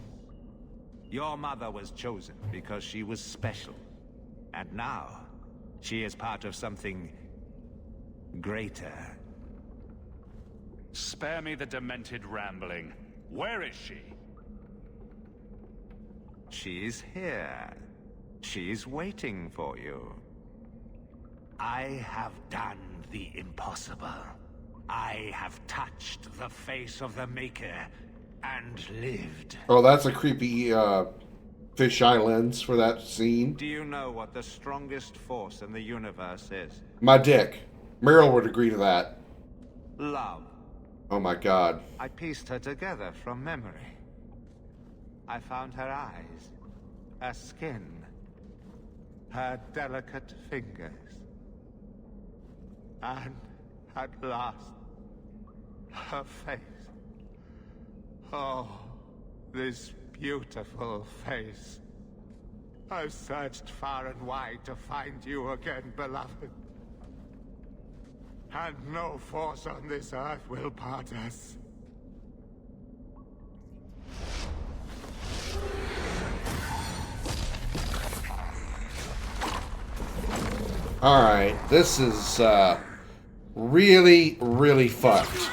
Your mother was chosen because she was special. And now, she is part of something greater. Spare me the demented rambling. Where is she? She's here. She's waiting for you. I have done the impossible. I have touched the face of the Maker and lived. Oh, that's a creepy fisheye lens for that scene. Do you know what the strongest force in the universe is? My dick. Meryl would agree to that. Love. Oh my god. I pieced her together from memory. I found her eyes, her skin, her delicate fingers. And at last, her face. Oh, this beautiful face. I've searched far and wide to find you again, beloved. And no force on this earth will part us. Alright, this is really, really fucked.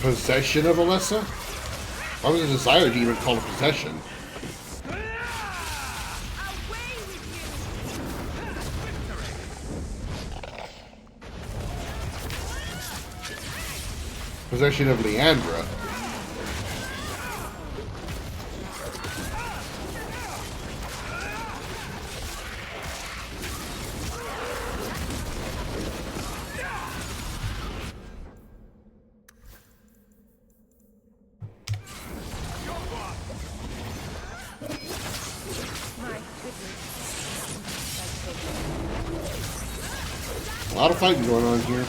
Possession of Alessa? Why was a desire to even call it possession? Possession of Leandra. A lot of fighting going on here.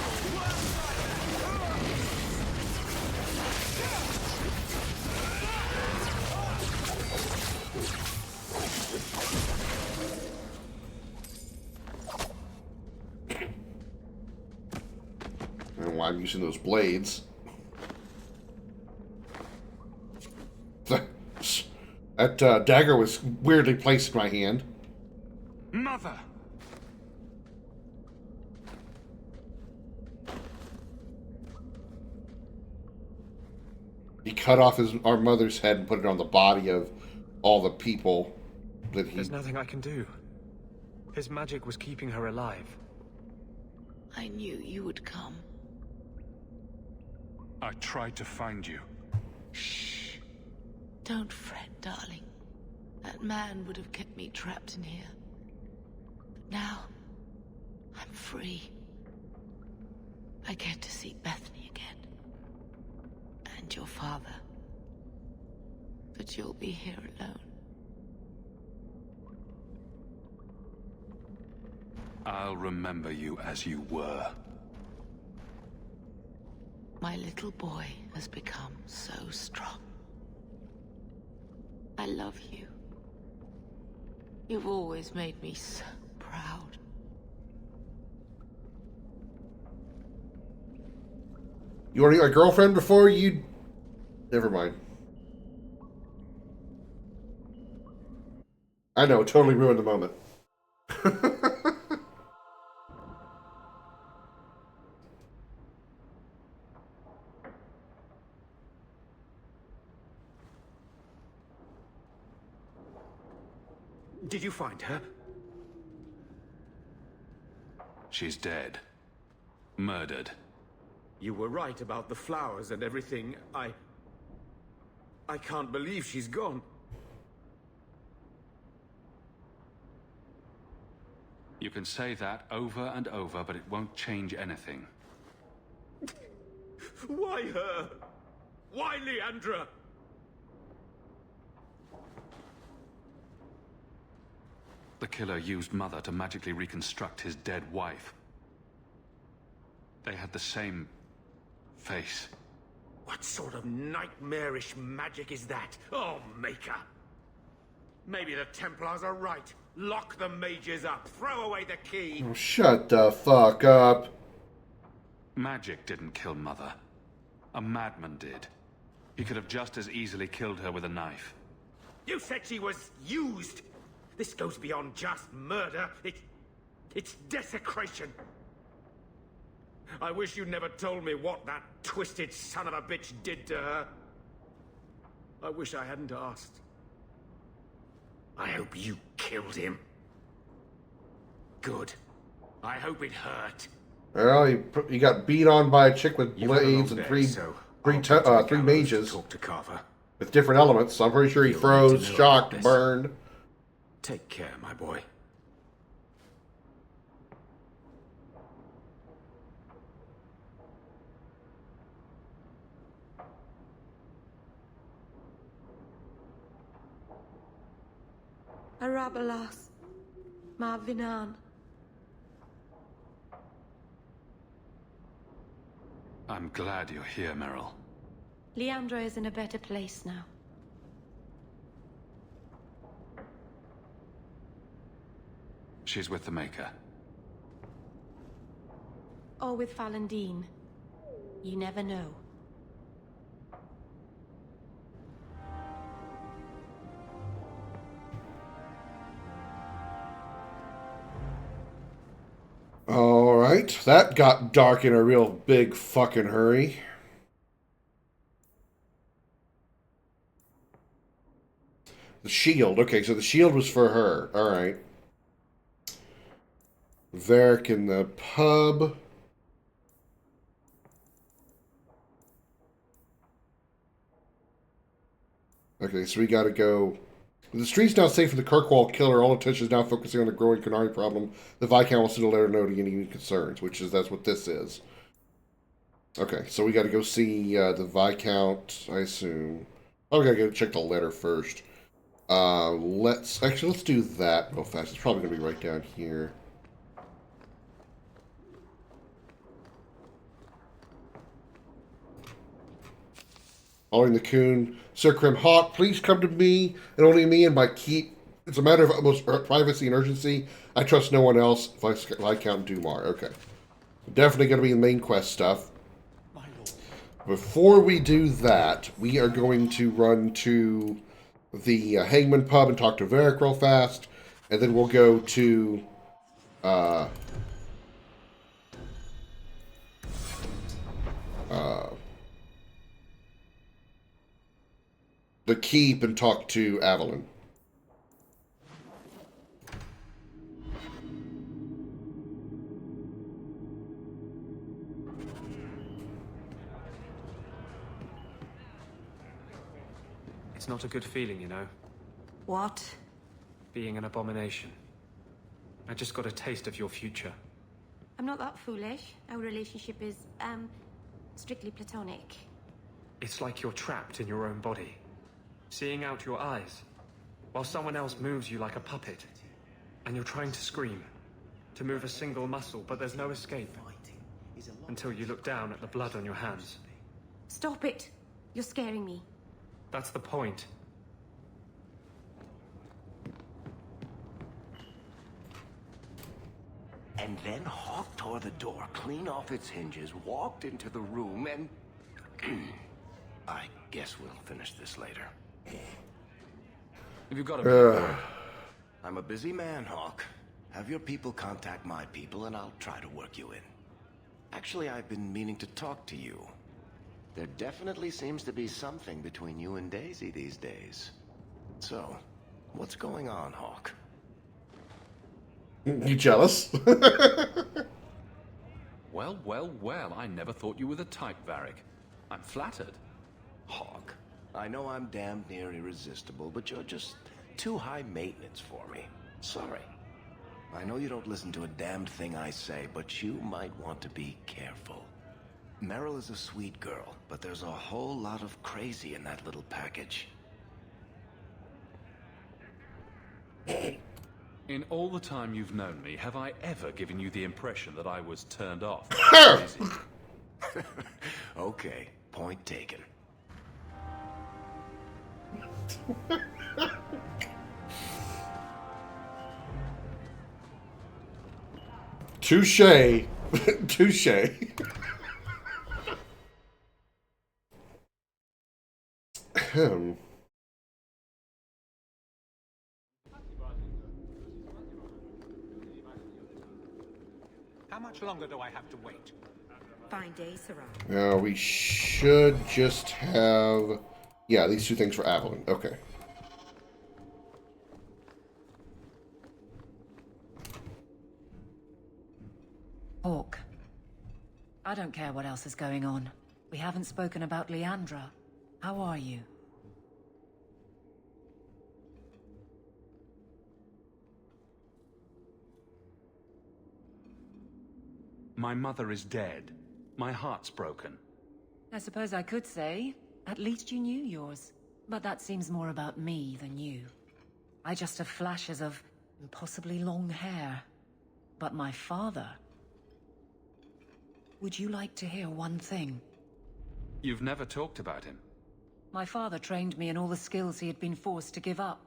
I don't know why I'm using those blades. That dagger was weirdly placed in my hand. Mother! He cut off our mother's head and put it on the body of all the people that he... There's nothing I can do. His magic was keeping her alive. I knew you would come. I tried to find you. Shh. Don't fret, darling. That man would have kept me trapped in here. But now, I'm free. I get to see Bethany again. And your father. But you'll be here alone. I'll remember you as you were. My little boy has become so strong. I love you. You've always made me so proud. You already got a girlfriend before you... Never mind. I know, totally ruined the moment. Did you find her? She's dead. Murdered. You were right about the flowers and everything. I can't believe she's gone. You can say that over and over, but it won't change anything. Why her? Why Leandra? The killer used Mother to magically reconstruct his dead wife. They had the same face. What sort of nightmarish magic is that? Oh, Maker! Maybe the Templars are right. Lock the mages up. Throw away the key. Oh, shut the fuck up. Magic didn't kill Mother. A madman did. He could have just as easily killed her with a knife. You said she was used. This goes beyond just murder. It's desecration. I wish you'd never told me what that twisted son of a bitch did to her. I wish I hadn't asked. I hope you killed him. Good. I hope it hurt. Well, he got beat on by a chick with blades and three mages talk to Carver. with different elements. So I'm pretty sure he froze, shocked, burned. Take care, my boy. Arabalas. Marvinan. I'm glad you're here, Meryl. Leandra is in a better place now. She's with the Maker. Or with Falendine. You never know. Alright, that got dark in a real big fucking hurry. The shield. Okay, so the shield was for her. Alright. Varric in the pub. Okay, so we gotta go. The street's now safe for the Kirkwall killer. All attention is now focusing on the growing Kunari problem. The Viscount wants to let her know to any concerns, that's what this is. Okay, so we gotta go see the Viscount, I assume. Oh, we gotta go check the letter first. Let's do that real fast. It's probably gonna be right down here. Following the Coon, Sir Krim Hawk, please come to me, and only me, and my keep. It's a matter of utmost privacy and urgency. I trust no one else. Viscount Dumar. Okay. Definitely going to be the main quest stuff. Before we do that, we are going to run to the Hangman Pub and talk to Varric real fast, and then we'll go to the Keep and talk to Avalon. It's not a good feeling, you know. What? Being an abomination. I just got a taste of your future. I'm not that foolish. Our relationship is, strictly platonic. It's like you're trapped in your own body. Seeing out your eyes, while someone else moves you like a puppet. And you're trying to scream, to move a single muscle, but there's no escape. Until you look down at the blood on your hands. Stop it! You're scaring me. That's the point. And then Hawk tore the door clean off its hinges, walked into the room, and... I guess we'll finish this later. Have you got a... I'm a busy man, Hawk. Have your people contact my people, and I'll try to work you in. Actually, I've been meaning to talk to you. There definitely seems to be something between you and Daisy these days. So, what's going on, Hawk? You jealous? Well, well, well, I never thought you were the type, Varric. I'm flattered. Hawk, I know I'm damned near irresistible, but you're just too high maintenance for me. Sorry. I know you don't listen to a damned thing I say, but you might want to be careful. Meryl is a sweet girl, but there's a whole lot of crazy in that little package. In all the time you've known me, have I ever given you the impression that I was turned off? Okay, point taken. Touche. Touche. How much longer do I have to wait? Fine day, Sarah. Now we should just have... Yeah, these two things for Evelyn. Okay. Hawk. I don't care what else is going on. We haven't spoken about Leandra. How are you? My mother is dead. My heart's broken. I suppose I could say, at least you knew yours. But that seems more about me than you. I just have flashes of impossibly long hair. But my father... Would you like to hear one thing? You've never talked about him. My father trained me in all the skills he had been forced to give up.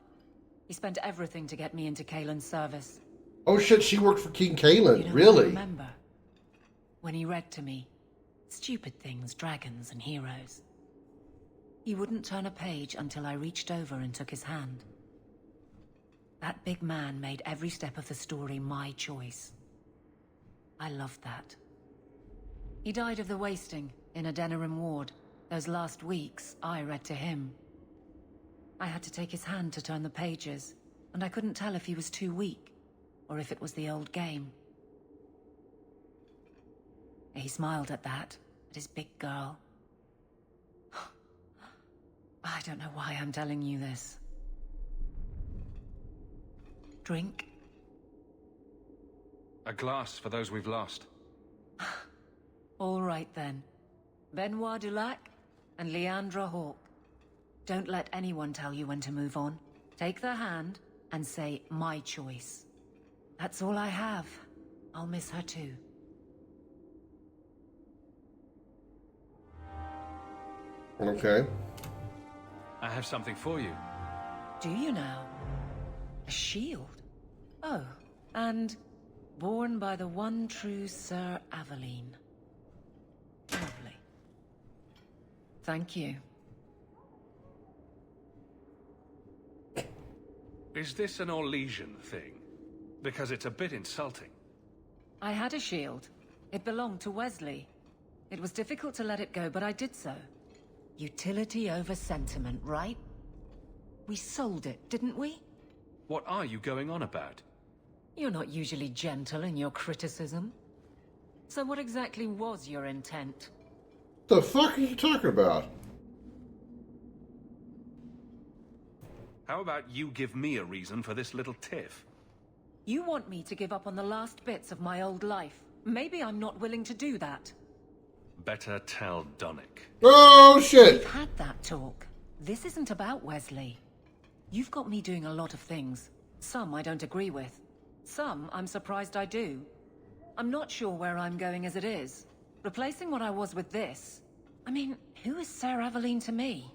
He spent everything to get me into Kalen's service. Oh shit, she worked for King Kalen. You know, really? I remember when he read to me, stupid things, dragons and heroes. He wouldn't turn a page until I reached over and took his hand. That big man made every step of the story my choice. I loved that. He died of the wasting in a Denerim ward. Those last weeks, I read to him. I had to take his hand to turn the pages, and I couldn't tell if he was too weak, or if it was the old game. He smiled at that, at his big girl. I don't know why I'm telling you this. Drink? A glass for those we've lost. All right then. Benoit Dulac and Leandra Hawk. Don't let anyone tell you when to move on. Take their hand and say, my choice. That's all I have. I'll miss her too. Okay. I have something for you. Do you now? A shield? Oh, and born by the one true Sir Aveline. Lovely. Thank you. Is this an Orlesian thing? Because it's a bit insulting. I had a shield. It belonged to Wesley. It was difficult to let it go, but I did so. Utility over sentiment, right? We sold it, didn't we? What are you going on about? You're not usually gentle in your criticism. So what exactly was your intent? The fuck are you talking about? How about you give me a reason for this little tiff? You want me to give up on the last bits of my old life. Maybe I'm not willing to do that. Better tell Donnick. Oh, shit! We've had that talk. This isn't about Wesley. You've got me doing a lot of things. Some I don't agree with. Some I'm surprised I do. I'm not sure where I'm going as it is. Replacing what I was with this... I mean, who is Sir Aveline to me?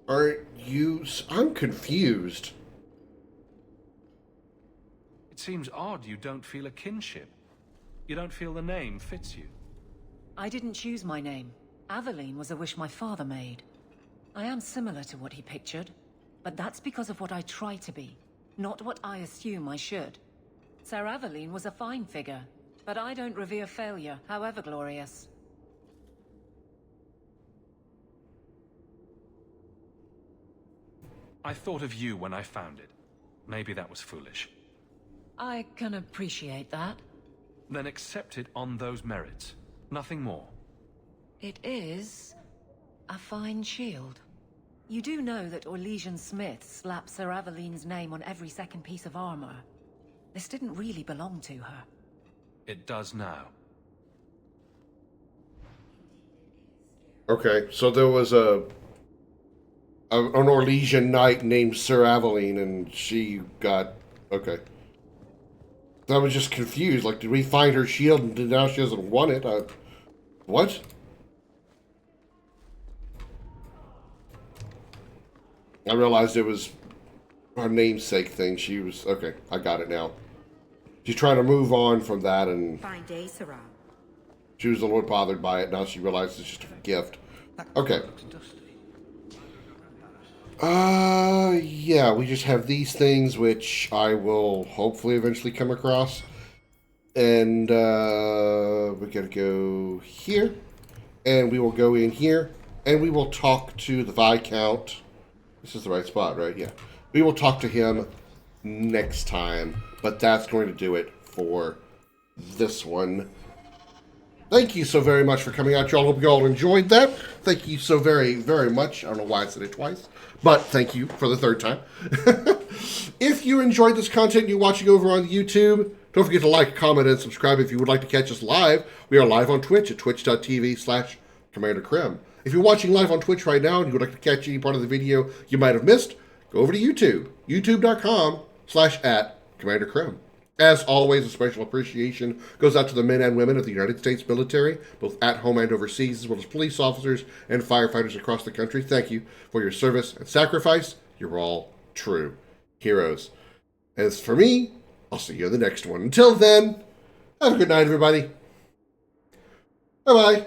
Are you... I'm confused. It seems odd you don't feel a kinship. You don't feel the name fits you. I didn't choose my name. Aveline was a wish my father made. I am similar to what he pictured, but that's because of what I try to be, not what I assume I should. Sir Aveline was a fine figure, but I don't revere failure, however glorious. I thought of you when I found it. Maybe that was foolish. I can appreciate that. Then accept it on those merits. Nothing more. It is a fine shield. You do know that Orlesian Smith slapped Sir Aveline's name on every second piece of armor. This didn't really belong to her. It does now. Okay, so there was an Orlesian knight named Sir Aveline, and she got... Okay. I was just confused. Like, did we find her shield and now she doesn't want it? What? I realized it was her namesake thing. She was... Okay, I got it now. She's trying to move on from that, and... Fine day, Sarah. She was a little bothered by it. Now she realizes it's just a gift. Okay. Yeah, we just have these things, which I will hopefully eventually come across. And, we gotta go here. And we will go in here. And we will talk to the Viscount. This is the right spot, right? Yeah. We will talk to him next time. But that's going to do it for this one. Thank you so very much for coming out, y'all. Hope you all enjoyed that. Thank you so very, very much. I don't know why I said it twice, but thank you for the third time. If you enjoyed this content you're watching over on YouTube, don't forget to like, comment, and subscribe if you would like to catch us live. We are live on Twitch at twitch.tv/Commander Krim. If you're watching live on Twitch right now and you would like to catch any part of the video you might have missed, go over to YouTube, youtube.com/@Commander Krim. As always, a special appreciation goes out to the men and women of the United States military, both at home and overseas, as well as police officers and firefighters across the country. Thank you for your service and sacrifice. You're all true heroes. As for me, I'll see you in the next one. Until then, have a good night, everybody. Bye-bye.